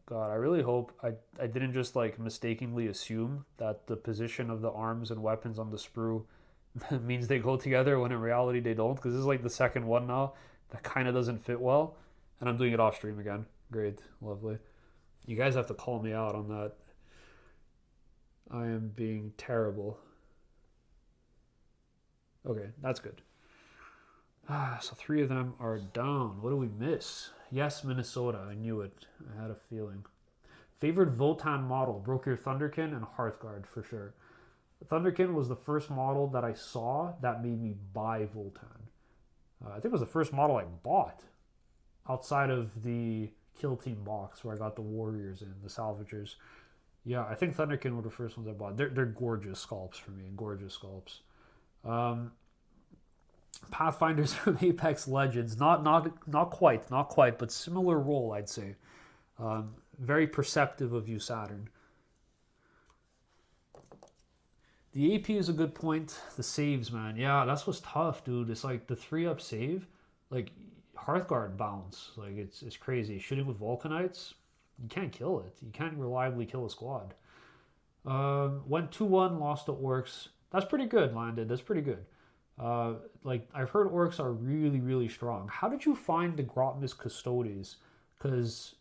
God, I really hope I didn't just like mistakenly assume that the position of the arms and weapons on the sprue means they go together when in reality they don't. Because this is like the second one now that kind of doesn't fit well, and I'm doing it off stream again. Great, lovely. You guys have to call me out on that. I am being terrible. Okay, that's good. So 3 of them are down. What do we miss? Yes, Minnesota. I knew it. I had a feeling. Favorite Votann model? Broke your Thunderkin and Hearthguard for sure. Thunderkin was the first model that I saw that made me buy Voltan. I think it was the first model I bought outside of the Kill Team box where I got the Warriors in, the Salvagers. Yeah, I think Thunderkin were the first ones I bought. They're gorgeous sculpts for me. Gorgeous sculpts. Pathfinders from Apex Legends, not quite, but similar role, I'd say. Very perceptive of you, Saturn. The AP is a good point. The saves, man, yeah, that's what's tough, dude. It's like the 3-up save, like Hearthguard bounce, like it's crazy. Shooting with Vulcanites, you can't kill it. You can't reliably kill a squad. Went 2-1, lost to Orcs. That's pretty good, Landed. That's pretty good. Like I've heard Orcs are really, really strong. How did you find the Grotmus Custodes? Because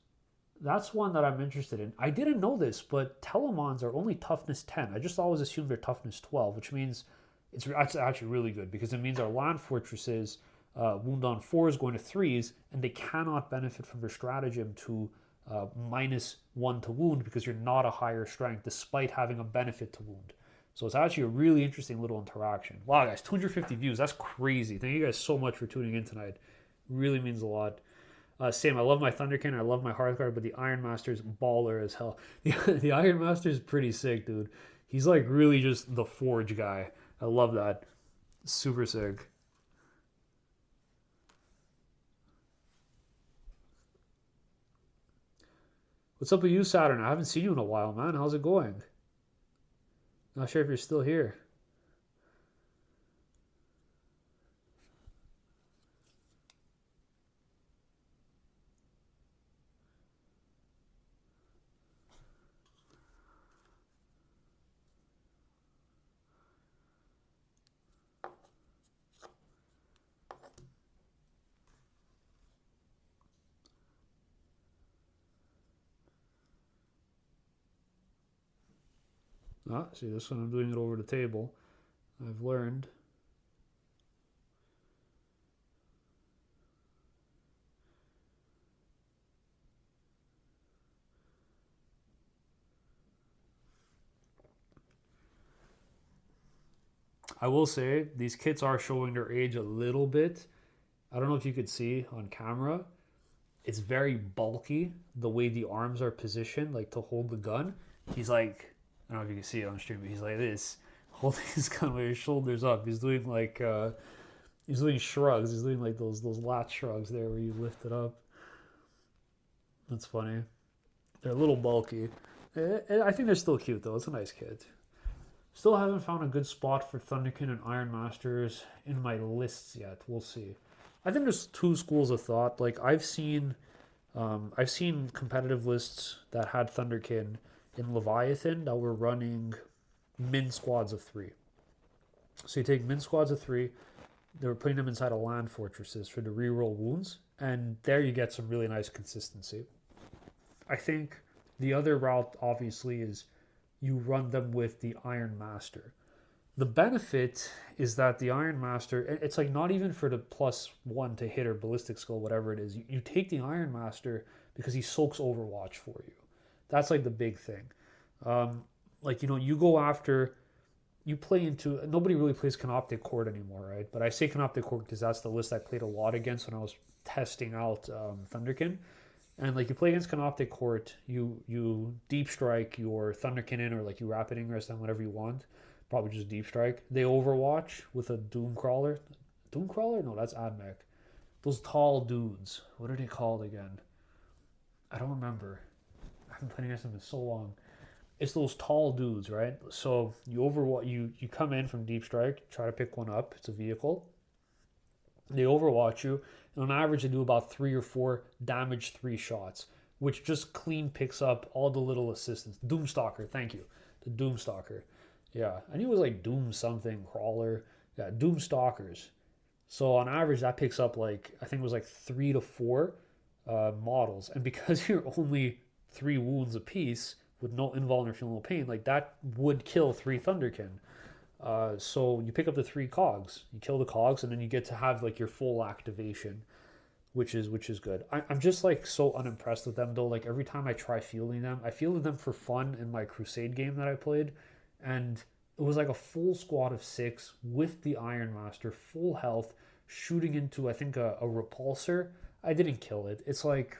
that's one that I'm interested in. I didn't know this, but Telemons are only toughness 10. I just always assumed they're toughness 12, which means it's actually really good because it means our land fortresses wound on 4s going to 3s, and they cannot benefit from their stratagem to -1 to wound because you're not a higher strength despite having a benefit to wound. So it's actually a really interesting little interaction. Wow, guys, 250 views. That's crazy. Thank you guys so much for tuning in tonight. Really means a lot. Same, I love my Thunderkin, I love my Hearthguard, but the Iron Master's baller as hell. The Iron Master's pretty sick, dude. He's like really just the Forge guy. I love that. Super sick. What's up with you, Saturn? I haven't seen you in a while, man. How's it going? Not sure if you're still here. Ah, see, this one I'm doing it over the table. I've learned. I will say these kits are showing their age a little bit. I don't know if you could see on camera. It's very bulky the way the arms are positioned, like to hold the gun. He's like, I don't know if you can see it on stream, but he's like this, holding his gun with his shoulders up. He's doing like he's doing shrugs. He's doing like those lat shrugs there where you lift it up. That's funny. They're a little bulky. I think they're still cute though. It's a nice kit. Still haven't found a good spot for Thunderkin and Iron Masters in my lists yet. We'll see. I think there's two schools of thought. Like I've seen competitive lists that had Thunderkin in Leviathan that were running min squads of 3. So you take min squads of 3, they were putting them inside of land fortresses for the reroll wounds, and there you get some really nice consistency. I think The other route, obviously, is you run them with the Iron Master. The benefit is that the Iron Master, it's like not even for the +1 to hit or ballistic skill, whatever it is. You take the Iron Master because he soaks Overwatch for you. That's like the big thing. Like, you go after, you play into, nobody really plays Canoptic Court anymore, right? But I say Canoptic Court because that's the list I played a lot against when I was testing out Thunderkin. And like you play against Canoptic Court, you deep strike your Thunderkin in, or like you rapid ingress them, whatever you want. Probably just deep strike. They overwatch with a Doom Crawler. Doom Crawler? No, that's Admech. Those tall dudes. What are they called again? I don't remember. I haven't played against them in so long. It's those tall dudes, right? So you overwatch. You come in from deep strike, try to pick one up. It's a vehicle. They overwatch you, and on average, they do about 3 or 4 damage 3 shots, which just clean picks up all the little assistance. Doomstalker, thank you. The Doomstalker. Yeah, I knew it was like Doom something, Crawler. Yeah, Doomstalkers. So on average, that picks up like, I think it was like 3 to 4 models. And because you're only 3 wounds apiece with no invulnerable feel no pain, like that would kill 3 Thunderkin. So you pick up the 3 cogs, you kill the cogs, and then you get to have like your full activation, which is good. I'm just like so unimpressed with them though. Like every time I try fielding them, I fielded them for fun in my Crusade game that I played, and it was like a full squad of 6 with the Iron Master, full health, shooting into I think a repulsor. I didn't kill it. It's like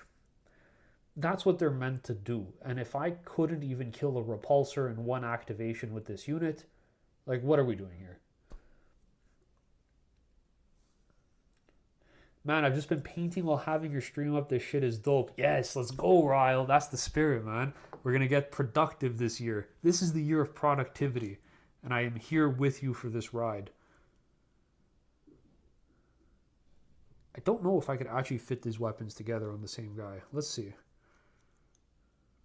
that's what they're meant to do. And if I couldn't even kill a repulsor in one activation with this unit, like, what are we doing here? Man, I've just been painting while having your stream up. This shit is dope. Yes, let's go, Ryle. That's the spirit, man. We're going to get productive this year. This is the year of productivity. And I am here with you for this ride. I don't know if I could actually fit these weapons together on the same guy. Let's see.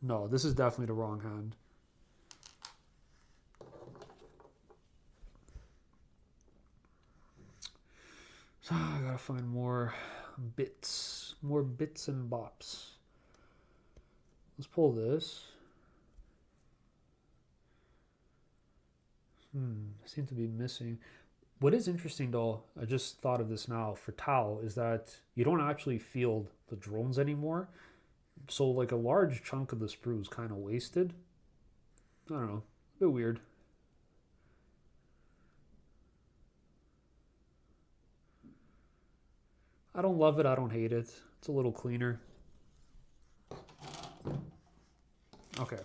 No, this is definitely the wrong hand. So I gotta find more bits and bops. Let's pull this. Seem to be missing. What is interesting though, I just thought of this now for Tau, is that you don't actually field the drones anymore. So like a large chunk of the sprue is kind of wasted. I don't know, a bit weird. I don't love it, I don't hate it. It's a little cleaner. Okay.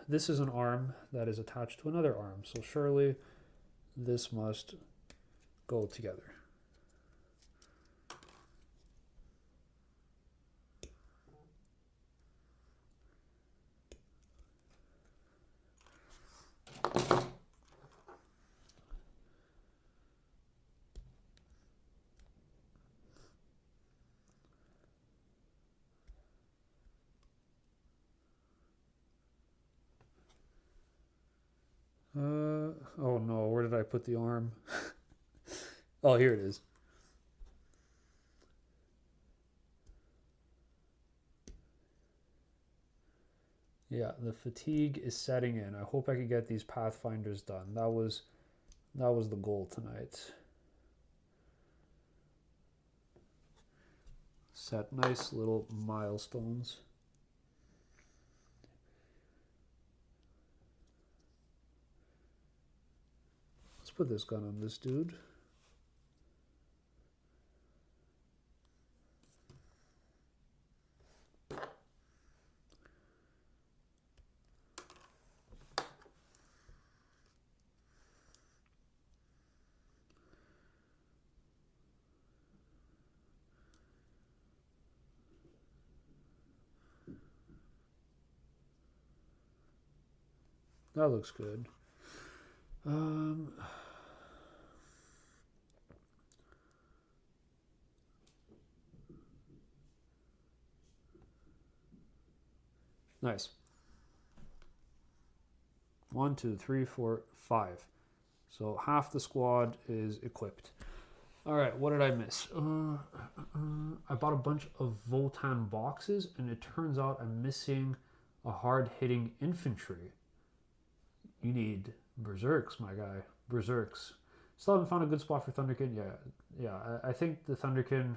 This is an arm that is attached to another arm, so surely this must go together. Oh no, where did I put the arm? Oh, here it is. Yeah, the fatigue is setting in. I hope I can get these Pathfinders done. That was the goal tonight. Set nice little milestones. Let's put this gun on this dude. That looks good. Nice. 1, 2, 3, 4, 5. So half the squad is equipped. All right, what did I miss? I bought a bunch of Votann boxes, and it turns out I'm missing a hard-hitting infantry. You need berserks, my guy. Berserks. Still haven't found a good spot for Thunderkin. Yeah. I think the Thunderkin.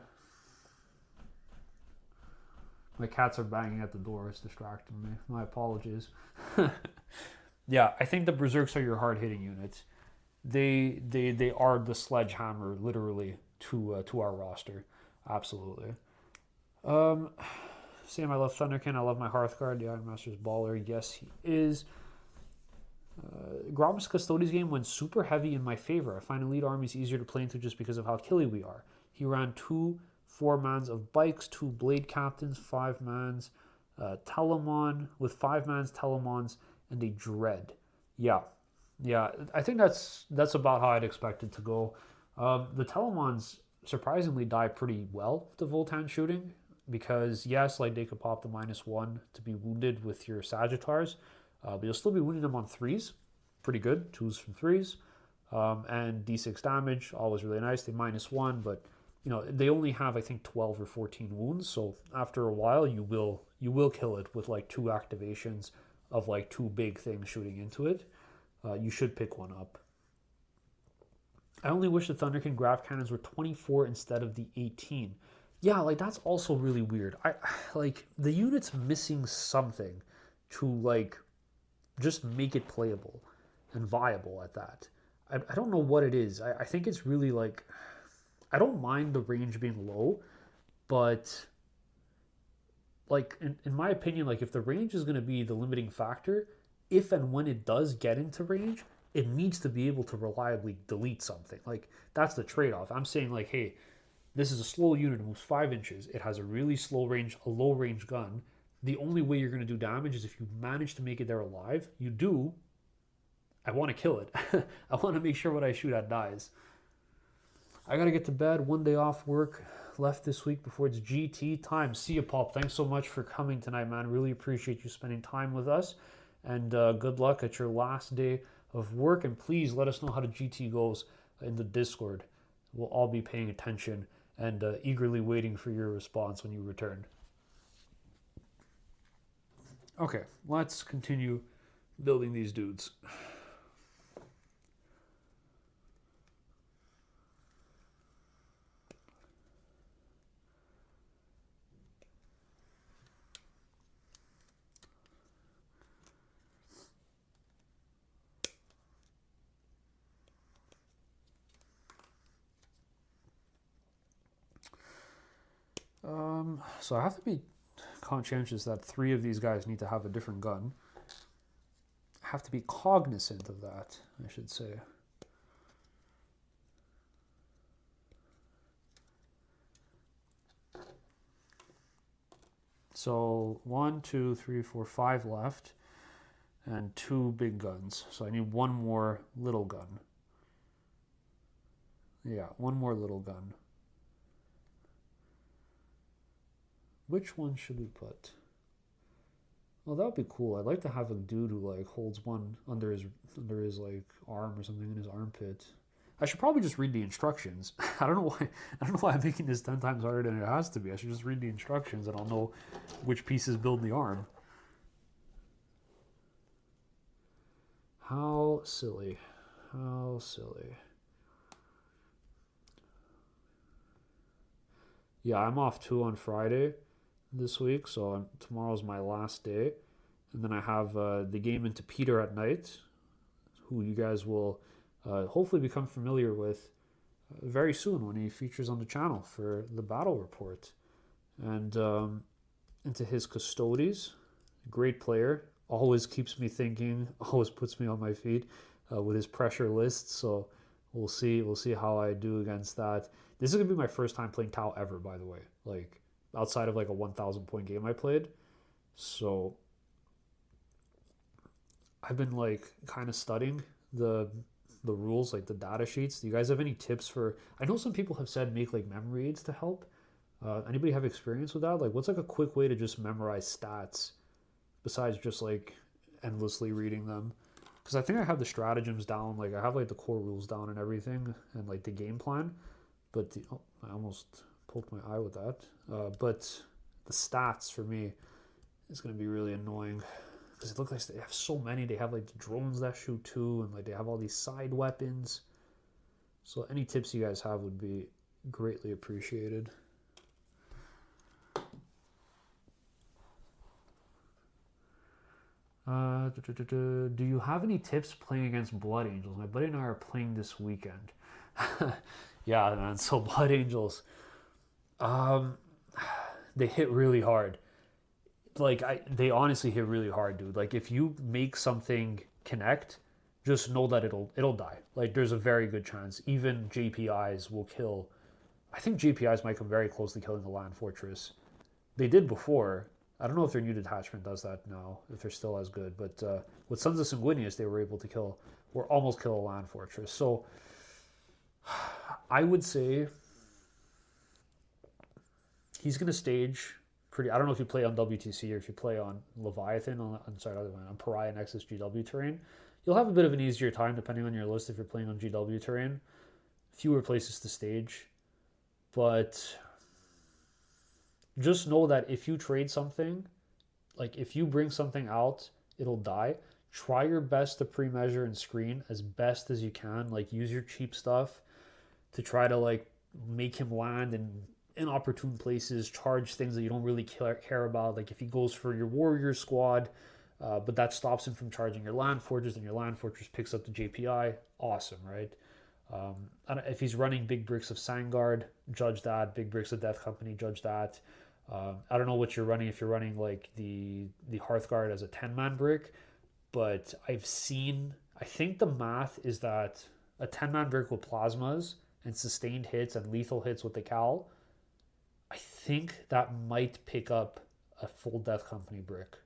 My cats are banging at the door. It's distracting me. My apologies. Yeah, I think the berserks are your hard-hitting units. They are the sledgehammer, literally, to our roster. Absolutely. Um, Sam, I love Thunderkin. I love my Hearthguard. The Iron Master's baller. Yes, he is. Grom's Custodes game went super heavy in my favor. I find elite armies easier to play into just because of how killy we are. He ran 2 4-mans of bikes, 2 blade captains, 5-mans, Telemon with 5-mans, Telemons, and a dread. Yeah, yeah. I think that's about how I'd expect it to go. The Telemons surprisingly die pretty well to Voltan shooting because yes, like they could pop the -1 to be wounded with your Sagittars, but you'll still be wounding them on threes. Pretty good, 2s from threes. And D6 damage, always really nice. They -1, but they only have I think 12 or 14 wounds. So after a while, you will kill it with like 2 activations of like 2 big things shooting into it. You should pick one up. I only wish the Thunderkin grav cannons were 24 instead of the 18. Yeah, like that's also really weird. I like the unit's missing something to like just make it playable and viable at that. I don't know what it is. I think it's really like I don't mind the range being low, but like in my opinion, like if the range is going to be the limiting factor, if and when it does get into range, it needs to be able to reliably delete something. Like that's the trade-off. I'm saying like, hey, this is a slow unit. It moves 5 inches. It has a really slow range, a low range gun. The only way you're going to do damage is if you manage to make it there alive. You do. I want to kill it. I want to make sure what I shoot at dies. I got to get to bed. 1 day off work left this week before it's GT time. See you, Pop. Thanks so much for coming tonight, man. Really appreciate you spending time with us. And good luck at your last day of work. And please let us know how the GT goes in the Discord. We'll all be paying attention and eagerly waiting for your response when you return. Okay, let's continue building these dudes. So I have to be conscientious that 3 of these guys need to have a different gun. I have to be cognizant of that, I should say. So 1, 2, 3, 4, 5 left, and 2 big guns. So I need 1 more little gun. Yeah, 1 more little gun. Which one should we put? Well, that would be cool. I'd like to have a dude who like holds one under his like arm or something in his armpit. I should probably just read the instructions. I don't know why I'm making this 10 times harder than it has to be. I should just read the instructions and I'll know which pieces build the arm. How silly. How silly. Yeah, I'm off too on Friday this week, so tomorrow's my last day. And then I have the game into Peter at night, who you guys will hopefully become familiar with very soon when he features on the channel for the battle report. And into his Custodes, great player, always keeps me thinking, always puts me on my feet with his pressure list. So we'll see how I do against that. This is gonna be my first time playing Tau ever, by the way. Like outside of like a 1,000 point game I played. So I've been like kind of studying the rules, like the data sheets. Do you guys have any tips for? I know some people have said make like memory aids to help. Anybody have experience with that? Like, what's like a quick way to just memorize stats besides just like endlessly reading them? Because I think I have the stratagems down. Like, I have like the core rules down and everything, and like the game plan. But I almost poked my eye with that. But the stats for me is going to be really annoying because it looks like they have so many. They have like the drones that shoot too, and like they have all these side weapons. So any tips you guys have would be greatly appreciated. Do you have any tips playing against Blood Angels? My buddy and I are playing this weekend. Yeah, man. So Blood Angels, they hit really hard. Like they honestly hit really hard, dude. Like if you make something connect, just know that it'll die. Like there's a very good chance. Even JPIs will kill. I think JPIs might come very close to killing the land fortress. They did before. I don't know if their new detachment does that now, if they're still as good. But with Sons of Sanguinius, they were able to kill, or almost kill a land fortress. So I would say he's going to stage pretty. I don't know if you play on WTC or if you play on Leviathan, on Pariah Nexus GW terrain. You'll have a bit of an easier time depending on your list if you're playing on GW terrain. Fewer places to stage. But just know that if you trade something, like if you bring something out, it'll die. Try your best to pre-measure and screen as best as you can. Like use your cheap stuff to try to like make him land in inopportune places, charge things that you don't really care about. Like if he goes for your warrior squad, but that stops him from charging your land fortress, and your land fortress picks up the JPI, awesome, right? If he's running big bricks of Sangard, judge that. Big bricks of Death Company, judge that. I don't know what you're running if you're running like the Hearthguard as a 10-man brick, but I think the math is that a 10-man brick with plasmas and sustained hits and lethal hits with the Cal, I think that might pick up a full Death Company brick.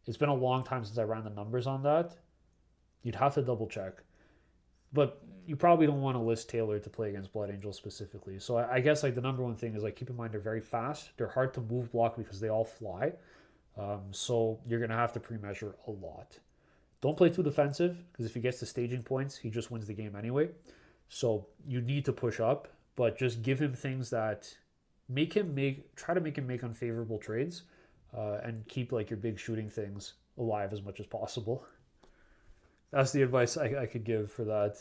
It's been a long time since I ran the numbers on that. You'd have to double check. But you probably don't want to list Taylor to play against Blood Angels specifically. So I guess like the number one thing is like keep in mind they're very fast. They're hard to move block because they all fly. So you're going to have to pre-measure a lot. Don't play too defensive because if he gets to staging points, he just wins the game anyway. So you need to push up, but just give him things that try to make him make unfavorable trades and keep like your big shooting things alive as much as possible. That's the advice I could give for that.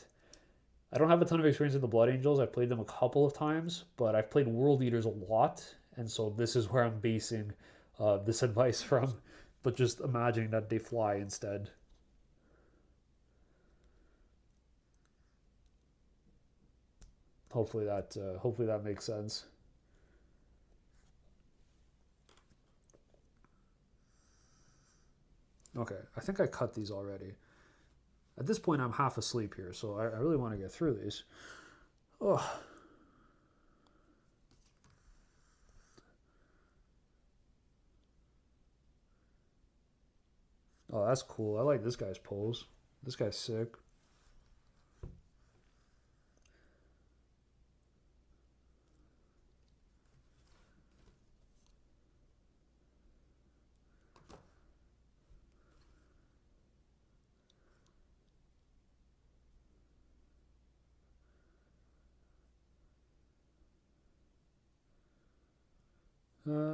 I don't have a ton of experience with the Blood Angels. I've played them a couple of times, but I've played World Eaters a lot, and so this is where I'm basing this advice from. But just imagining that they fly instead. Hopefully that makes sense. Okay, I think I cut these already. At this point, I'm half asleep here, so I really want to get through these. Oh. Oh, that's cool. I like this guy's pose. This guy's sick.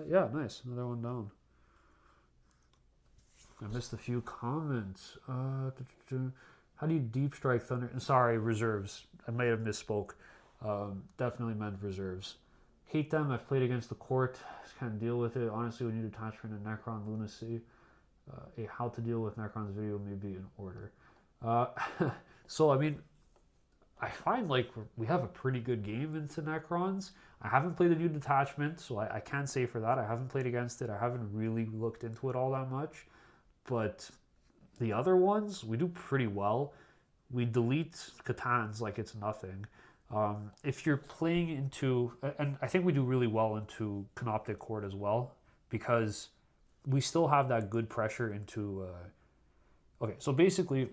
Yeah, nice. Another one down. I missed a few comments. How do you deep strike Thunder? Sorry, reserves. I might have misspoke. Definitely meant reserves. Hate them. I've played against the court. Can't deal with it. Honestly, we need detachment and Necron lunacy. A how to deal with Necron's video may be in order. So, I mean, I find like we have a pretty good game into Necrons. I haven't played the new detachment, so I can't say for that. I haven't played against it. I haven't really looked into it all that much. But the other ones, we do pretty well. We delete Catans like it's nothing. If you're playing into, and I think we do really well into Canoptic Court as well, because we still have that good pressure into. Okay, so basically,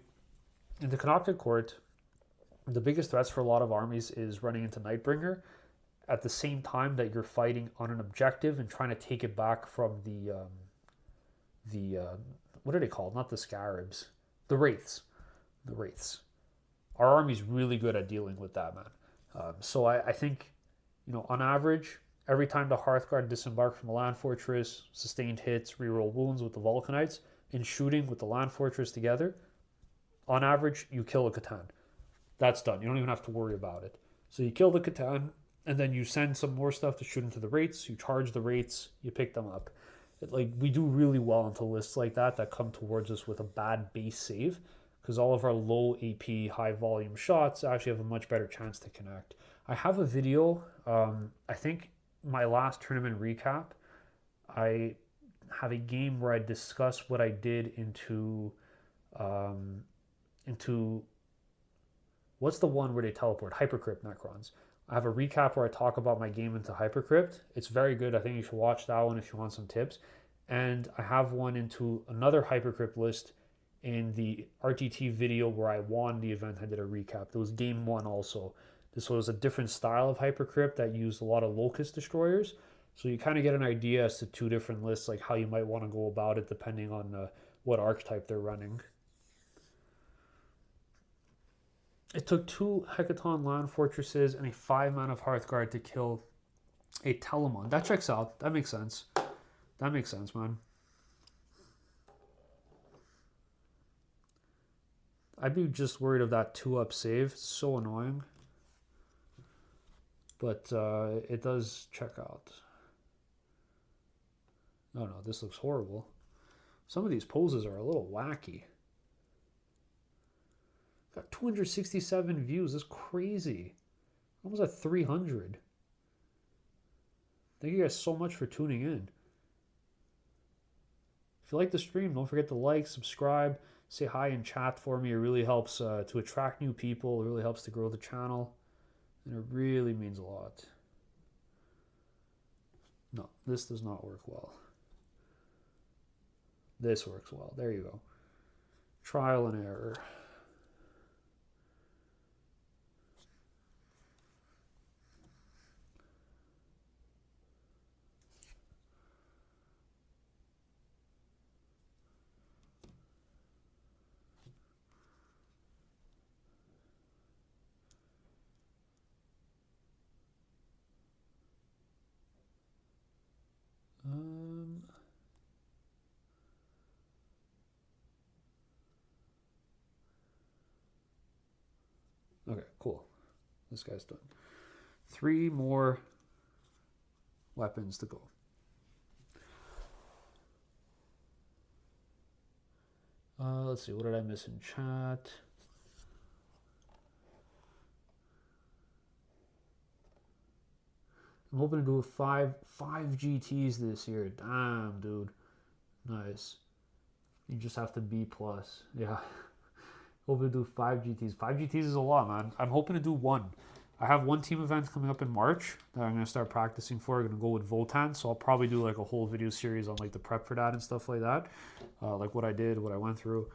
in the Canoptic Court, the biggest threats for a lot of armies is running into Nightbringer at the same time that you're fighting on an objective and trying to take it back from the what are they called? Not the Scarabs, the Wraiths. The Wraiths. Our army's really good at dealing with that, man. So I think, on average, every time the Hearthguard disembarks from a land fortress, sustained hits, reroll wounds with the Vulcanites, and shooting with the land fortress together, on average, you kill a Catan. That's done. You don't even have to worry about it. So you kill the Catan, and then you send some more stuff to shoot into the rates. You charge the rates, you pick them up. We do really well into lists like that come towards us with a bad base save, because all of our low AP, high volume shots actually have a much better chance to connect. I have a video. I think my last tournament recap, I have a game where I discuss what I did into what's the one where they teleport? Hypercrypt Necrons. I have a recap where I talk about my game into Hypercrypt. It's very good. I think you should watch that one if you want some tips. And I have one into another Hypercrypt list in the RTT video where I won the event. I did a recap. It was game one also. This was a different style of Hypercrypt that used a lot of Locust Destroyers. So you kind of get an idea as to two different lists, like how you might want to go about it depending on what archetype they're running. It took 2 Hecaton land fortresses and a 5-mana of Hearthguard to kill a Telemon. That checks out. That makes sense. That makes sense, man. I'd be just worried of that 2-up save. It's so annoying. But it does check out. Oh no, this looks horrible. Some of these poses are a little wacky. Got 267 views. That's crazy. Almost at 300. Thank you guys so much for tuning in. If you like the stream, don't forget to like, subscribe, say hi in chat for me. It really helps to attract new people. It really helps to grow the channel. And it really means a lot. No, this does not work well. This works well. There you go. Trial and error. Okay, cool. This guy's done. 3 more weapons to go. Let's see, what did I miss in chat? I'm hoping to do 5 GTs this year. Damn, dude. Nice. You just have to B+. Yeah. Hoping to do 5 GTs. 5 GTs is a lot, man. I'm hoping to do 1. I have 1 team event coming up in March that I'm going to start practicing for. I'm going to go with Votann, so I'll probably do like a whole video series on like the prep for that and stuff like that. Like what I did, what I went through,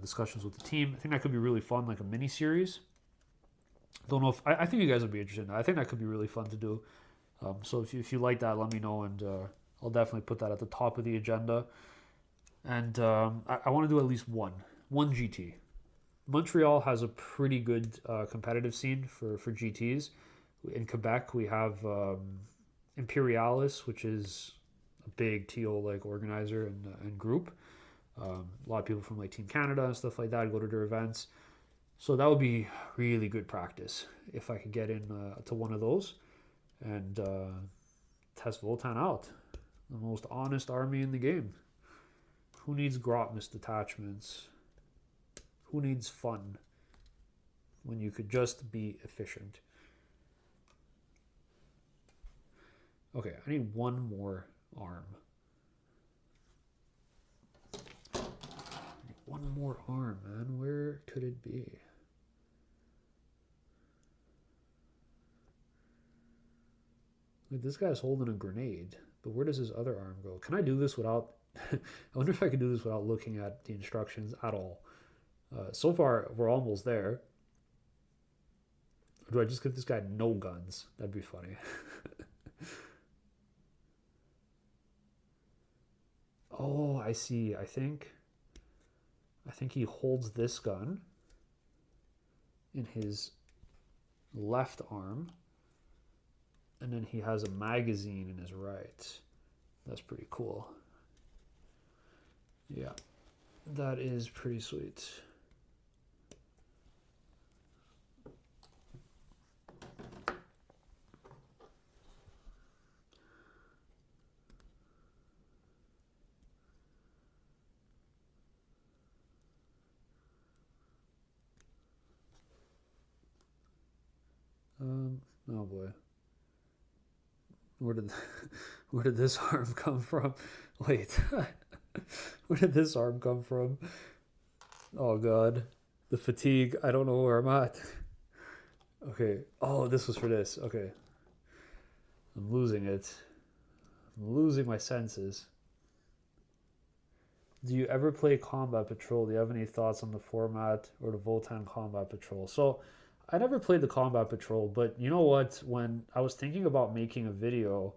discussions with the team. I think that could be really fun, like a mini series. Don't know if I think you guys would be interested in that. I think that could be really fun to do. So if you like that, let me know, and I'll definitely put that at the top of the agenda. And I want to do at least one GT. Montreal has a pretty good competitive scene for GTs. In Quebec, we have Imperialis, which is a big TO like organizer and group. A lot of people from like Team Canada and stuff like that go to their events. So that would be really good practice if I could get in to one of those and test Voltan out. The most honest army in the game. Who needs Grotmus detachments? Who needs fun when you could just be efficient? Okay, I need 1 more arm. I need 1 more arm, man. Where could it be? Like, this guy's holding a grenade, but where does his other arm go? Can I do this without... I wonder if I can do this without looking at the instructions at all. So far, we're almost there. Or do I just give this guy no guns? That'd be funny. Oh, I see. I think he holds this gun in his left arm, and then he has a magazine in his right. That's pretty cool. Yeah, that is pretty sweet. Oh boy. Where did where did this arm come from? Wait. Where did this arm come from? Oh god. The fatigue. I don't know where I'm at. Okay. Oh, this was for this. Okay. I'm losing it. I'm losing my senses. Do you ever play Combat Patrol? Do you have any thoughts on the format or the Votann Combat Patrol? So, I never played the Combat Patrol, but you know what? When I was thinking about making a video,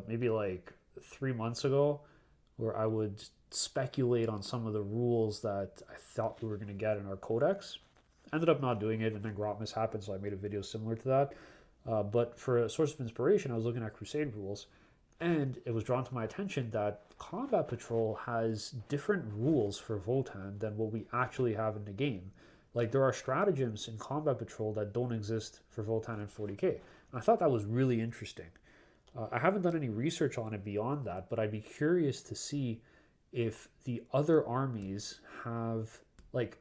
maybe like 3 months ago, where I would speculate on some of the rules that I thought we were going to get in our codex, ended up not doing it, and then Grotmas happened, so I made a video similar to that. But for a source of inspiration, I was looking at Crusade rules, and it was drawn to my attention that Combat Patrol has different rules for Votann than what we actually have in the game. Like, there are stratagems in Combat Patrol that don't exist for Voltan and 40k. And I thought that was really interesting. I haven't done any research on it beyond that, but I'd be curious to see if the other armies have, like,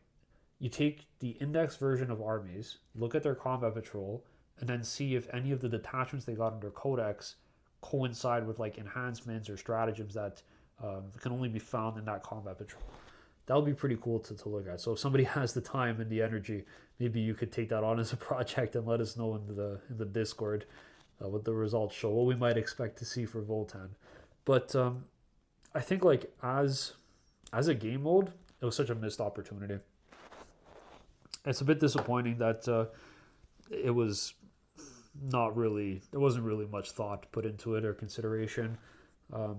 you take the index version of armies, look at their Combat Patrol, and then see if any of the detachments they got in their codex coincide with, like, enhancements or stratagems that can only be found in that Combat Patrol. That would be pretty cool to look at. So if somebody has the time and the energy, maybe you could take that on as a project and let us know in the Discord what the results show, what we might expect to see for Voltan. But I think, like, as a game mode, it was such a missed opportunity. It's a bit disappointing that it was not really, there wasn't really much thought put into it or consideration.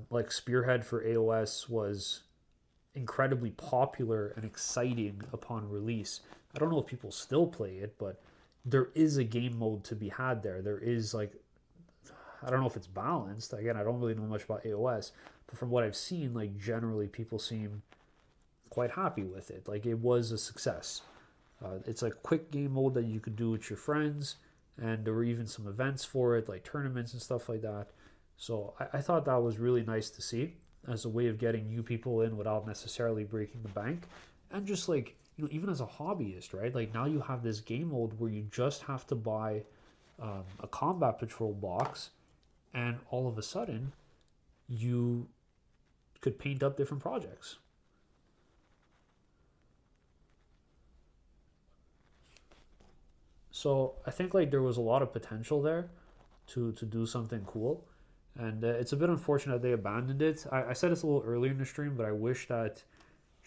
Like, Spearhead for AOS was incredibly popular and exciting upon release. I don't know if people still play it, but there is a game mode to be had there. There is, like, I don't know if it's balanced. Again, I don't really know much about AOS, but from what I've seen, like, generally people seem quite happy with it. Like, it was a success. It's like quick game mode that you could do with your friends, and there were even some events for it, like tournaments and stuff like that. So I thought that was really nice to see as a way of getting new people in without necessarily breaking the bank. And just, like, you know, even as a hobbyist, right? Like, now you have this game mode where you just have to buy a Combat Patrol box, and all of a sudden you could paint up different projects. So I think, like, there was a lot of potential there to do something cool. And it's a bit unfortunate they abandoned it. I said this a little earlier in the stream, but I wish that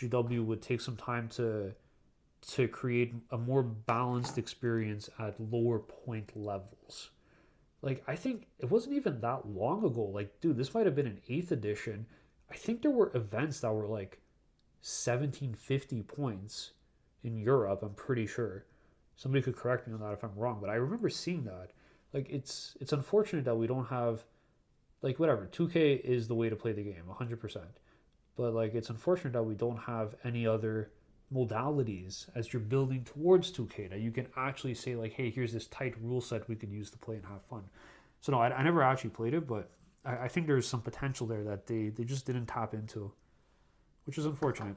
GW would take some time to create a more balanced experience at lower point levels. Like, I think it wasn't even that long ago. Like, dude, this might have been an 8th edition. I think there were events that were like 1750 points in Europe, I'm pretty sure. Somebody could correct me on that if I'm wrong, but I remember seeing that. Like, it's unfortunate that we don't have, like, whatever, 2K is the way to play the game, 100%. But, like, it's unfortunate that we don't have any other modalities as you're building towards 2K that you can actually say, like, hey, here's this tight rule set we could use to play and have fun. So, no, I never actually played it, but I think there's some potential there that they just didn't tap into, which is unfortunate.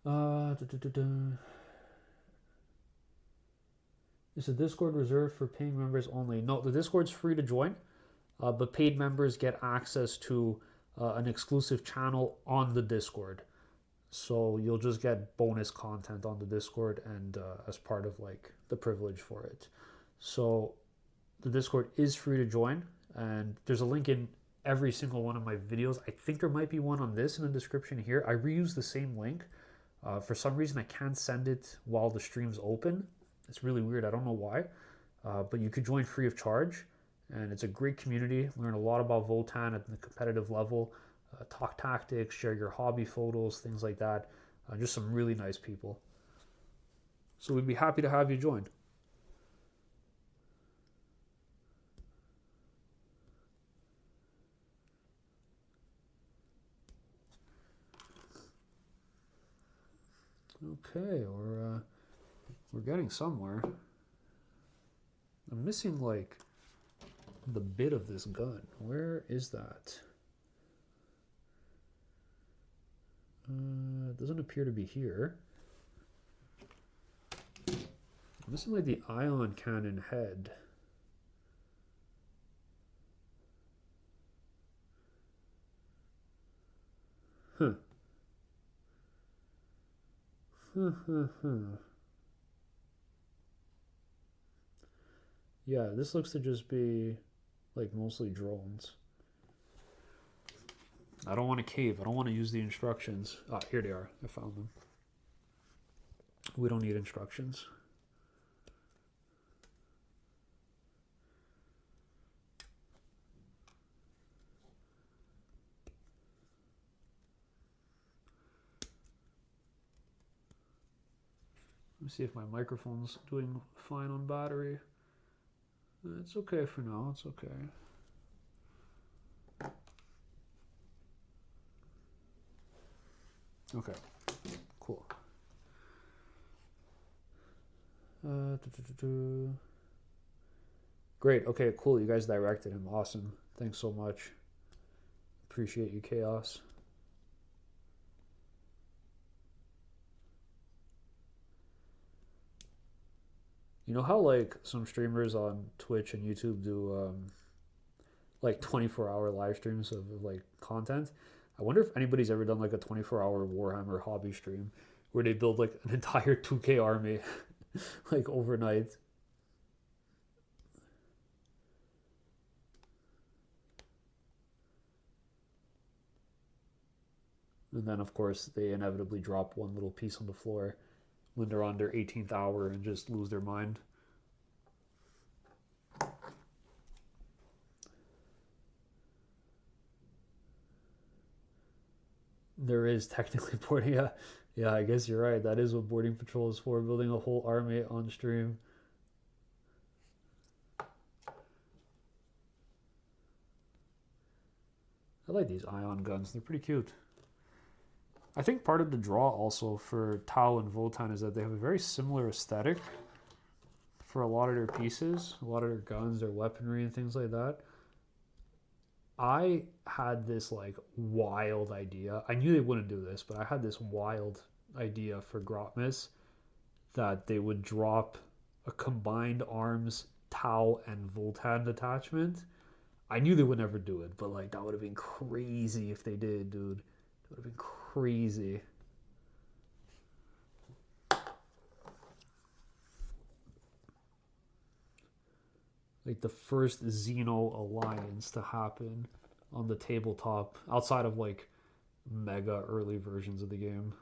Da, da, da, da. Is the Discord reserved for paying members only? No, the Discord's free to join, but paid members get access to an exclusive channel on the Discord. So you'll just get bonus content on the Discord and as part of, like, the privilege for it. So the Discord is free to join, and there's a link in every single one of my videos. I think there might be one on this in the description here. I reuse the same link. For some reason, I can't send it while the stream's open. It's really weird. I don't know why. But you could join free of charge, and it's a great community. Learn a lot about Votann at the competitive level. Talk tactics, share your hobby photos, things like that. Just some really nice people. So we'd be happy to have you join. Okay, we're getting somewhere. I'm missing like the bit of this gun. Where is that? It doesn't appear to be here. I'm missing like the ion cannon head. Huh. Yeah, this looks to just be like mostly drones. I don't want to cave. I don't want to use the instructions. Ah, here they are. I found them. We don't need instructions. Let me see if my microphone's doing fine on battery. It's okay for now. It's okay. Okay, cool. Great. Okay, cool. You guys directed him. Awesome. Thanks so much. Appreciate you, Chaos. You know how like some streamers on Twitch and YouTube do like 24-hour live streams of like content? I wonder if anybody's ever done like a 24-hour Warhammer hobby stream where they build like an entire 2K army like overnight. And then of course they inevitably drop one little piece on the floor when they're on their 18th hour and just lose their mind. There is technically boarding. Yeah, I guess you're right. That is what boarding patrol is for, building a whole army on stream. I like these ion guns. They're pretty cute. I think part of the draw also for Tau and Votan is that they have a very similar aesthetic for a lot of their pieces, a lot of their guns, their weaponry, and things like that. I had this like wild idea. I knew they wouldn't do this, but I had this wild idea for Grotmis that they would drop a combined arms Tau and Voltan detachment. I knew they would never do it, but like that would have been crazy if they did, dude. It would have been crazy. Like the first Xeno alliance to happen on the tabletop outside of like mega early versions of the game.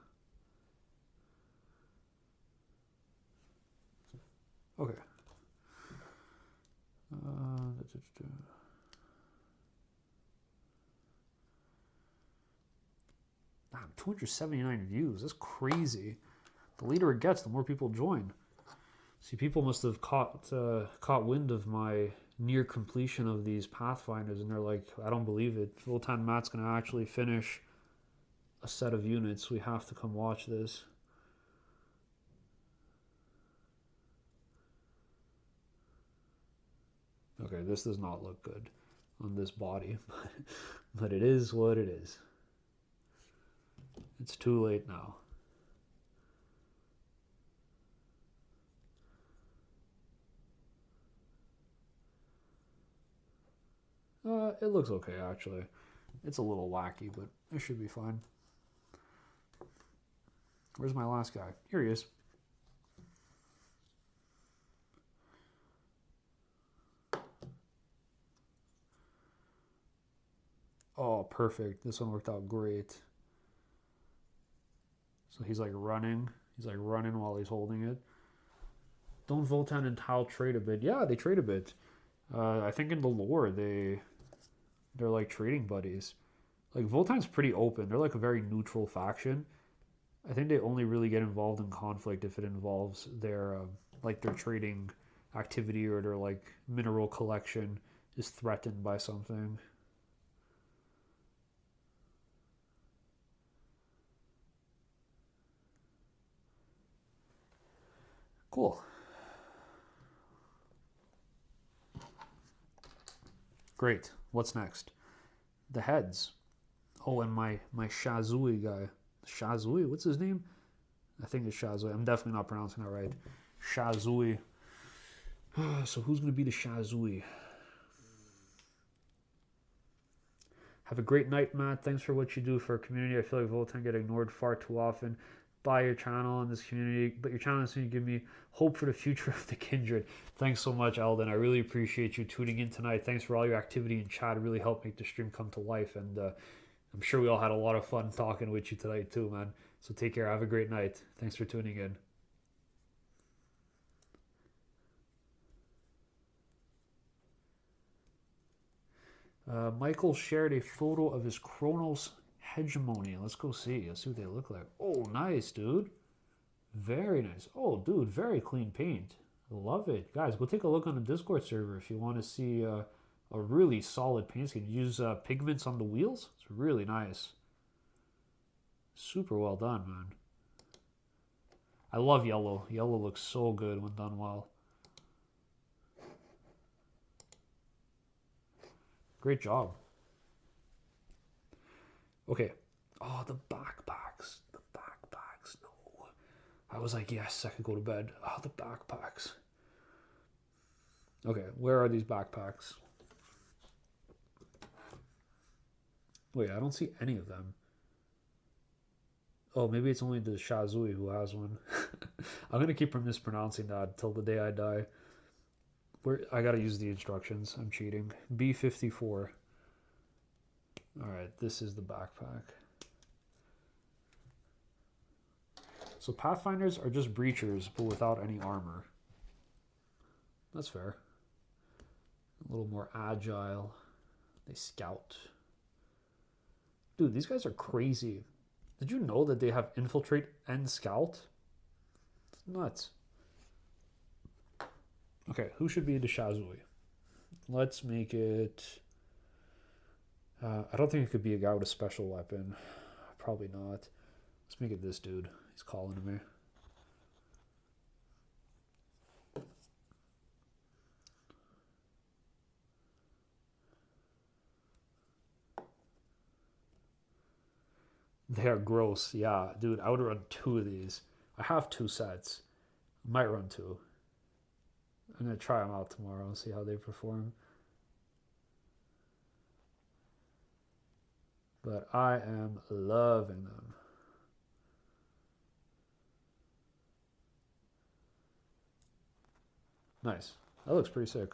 Okay. 279 views. That's crazy. The later it gets, the more people join. See, people must have caught wind of my near completion of these Pathfinders, and they're like, I don't believe it. Votan Matt's going to actually finish a set of units. We have to come watch this. Okay, this does not look good on this body, but it is what it is. It's too late now. It looks okay, actually. It's a little wacky, but it should be fine. Where's my last guy? Here he is. Oh, perfect. This one worked out great. So he's like running. He's like running while he's holding it. Don't Votan and Tau trade a bit? Yeah, they trade a bit. I think in the lore they're like trading buddies. Like Votan's pretty open. They're like a very neutral faction. I think they only really get involved in conflict if it involves their like their trading activity or their like mineral collection is threatened by something. Cool. Great. What's next? The heads. Oh, and my Shazui guy. Shazui? What's his name? I think it's Shazui. I'm definitely not pronouncing that right. Shazui. So who's going to be the Shazui? Have a great night, Matt. Thanks for what you do for our community. I feel like Voltan get ignored far too often by your channel and this community, but your channel is going to give me hope for the future of the kindred. Thanks so much, Alden. I really appreciate you tuning in tonight. Thanks for all your activity in chat. It really helped make the stream come to life, and I'm sure we all had a lot of fun talking with you tonight too, man. So take care. Have a great night. Thanks for tuning in. Michael shared a photo of his Chronos hegemony. Let's go see. Let's see what they look like. Oh, nice, dude. Very nice. Oh, dude, very clean paint. Love it. Guys, go take a look on the Discord server if you want to see a really solid paint scheme. Use pigments on the wheels. It's really nice. Super well done, man. I love yellow. Yellow looks so good when done well. Great job. Okay. Oh, the backpacks. The backpacks. No. I was like, yes, I could go to bed. Oh, the backpacks. Okay, where are these backpacks? Wait, I don't see any of them. Oh, maybe it's only the Shazui who has one. I'm going to keep mispronouncing that till the day I die. I gotta use the instructions. I'm cheating. B54. Alright, this is the backpack. So Pathfinders are just breachers, but without any armor. That's fair. A little more agile. They scout. Dude, these guys are crazy. Did you know that they have infiltrate and scout? It's nuts. Okay, who should be the Shazui? Let's make it... I don't think it could be a guy with a special weapon. Probably not. Let's make it this dude. He's calling to me. They are gross. Yeah, dude, I would run 2 of these. I have 2 sets. I might run 2. I'm going to try them out tomorrow and see how they perform. But I am loving them. Nice. That looks pretty sick.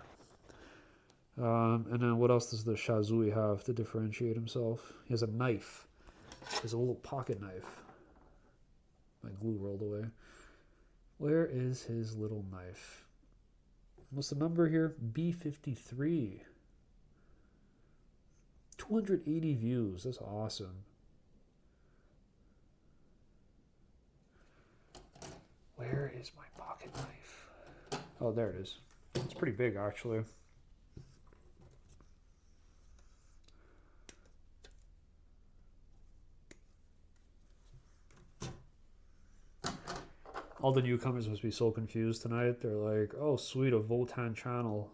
And then what else does the Shazui have to differentiate himself? He has a knife. He has a little pocket knife. My glue rolled away. Where is his little knife? What's the number here? B53. 280 views. That's awesome. Where is my pocket knife? Oh, there it is. It's pretty big, actually. All the newcomers must be so confused tonight. They're like, oh, sweet, a Votann channel,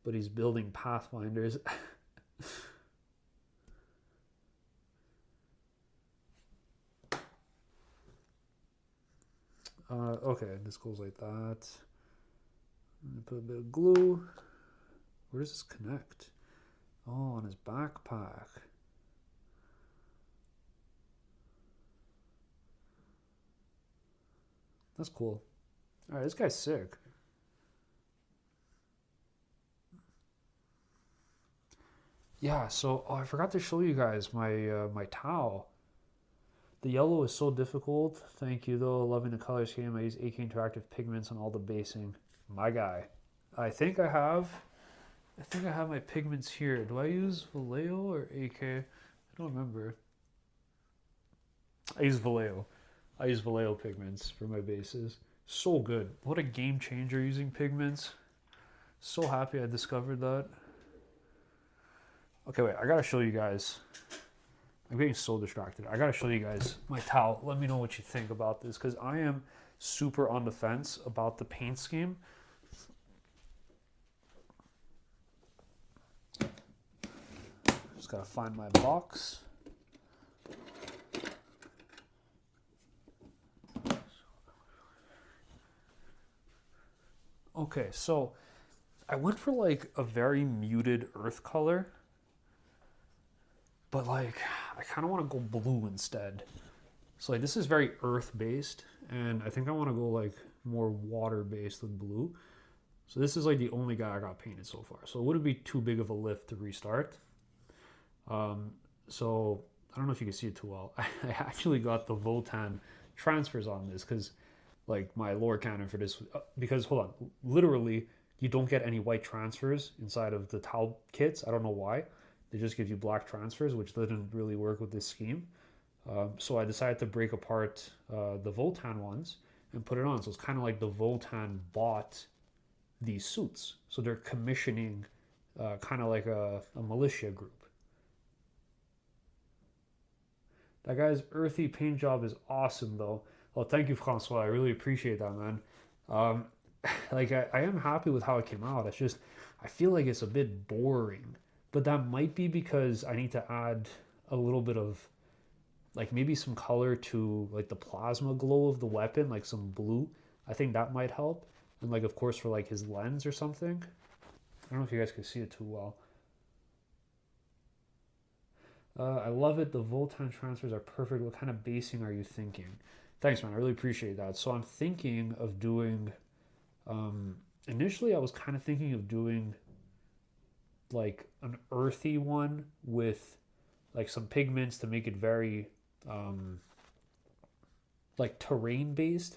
but he's building Pathfinders. Okay, this goes like that. Put a bit of glue. Where does this connect? Oh, on his backpack. That's cool. All right, this guy's sick. Yeah, so I forgot to show you guys my my Tau. The yellow is so difficult. Thank you though. Loving the color scheme. I use AK interactive pigments on all the basing. My guy. I think I have my pigments here. Do I use Vallejo or AK? I don't remember. I use Vallejo. I use Vallejo pigments for my bases. So good. What a game changer using pigments. So happy I discovered that. Okay, wait, I gotta show you guys. I'm getting so distracted. I gotta show you guys my towel. Let me know what you think about this, because I am super on the fence about the paint scheme. Just gotta find my box. Okay, so I went for like a very muted earth color, but like I kind of want to go blue instead. So like this is very earth based, and I think I want to go like more water based with blue. So this is like the only guy I got painted so far. So it wouldn't be too big of a lift to restart. So I don't know if you can see it too well. I actually got the Votann transfers on this because like my lore canon for this, because hold on, literally you don't get any white transfers inside of the towel kits. I don't know why. They just give you black transfers, which didn't really work with this scheme. So I decided to break apart the Votann ones and put it on. So it's kind of like the Votann bought these suits. So they're commissioning kind of like a militia group. That guy's earthy paint job is awesome, though. Well, thank you, Francois. I really appreciate that, man. Um, like, I am happy with how it came out. It's just, I feel like it's a bit boring. But that might be because I need to add a little bit of, like, maybe some color to, like, the plasma glow of the weapon, like some blue. I think that might help. And, like, of course, for, like, his lens or something. I don't know if you guys can see it too well. I love it. The Voltan transfers are perfect. What kind of basing are you thinking? Thanks, man. I really appreciate that. So I'm thinking of doing. Initially, I was kind of thinking of doing like an earthy one with like some pigments to make it very like terrain based,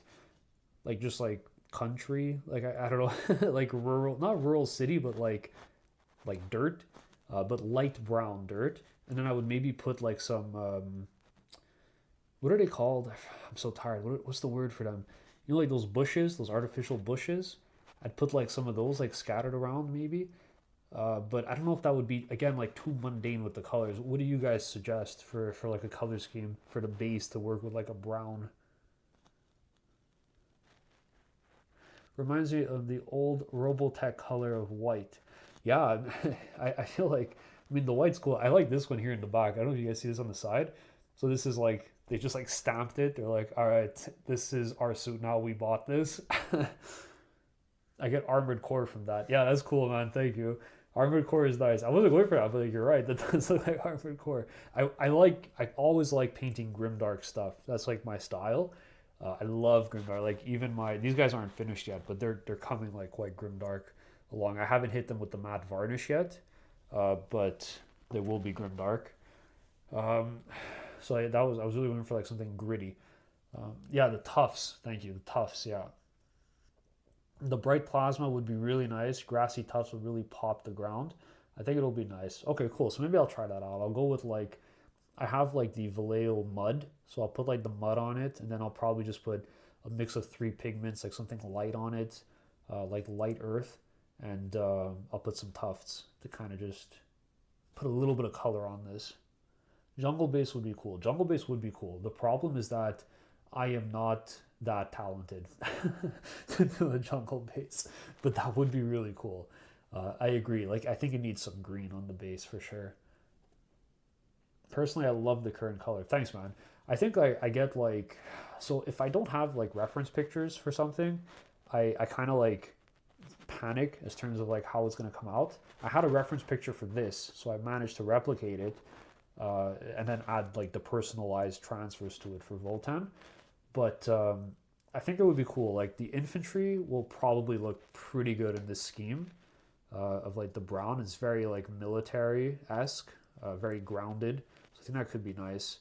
like just like country. Like I don't know, like rural, not rural city, but like dirt, but light brown dirt. And then I would maybe put like some what are they called? I'm so tired. What's the word for them? You know, like those bushes, those artificial bushes. I'd put like some of those like scattered around maybe. But I don't know if that would be again like too mundane with the colors. What do you guys suggest for like a color scheme for the base to work with like a brown? Reminds me of the old Robotech color of white. Yeah, I feel like I mean the white's cool. I like this one here in the back. I don't know if you guys see this on the side. So this is like they just like stamped it. They're like, all right, this is our suit now. We bought this. I get armored core from that. Yeah, that's cool, man. Thank you. Armored core is nice. I wasn't going for that, but like, you're right. That does look like armored core. I always like painting grimdark stuff. That's like my style. I love grimdark. Like even my these guys aren't finished yet, but they're coming like quite grimdark along. I haven't hit them with the matte varnish yet, but they will be grimdark. Um, so I was really looking for like something gritty. Yeah, the tufts. Thank you. The tufts. Yeah, the bright plasma would be really nice. Grassy tufts would really pop the ground. I think it'll be nice. Okay, cool. So maybe I'll try that out. I'll go with like I have like the Vallejo mud, so I'll put like the mud on it, and then I'll probably just put a mix of three pigments, like something light on it, like light earth, and I'll put some tufts to kind of just put a little bit of color on this. Jungle base would be cool. Jungle base would be cool. The problem is that I am not that talented to do a jungle base, but that would be really cool. I agree. Like I think it needs some green on the base for sure. Personally, I love the current color. Thanks, man. I think I get like so if I don't have like reference pictures for something, I kind of like panic as terms of like how it's gonna come out. I had a reference picture for this, so I managed to replicate it and then add like the personalized transfers to it for Voltan. But I think it would be cool. Like the infantry will probably look pretty good in this scheme of like the brown. It's very like military esque, very grounded. So I think that could be nice.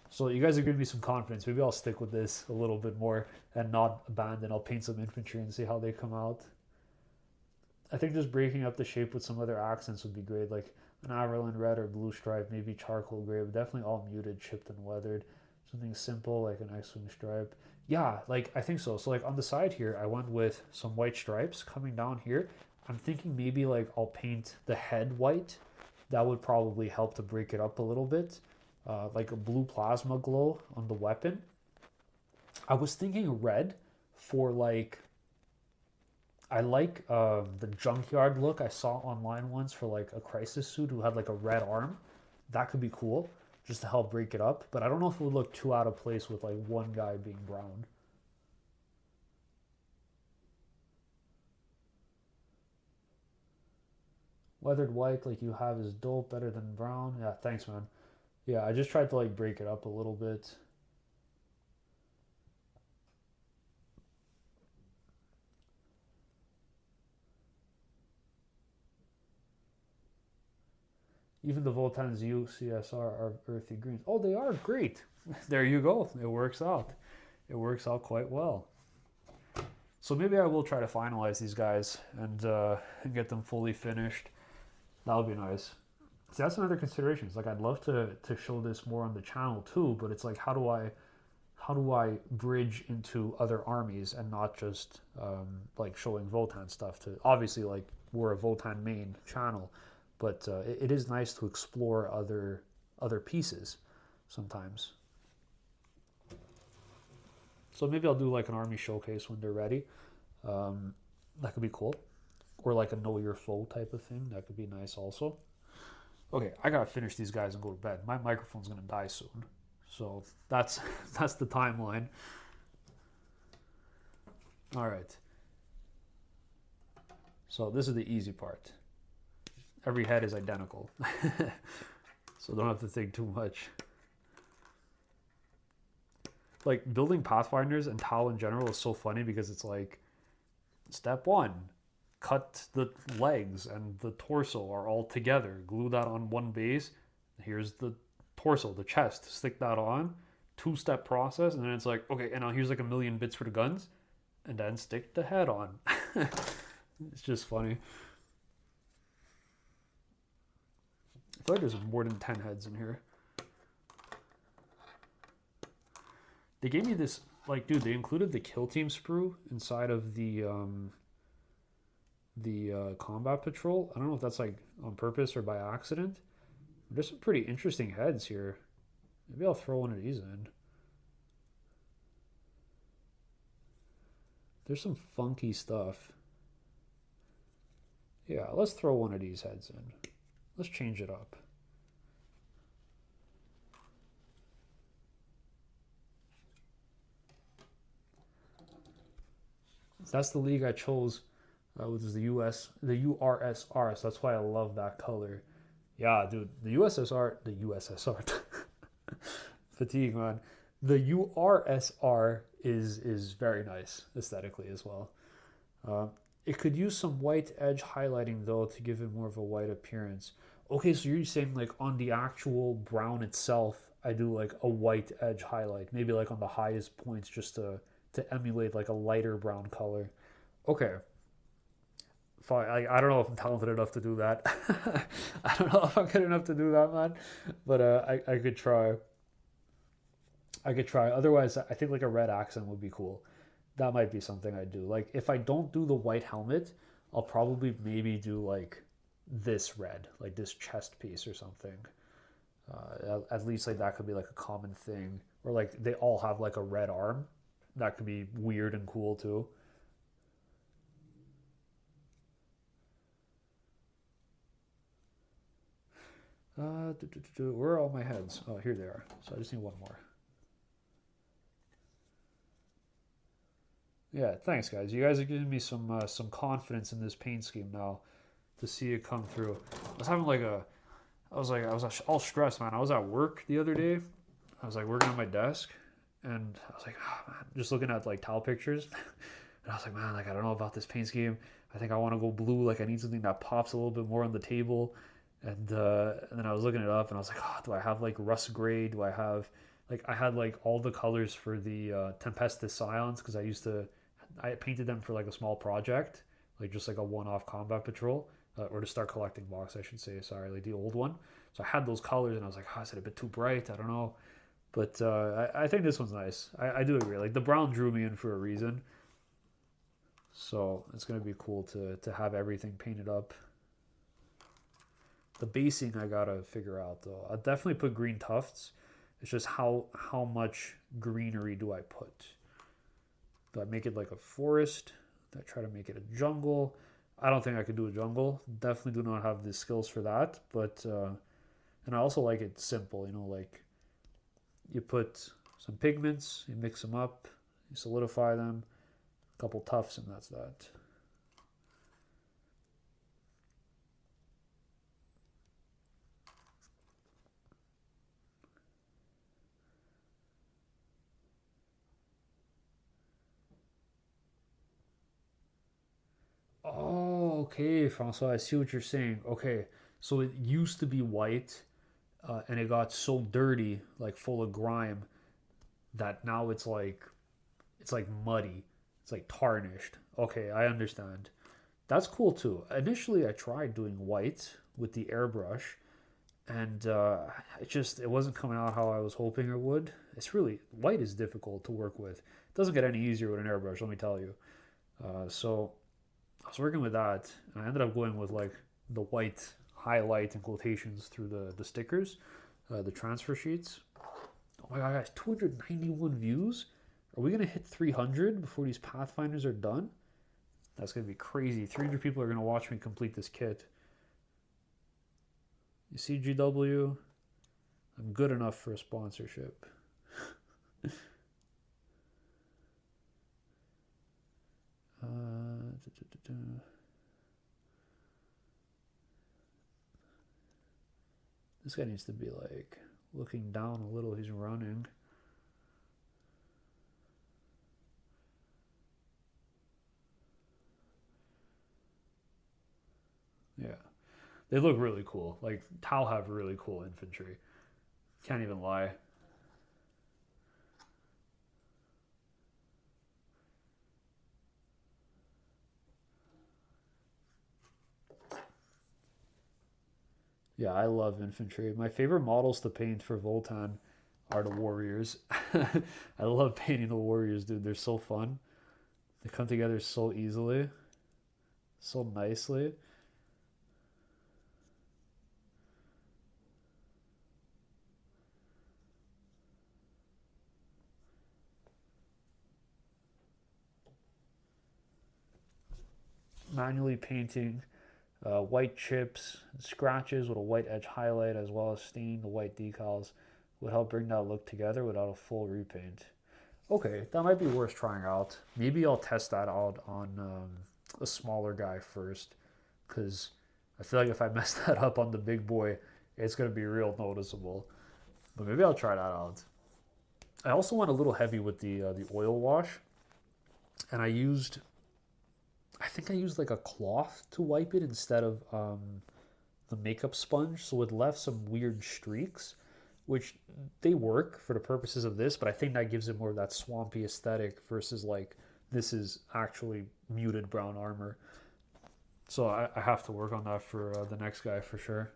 So you guys are giving me some confidence. Maybe I'll stick with this a little bit more and not abandon. I'll paint some infantry and see how they come out. I think just breaking up the shape with some other accents would be great, like an Averland red or blue stripe, maybe charcoal gray, but definitely all muted, chipped, and weathered. Something simple like an X-wing stripe. Yeah, like I think so. So like on the side here, I went with some white stripes coming down here. I'm thinking maybe like I'll paint the head white. That would probably help to break it up a little bit. Like a blue plasma glow on the weapon. I was thinking red for like I like the junkyard look I saw online once for like a crisis suit who had like a red arm. That could be cool just to help break it up. But I don't know if it would look too out of place with like one guy being brown. Weathered white like you have is dope, better than brown. Yeah, thanks, man. Yeah, I just tried to like break it up a little bit. Even the Voltan's UCSR are earthy greens. Oh, they are great. There you go. It works out. It works out quite well. So maybe I will try to finalize these guys and get them fully finished. That would be nice. See, that's another consideration. It's like I'd love to show this more on the channel too, but it's like how do I bridge into other armies and not just like showing Votann stuff to obviously like we're a Votann main channel, but it is nice to explore other pieces sometimes. So maybe I'll do like an army showcase when they're ready. That could be cool, or like a know your foe type of thing. That could be nice also. Okay, I gotta finish these guys and go to bed. My microphone's gonna die soon, so that's that's the timeline. All right. So this is the easy part. Every head is identical, so don't have to think too much. Like building Pathfinders and Tau in general is so funny because it's like step one, cut the legs and the torso are all together. Glue that on one base. Here's the torso, the chest. Stick that on. Two-step process, and then it's like, okay, and now here's like a million bits for the guns, and then stick the head on. It's just funny. I feel like there's more than 10 heads in here. They gave me this, like, dude, they included the kill team sprue inside of the combat patrol. I don't know if that's like on purpose or by accident. There's some pretty interesting heads here. Maybe I'll throw one of these in. There's some funky stuff. Yeah, let's throw one of these heads in. Let's change it up. That's the league I chose, which is the URSR. So that's why I love that color. Yeah, dude, the USSR, fatigue, man. The URSR is very nice aesthetically as well. It could use some white edge highlighting though to give it more of a white appearance. Okay, so you're saying like on the actual brown itself, I do like a white edge highlight, maybe like on the highest points just to emulate like a lighter brown color. Okay, fine. I don't know if I'm talented enough to do that. I don't know if I'm good enough to do that, man. But I could try. I could try. Otherwise, I think like a red accent would be cool. That might be something I do. Like if I don't do the white helmet, I'll probably maybe do like this red, like this chest piece or something. At least like that could be like a common thing, or like they all have like a red arm. That could be weird and cool too. Where are all my heads? Oh, here they are. So I just need one more. Yeah, thanks, guys. You guys are giving me some confidence in this paint scheme now to see it come through. I was all stressed, man. I was at work the other day. I was like working on my desk, and I was like, oh, man, just looking at like tile pictures, and I was like, man, like I don't know about this paint scheme. I think I want to go blue. Like I need something that pops a little bit more on the table. And then I was looking it up, and I was like, oh, do I have like rust gray? Do I have like I had like all the colors for the Tempestus Scions because I painted them for like a small project, like just like a one-off combat patrol, or to start collecting box, I should say. Sorry, like the old one. So I had those colors, and I was like, oh, is it a bit too bright? I don't know. But I think this one's nice. I do agree. Like the brown drew me in for a reason. So it's gonna be cool to have everything painted up. The basing I gotta figure out though. I'll definitely put green tufts. It's just how much greenery do I put? Do I make it like a forest? Do I try to make it a jungle? I don't think I could do a jungle. Definitely do not have the skills for that. But and I also like it simple. You know, like you put some pigments, you mix them up, you solidify them, a couple tufts, and that's that. Oh, okay, Francois, I see what you're saying. Okay, so it used to be white, and it got so dirty, like full of grime, that now it's like muddy. It's like tarnished. Okay, I understand. That's cool too. Initially, I tried doing white with the airbrush, and it wasn't coming out how I was hoping it would. It's really white is difficult to work with. It doesn't get any easier with an airbrush, let me tell you. So I was working with that, and I ended up going with like the white highlight and quotations through the stickers, the transfer sheets. Oh my god, guys, 291 views. Are we gonna hit 300 before these pathfinders are done? That's gonna be crazy. 300 people are gonna watch me complete this kit. You see, GW, I'm good enough for a sponsorship. This guy needs to be like looking down a little. He's running. Yeah, they look really cool. Like Tau have really cool infantry. Can't even lie. Yeah, I love infantry. My favorite models to paint for Voltan are the warriors. I love painting the warriors, dude. They're so fun. They come together so easily, so nicely. Manually painting white chips, scratches with a white edge highlight, as well as staining the white decals would help bring that look together without a full repaint. Okay, that might be worth trying out. Maybe I'll test that out on a smaller guy first, because I feel like if I mess that up on the big boy, it's going to be real noticeable. But maybe I'll try that out. I also went a little heavy with the oil wash, and I think I used like a cloth to wipe it instead of the makeup sponge, so it left some weird streaks, which they work for the purposes of this, but I think that gives it more of that swampy aesthetic versus like this is actually muted brown armor. So I have to work on that for the next guy for sure.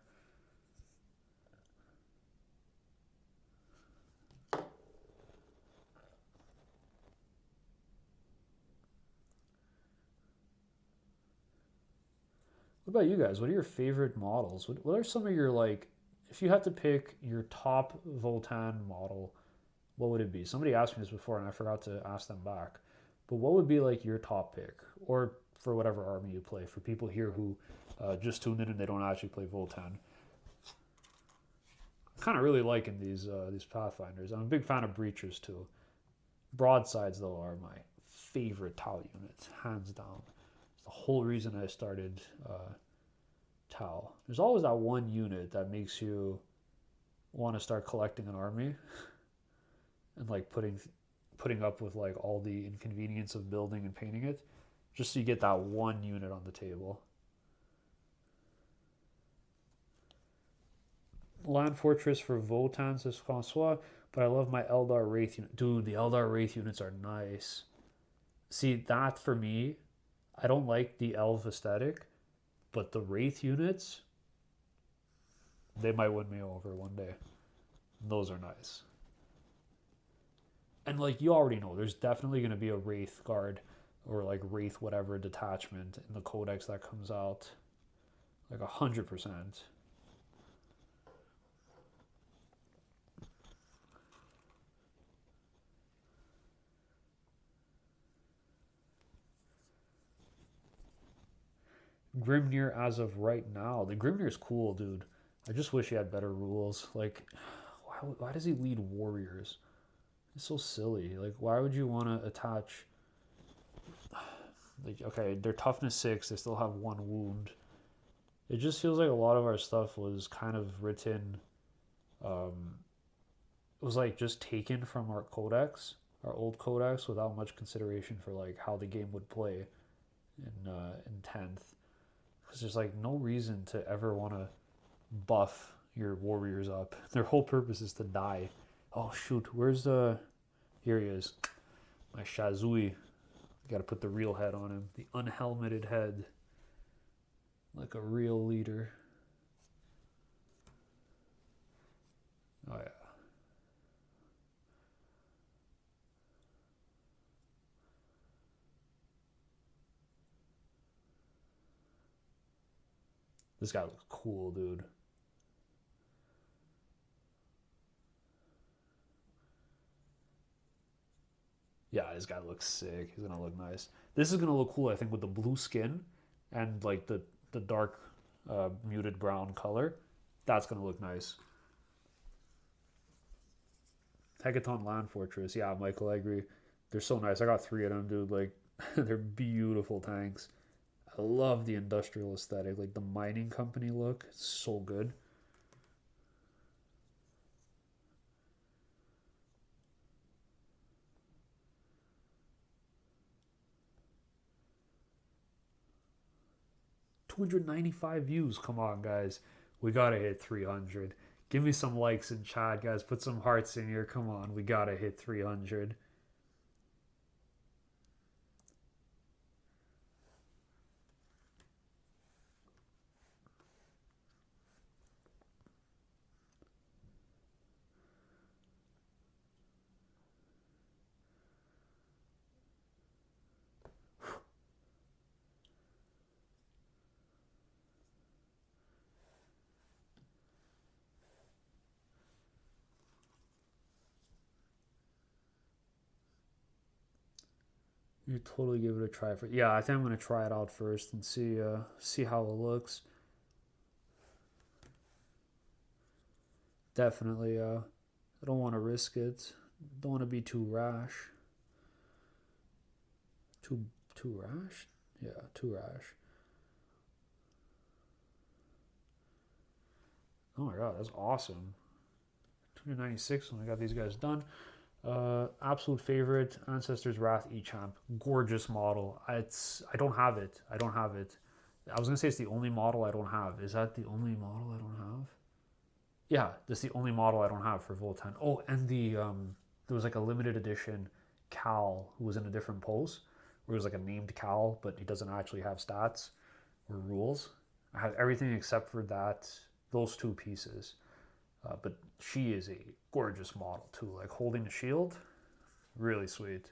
What about you guys? What are your favorite models? What are some of your like, if you had to pick your top Votan model, what would it be? Somebody asked me this before and I forgot to ask them back. But what would be like your top pick? Or for whatever army you play, for people here who just tuned in and they don't actually play Voltan. I'm kind of really liking these Pathfinders. I'm a big fan of Breachers too. Broadsides though are my favorite Tau units, hands down. It's the whole reason I started Tau. There's always that one unit that makes you want to start collecting an army and like putting up with like all the inconvenience of building and painting it, just so you get that one unit on the table. Land Fortress for Votan, says Francois, but I love my Eldar Wraith unit. Dude, the Eldar Wraith units are nice. See, that for me, I don't like the Elf aesthetic, but the Wraith units, they might win me over one day. Those are nice. And like you already know, there's definitely going to be a Wraith Guard or like Wraith whatever detachment in the codex that comes out. Like 100%. Grimnir as of right now. The Grimnir's cool, dude. I just wish he had better rules. Like, why does he lead warriors? It's so silly. Like, why would you want to attach? Like, okay, they're toughness 6. They still have 1 wound. It just feels like a lot of our stuff was kind of written. It was like just taken from our codex, our old codex, without much consideration for like how the game would play in 10th. Because there's like no reason to ever want to buff your warriors up. Their whole purpose is to die. Oh shoot, where's the? Here he is, my Shazui. Got to put the real head on him, the unhelmeted head, like a real leader. Oh yeah. This guy looks cool, dude. Yeah, this guy looks sick. He's gonna look nice. This is gonna look cool, I think, with the blue skin and like the dark muted brown color. That's gonna look nice. Hecaton Land Fortress. Yeah, Michael, I agree. They're so nice. I got 3 of them, dude. Like, they're beautiful tanks. I love the industrial aesthetic, like the mining company look. It's so good. 295 views. Come on, guys. We gotta hit 300. Give me some likes in chat, guys. Put some hearts in here. Come on. We gotta hit 300. You totally give it a try for. Yeah, I think I'm gonna try it out first and see how it looks. Definitely. I don't want to risk it. Don't want to be too rash. Too rash. Yeah, too rash. Oh my god, that's awesome. 296 when I got these guys done. Absolute favorite, Ancestors Wrath E-Champ. Gorgeous model. I don't have it. I don't have it. I was gonna say it's the only model I don't have. Is that the only model I don't have? Yeah, that's the only model I don't have for Voltan. Oh, and there was like a limited edition Cal who was in a different pose, where it was like a named Cal, but he doesn't actually have stats or rules. I have everything except for those 2 pieces. But she is a gorgeous model too, like holding the shield, really sweet.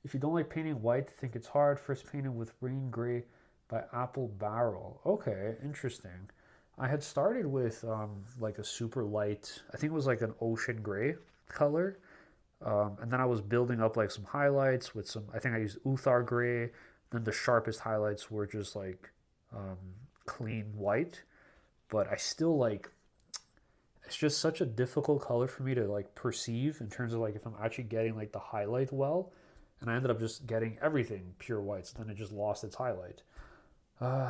If you don't like painting white, think it's hard. First painted with Rain Gray by Apple Barrel. Okay, interesting. I had started with like a super light, I think it was like an ocean gray color. And then I was building up like some highlights with some, I think I used Uthar gray. Then the sharpest highlights were just like um, clean white. But I still like, it's just such a difficult color for me to like perceive in terms of like if I'm actually getting like the highlight well. And I ended up just getting everything pure white, so then it just lost its highlight.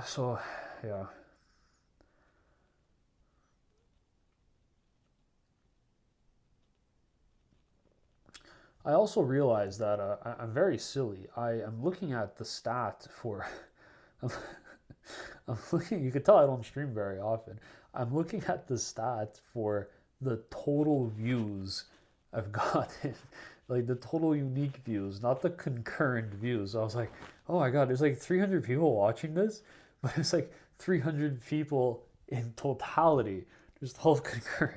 So yeah. I also realized that I'm very silly. I am looking at the stat for. I'm, I'm looking. You can tell I don't stream very often. I'm looking at the stat for the total views I've gotten, like the total unique views, not the concurrent views. So I was like, oh my god, there's like 300 people watching this, but it's like 300 people in totality. Just the whole concur.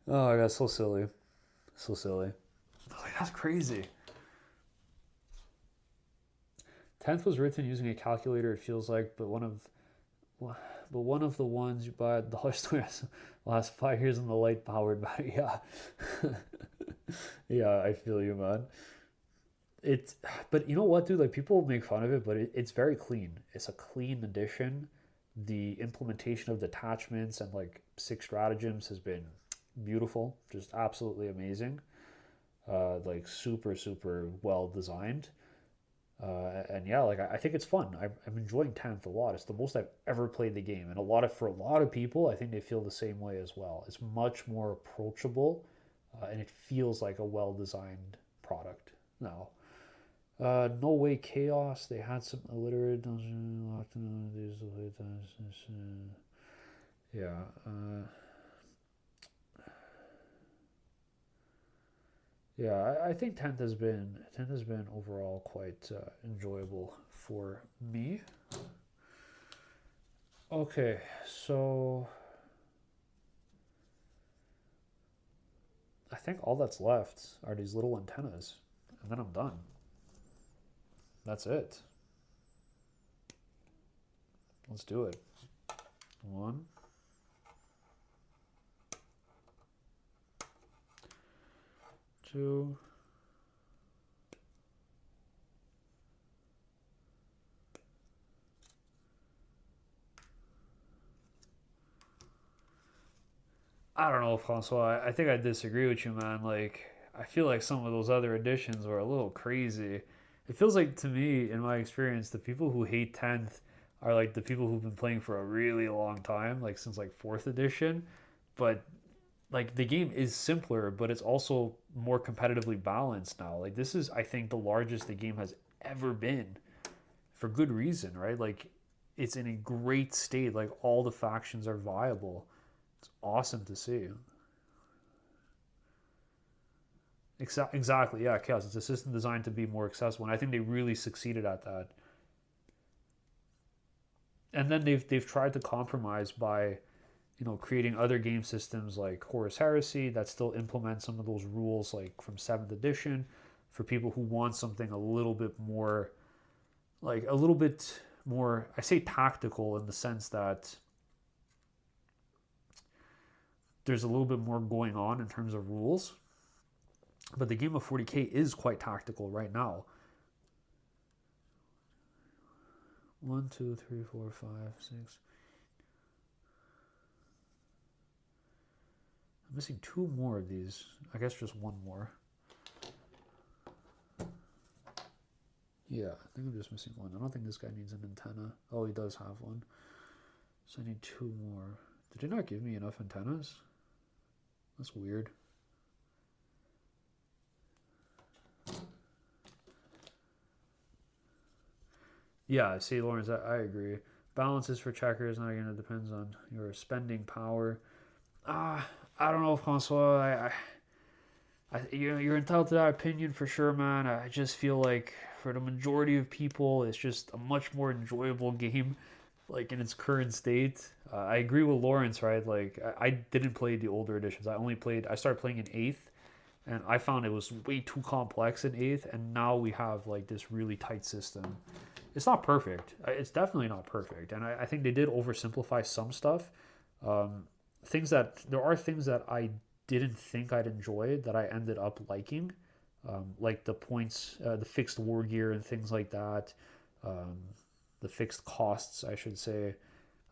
Oh my god, so silly. So silly. Like, that's crazy. 10th was written using a calculator, it feels like, but one of the ones you buy at the dollar store last 5 years in the light powered battery. Yeah. Yeah, I feel you, man. It, but you know what, dude? Like people make fun of it, but it's very clean. It's a clean edition. The implementation of detachments and like six stratagems has been beautiful, just absolutely amazing. Like super super well designed. And yeah, like I think it's fun. I'm enjoying 10th a lot. It's the most I've ever played the game, and for a lot of people, I think they feel the same way as well. It's much more approachable, and it feels like a well designed product now. No way chaos. They had some illiterate. Yeah. Yeah. I think tenth has been overall quite enjoyable for me. Okay, so I think all that's left are these little antennas, and then I'm done. That's it. Let's do it. One, two. I don't know, Francois. I think I disagree with you, man. Like, I feel like some of those other editions were a little crazy. It feels like to me, in my experience, the people who hate 10th are like the people who've been playing for a really long time, like since like fourth edition. But like the game is simpler, but it's also more competitively balanced now. Like this is, I think, the largest the game has ever been for good reason, right? Like it's in a great state. Like all the factions are viable. It's awesome to see. Exactly, yeah, chaos. It's a system designed to be more accessible, and I think they really succeeded at that. And then they've tried to compromise by creating other game systems like Horus Heresy that still implement some of those rules like from seventh edition for people who want something a little bit more, like a little bit more. I say tactical in the sense that there's a little bit more going on in terms of rules. But the game of 40K is quite tactical right now. One, two, three, four, five, six. I'm missing two more of these. I guess just one more. Yeah, I think I'm just missing one. I don't think this guy needs an antenna. Oh, he does have one. So I need two more. Did they not give me enough antennas? That's weird. Yeah, see, Lawrence, I agree. Balances for checkers, now again, it depends on your spending power. I don't know, Francois. You're entitled to that opinion for sure, man. I just feel like for the majority of people, it's just a much more enjoyable game, like in its current state. I agree with Lawrence, right? Like I didn't play the older editions. I started playing in eighth, and I found it was way too complex in eighth. And now we have like this really tight system. It's not perfect. It's definitely not perfect, and I think they did oversimplify some stuff. Um, there are things that I didn't think I'd enjoy that I ended up liking, like the points, the fixed war gear and things like that, um, the fixed costs, I should say.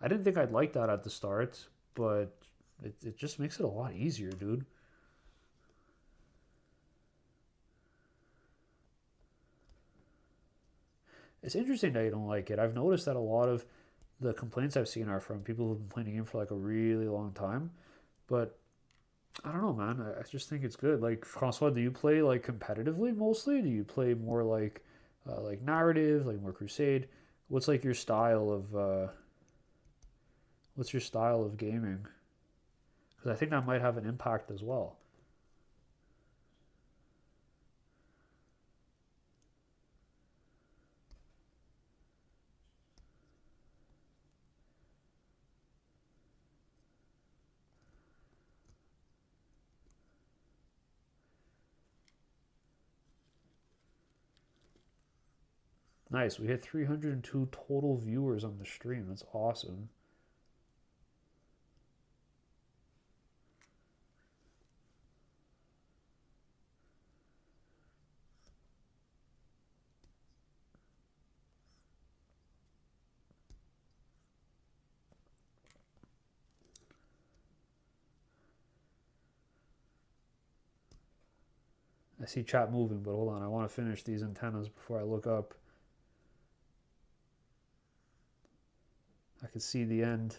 I didn't think I'd like that at the start, but it just makes it a lot easier, dude. It's interesting that you don't like it. I've noticed that a lot of the complaints I've seen are from people who've been playing the game for like a really long time. But I don't know, man. I just think it's good. Like Francois, do you play like competitively mostly? Do you play more like narrative, like more crusade? What's like your style of what's your style of gaming? Because I think that might have an impact as well. Nice. We hit 302 total viewers on the stream. That's awesome. I see chat moving, but hold on. I want to finish these antennas before I look up. I can see the end.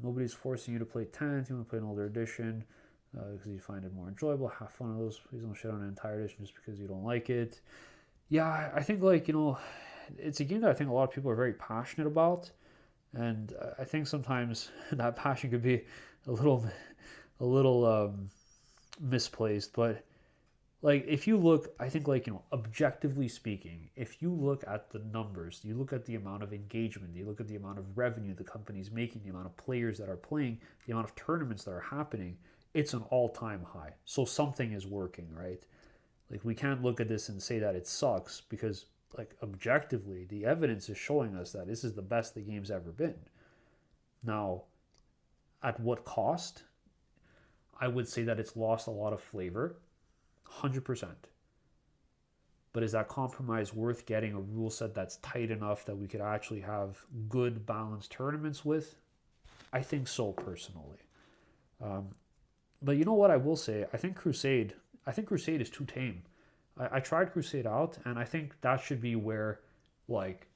Nobody's forcing you to play 10th. You want to play an older edition because you find it more enjoyable. Have fun with those. Please don't shit on an entire edition just because you don't like it. Yeah, I think, like, it's a game that I think a lot of people are very passionate about, and I think sometimes that passion could be a little misplaced. But like, if you look, I think, like, objectively speaking, if you look at the numbers, you look at the amount of engagement, you look at the amount of revenue the company's making, the amount of players that are playing, the amount of tournaments that are happening, it's an all-time high. So something is working, right? Like, we can't look at this and say that it sucks, because, like, objectively the evidence is showing us that this is the best the game's ever been. Now, at what cost? I would say that it's lost a lot of flavor, 100%. But is that compromise worth getting a rule set that's tight enough that we could actually have good balanced tournaments with? I think so, personally. But you know what I will say? I think Crusade is too tame. I tried Crusade out, and I think that should be where, like,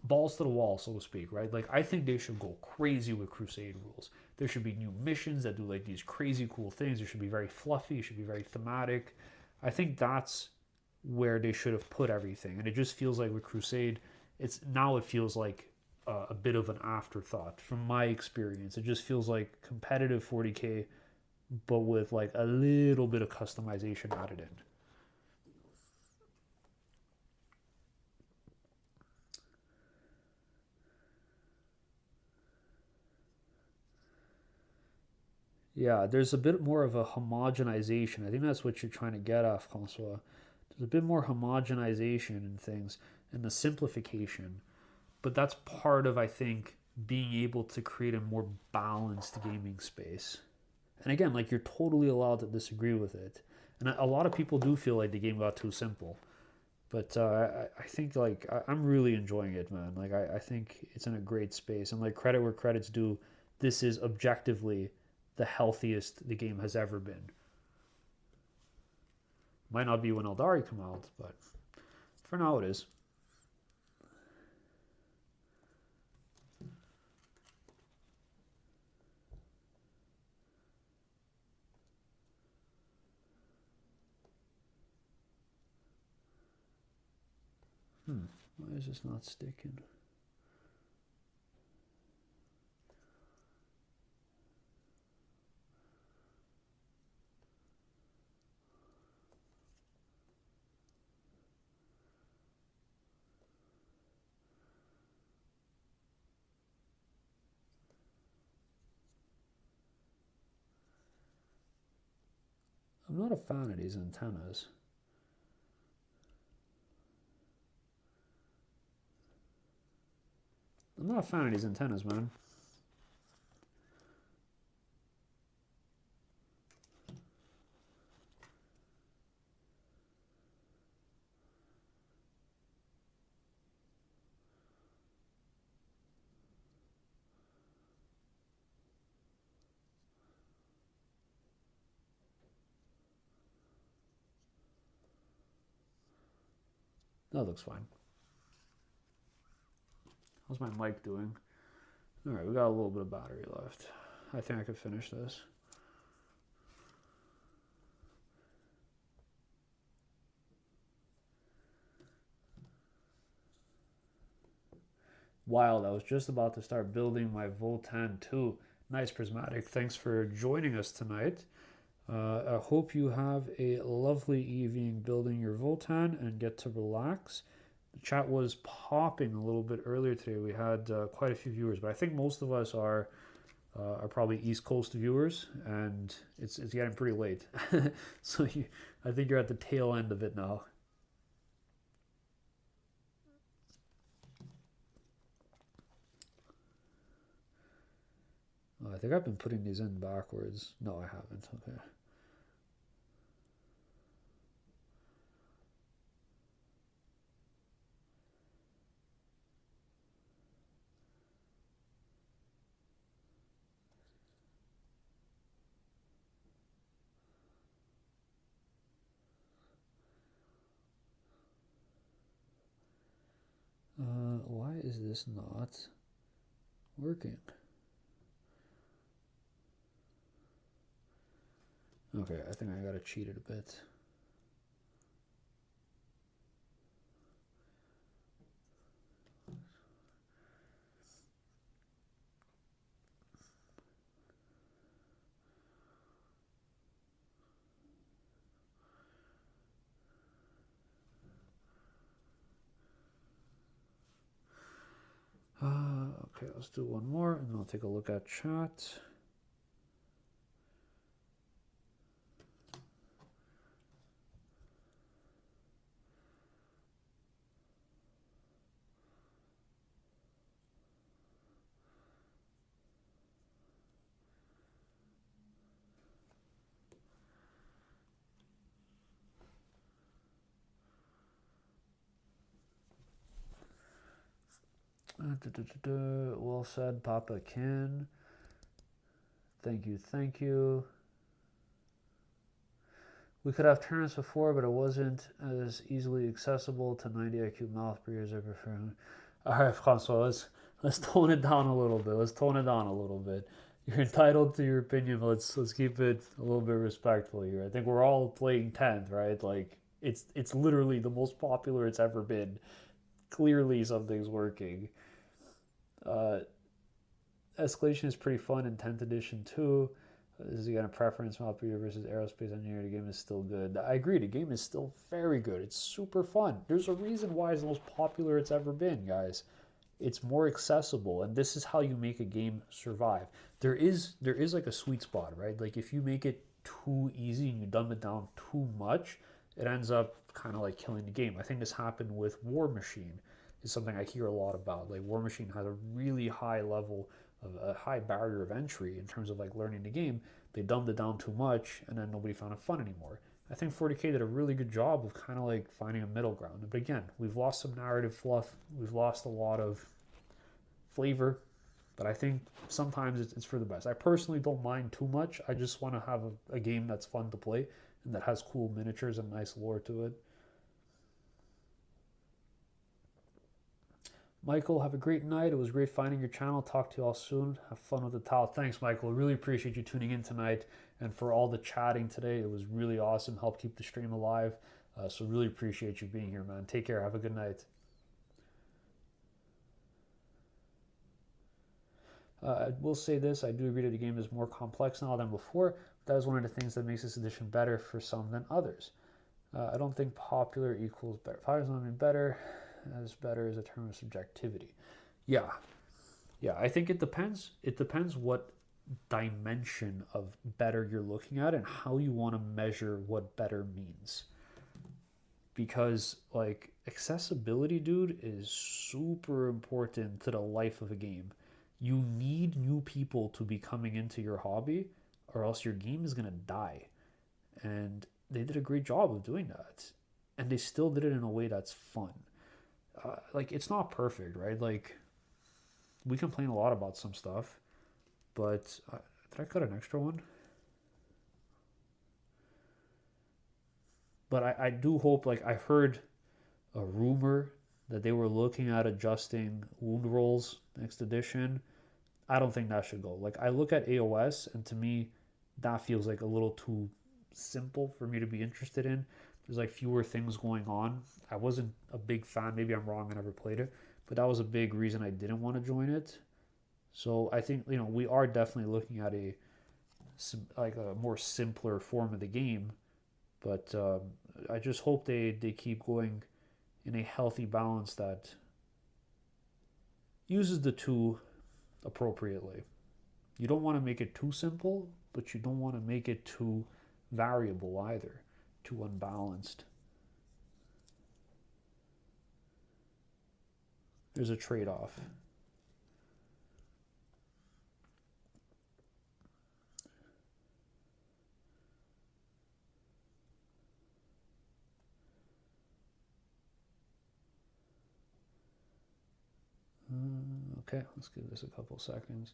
balls to the wall, so to speak, right? Like, I think they should go crazy with Crusade rules. There should be new missions that do, like, these crazy cool things. It should be very fluffy. It should be very thematic. I think that's where they should have put everything. And it just feels like with Crusade, it feels like a bit of an afterthought from my experience. It just feels like competitive 40K, but with, like, a little bit of customization added in. Yeah, there's a bit more of a homogenization. I think that's what you're trying to get at, Francois. There's a bit more homogenization in things and the simplification. But that's part of, I think, being able to create a more balanced gaming space. And again, like, you're totally allowed to disagree with it. And a lot of people do feel like the game got too simple. But I think, like, I'm really enjoying it, man. Like, I think it's in a great space. And, like, credit where credit's due, this is objectively the healthiest the game has ever been. Might not be when Eldari come out, but for now it is. Why is this not sticking? I'm not a fan of these antennas. I'm not a fan of these antennas, man. That looks fine. How's my mic doing? All right, we got a little bit of battery left. I think I could finish this. Wild, I was just about to start building my Votann 2. Nice, Prismatic. Thanks for joining us tonight. I hope you have a lovely evening building your Votan and get to relax. The chat was popping a little bit earlier today. We had quite a few viewers, but I think most of us are probably East Coast viewers, and it's getting pretty late. So I think you're at the tail end of it now. Oh, I think I've been putting these in backwards. No, I haven't. Okay. Why is this not working? Okay, I think I gotta cheat it a bit. Okay, let's do one more and then I'll take a look at chat. Well said, Papa Ken. Thank you, thank you. We could have turns before, but it wasn't as easily accessible to 90 IQ mouth breathers. I prefer. All right, Francois, let's tone it down a little bit. Let's tone it down a little bit. You're entitled to your opinion, but let's keep it a little bit respectful here. I think we're all playing 10th, right? Like it's literally the most popular it's ever been. Clearly, something's working. Escalation is pretty fun in 10th edition too. This is again a preference. Malpeter versus aerospace engineer. The game is still good. I agree. The game is still very good. It's super fun. There's a reason why it's the most popular it's ever been, guys. It's more accessible, and this is how you make a game survive. There is like a sweet spot, right? Like if you make it too easy and you dumb it down too much, it ends up kind of like killing the game. I think this happened with War Machine. Is something I hear a lot about. Like War Machine has a really high level of a high barrier of entry in terms of like learning the game. They dumbed it down too much, and then nobody found it fun anymore. I think 40K did a really good job of kind of like finding a middle ground. But again, we've lost some narrative fluff. We've lost a lot of flavor. But I think sometimes it's for the best. I personally don't mind too much. I just want to have a game that's fun to play and that has cool miniatures and nice lore to it. Michael, have a great night. It was great finding your channel. Talk to you all soon. Have fun with the towel. Thanks, Michael. Really appreciate you tuning in tonight and for all the chatting today. It was really awesome. Helped keep the stream alive. So really appreciate you being here, man. Take care. Have a good night. I will say this. I do agree that the game is more complex now than before. That is one of the things that makes this edition better for some than others. I don't think popular equals better. Popular doesn't mean better. As better is a term of subjectivity. Yeah, I think it depends. It depends what dimension of better you're looking at and how you want to measure what better means. Because like accessibility, dude, is super important to the life of a game. You need new people to be coming into your hobby, or else your game is gonna die. And they did a great job of doing that, and they still did it in a way that's fun. Like it's not perfect, right? Like we complain a lot about some stuff, but did I cut an extra one? But I do hope, like I heard a rumor that they were looking at adjusting wound rolls next edition. I don't think that should go. Like I look at AOS and to me that feels like a little too simple for me to be interested in. There's like fewer things going on. I wasn't a big fan. Maybe I'm wrong. I never played it, but that was a big reason I didn't want to join it. So I think we are definitely looking at a like a more simpler form of the game. But I just hope they keep going in a healthy balance that uses the two appropriately. You don't want to make it too simple, but you don't want to make it too variable either, too unbalanced. There's a trade-off. Okay, let's give this a couple seconds.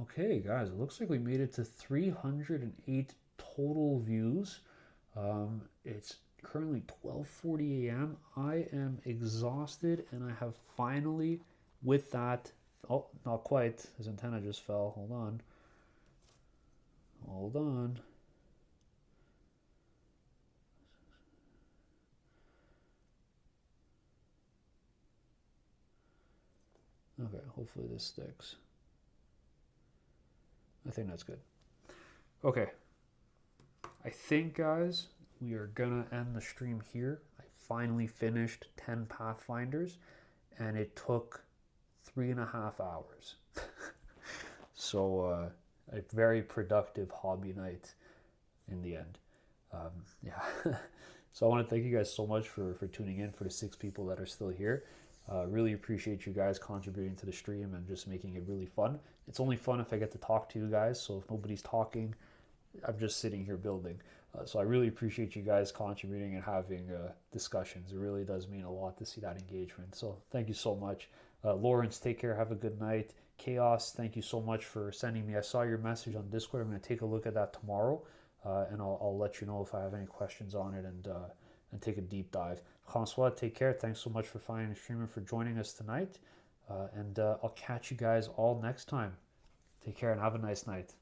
Okay, guys, it looks like we made it to 308 total views. It's currently 12:40 a.m. I am exhausted, and I have finally, with that, oh, not quite. His antenna just fell. Hold on. Hold on. Okay, hopefully this sticks. I think that's good. Okay. I think, guys, we are gonna end the stream here. I finally finished 10 Pathfinders, and it took 3.5 hours. So, a very productive hobby night in the end. Yeah. So I want to thank you guys so much for tuning in, for the 6 people that are still here. Really appreciate you guys contributing to the stream and just making it really fun. It's only fun if I get to talk to you guys, so if nobody's talking, I'm just sitting here building. So I really appreciate you guys contributing and having discussions. It really does mean a lot to see that engagement. So thank you so much. Lawrence, take care. Have a good night. Chaos, thank you so much for sending me. I saw your message on Discord. I'm going to take a look at that tomorrow, and I'll let you know if I have any questions on it and take a deep dive. Francois, take care. Thanks so much for finding the stream and for joining us tonight. And I'll catch you guys all next time. Take care and have a nice night.